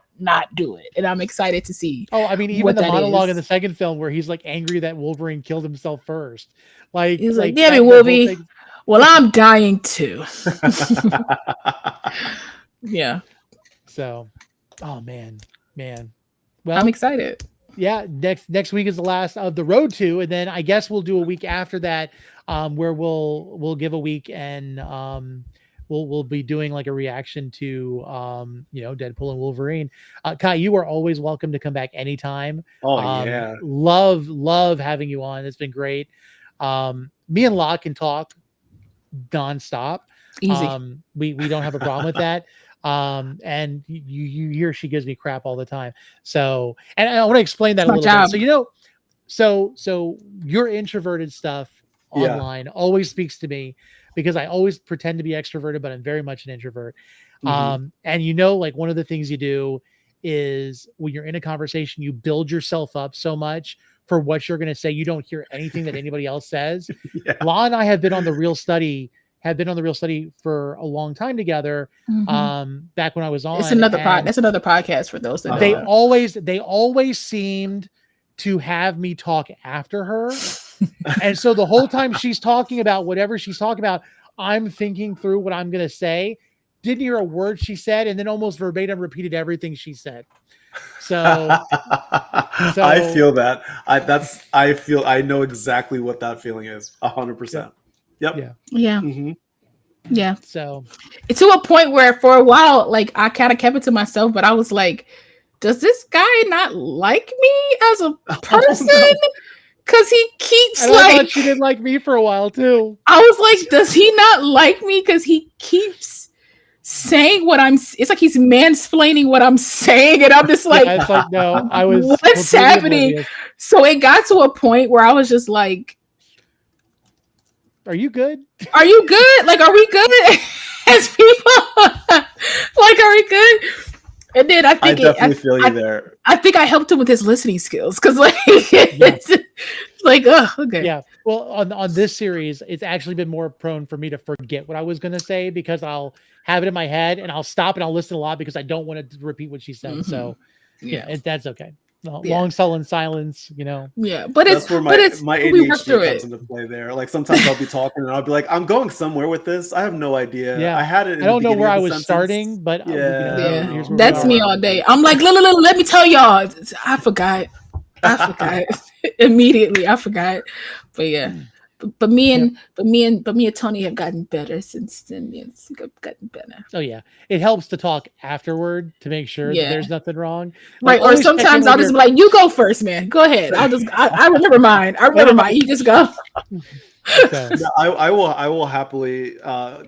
[SPEAKER 3] do it. And I'm excited to see.
[SPEAKER 1] Oh, I mean, even
[SPEAKER 3] what
[SPEAKER 1] the
[SPEAKER 3] that
[SPEAKER 1] monologue
[SPEAKER 3] is.
[SPEAKER 1] in the second film where he's like angry that Wolverine killed himself first. Like,
[SPEAKER 3] He's like,
[SPEAKER 1] that-
[SPEAKER 3] damn it,
[SPEAKER 1] that whole
[SPEAKER 3] Wolvie.
[SPEAKER 1] thing-
[SPEAKER 3] Well, I'm dying too. Yeah.
[SPEAKER 1] So, oh man. Well,
[SPEAKER 3] I'm excited.
[SPEAKER 1] yeah, next week is the last of the Road to, and then I guess we'll do a week after that, where we'll give a week and we'll be doing like a reaction to Deadpool and Wolverine. Kai, you are always welcome to come back anytime.
[SPEAKER 2] Oh yeah,
[SPEAKER 1] love having you on. It's been great. Me and Locke can talk nonstop.
[SPEAKER 3] Easy.
[SPEAKER 1] We don't have a problem with that. And you hear she gives me crap all the time. So, and I want to explain that a little bit. So so your introverted stuff online always speaks to me because I always pretend to be extroverted, but I'm very much an introvert. And like one of the things you do is when you're in a conversation, you build yourself up so much for what you're going to say. You don't hear anything that anybody else says. Law and I have been on the Real Study for a long time together. Back when I was on,
[SPEAKER 3] it's another that's another podcast for those that
[SPEAKER 1] they always seemed to have me talk after her. And so the whole time she's talking about whatever she's talking about, I'm thinking through what I'm going to say. Didn't hear a word she said, and then almost verbatim repeated everything she said. So
[SPEAKER 2] I feel that. I know exactly what that feeling is. 100%. Yep.
[SPEAKER 3] Yeah. Yeah.
[SPEAKER 1] So
[SPEAKER 3] it's to a point where for a while, like I kind of kept it to myself, but I was like, does this guy not like me as a person? Because he keeps
[SPEAKER 1] I thought she didn't like me for a while too.
[SPEAKER 3] I was like, does he not like me? Because he keeps saying what it's like he's mansplaining what I'm saying, and I'm just like,
[SPEAKER 1] it's like no, I was
[SPEAKER 3] what's happening? Oblivious. So it got to a point where I was just like,
[SPEAKER 1] are you good?
[SPEAKER 3] Are you good? Like, are we good as people? Like, are we good? And then I
[SPEAKER 2] definitely feel you there.
[SPEAKER 3] I think I helped him with his listening skills because, like, it's like, oh, okay.
[SPEAKER 1] Yeah. Well, on this series, it's actually been more prone for me to forget what I was going to say because I'll have it in my head and I'll stop and I'll listen a lot because I don't want to repeat what she said. So, that's okay. Long sullen silence,
[SPEAKER 3] Yeah, but
[SPEAKER 2] that's where my ADHD comes into play there. Like sometimes I'll be talking and I'll be like, I'm going somewhere with this. I have no idea.
[SPEAKER 1] Yeah,
[SPEAKER 2] I had it.
[SPEAKER 1] I don't know where I was starting, but
[SPEAKER 3] that's me all day. I'm like, let me tell y'all. I forgot. Immediately. I forgot. But yeah. But me and Tony have gotten better since then. It's gotten better.
[SPEAKER 1] Oh yeah, it helps to talk afterward to make sure that there's nothing wrong.
[SPEAKER 3] Right, or sometimes I'll just be like, "You go first, man. Go ahead. I remember mine. You just go."
[SPEAKER 2] So. Yeah, I will happily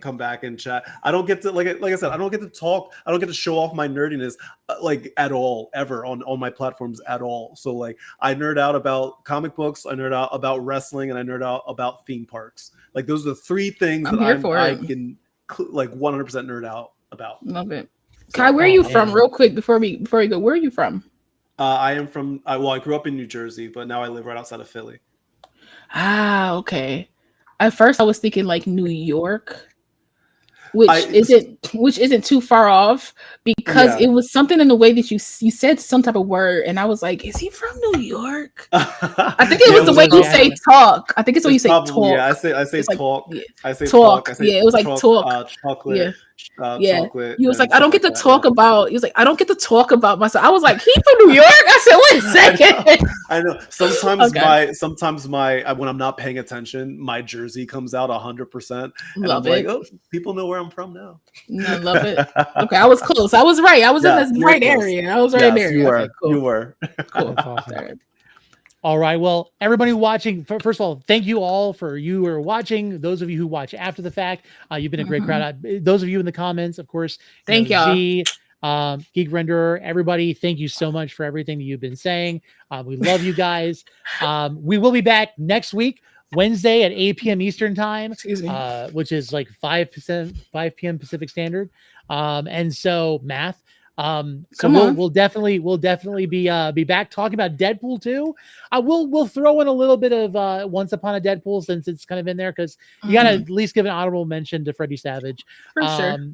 [SPEAKER 2] come back and chat. I don't get to like I said, I don't get to talk. I don't get to show off my nerdiness like at all ever on my platforms at all. So like I nerd out about comic books, I nerd out about wrestling, and I nerd out about theme parks. Like those are the three things I can like 100% nerd out about.
[SPEAKER 3] Love it. Kai, where are you from? Real quick before we go, where are you from?
[SPEAKER 2] I am from. I grew up in New Jersey, but now I live right outside of Philly.
[SPEAKER 3] Ah, okay. At first, I was thinking like New York, which isn't too far off because it was something in the way that you said some type of word, and I was like, "Is he from New York?" I think it was the way you say talk. I think it's the way you say talk.
[SPEAKER 2] Yeah, I say talk.
[SPEAKER 3] Like,
[SPEAKER 2] I say
[SPEAKER 3] talk.
[SPEAKER 2] talk.
[SPEAKER 3] It was like talk.
[SPEAKER 2] Chocolate.
[SPEAKER 3] Yeah.
[SPEAKER 2] Chocolate.
[SPEAKER 3] He was like, I don't get to talk about. He was like, I don't get to talk about myself. I was like, he from New York? I said, wait a second.
[SPEAKER 2] I know. Sometimes my when I'm not paying attention, my Jersey comes out 100%.
[SPEAKER 3] Love
[SPEAKER 2] I'm
[SPEAKER 3] it.
[SPEAKER 2] Like, oh, people know where I'm from now.
[SPEAKER 3] No, love it. Okay, I was close. I was right. I was in the right area. I was right there.
[SPEAKER 2] You were.
[SPEAKER 3] Okay, cool.
[SPEAKER 2] You were.
[SPEAKER 3] Cool.
[SPEAKER 1] Awesome. All right. Well, everybody watching, first of all, thank you all for you who are watching. Those of you who watch after the fact, you've been a great crowd. Those of you in the comments, of course.
[SPEAKER 3] Thank y'all.
[SPEAKER 1] Geek Renderer, everybody, thank you so much for everything that you've been saying. We love you guys. We will be back next week, Wednesday at 8 p.m. Eastern time, which is like 5 p.m. Pacific Standard. And so math. So
[SPEAKER 3] Come on.
[SPEAKER 1] we'll definitely be back talking about Deadpool 2. We'll throw in a little bit of Once Upon a Deadpool since it's kind of in there, because you gotta
[SPEAKER 3] Mhm.
[SPEAKER 1] at least give an honorable mention to Freddie Savage.
[SPEAKER 3] For sure.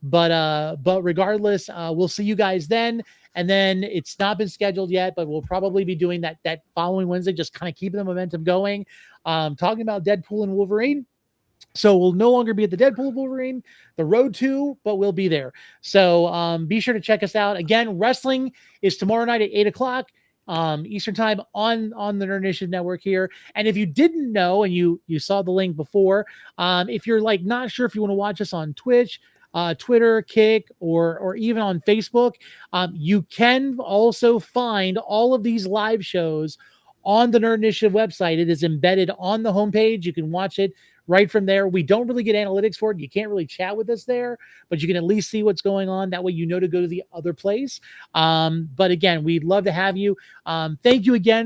[SPEAKER 1] But regardless, we'll see you guys then. And then it's not been scheduled yet, but we'll probably be doing that following Wednesday, just kind of keeping the momentum going. Talking about Deadpool and Wolverine. So we'll no longer be at the Deadpool Wolverine, the road to, but we'll be there. So be sure to check us out. Again, wrestling is tomorrow night at 8:00 Eastern time on the Nerd Initiative Network here. And if you didn't know, and you saw the link before, if you're like not sure if you want to watch us on Twitch, Twitter, Kick, or even on Facebook, you can also find all of these live shows on the Nerd Initiative website. It is embedded on the homepage. You can watch it right from there. We don't really get analytics for it. You can't really chat with us there, but you can at least see what's going on. That way you know to go to the other place. But again, we'd love to have you. Thank you again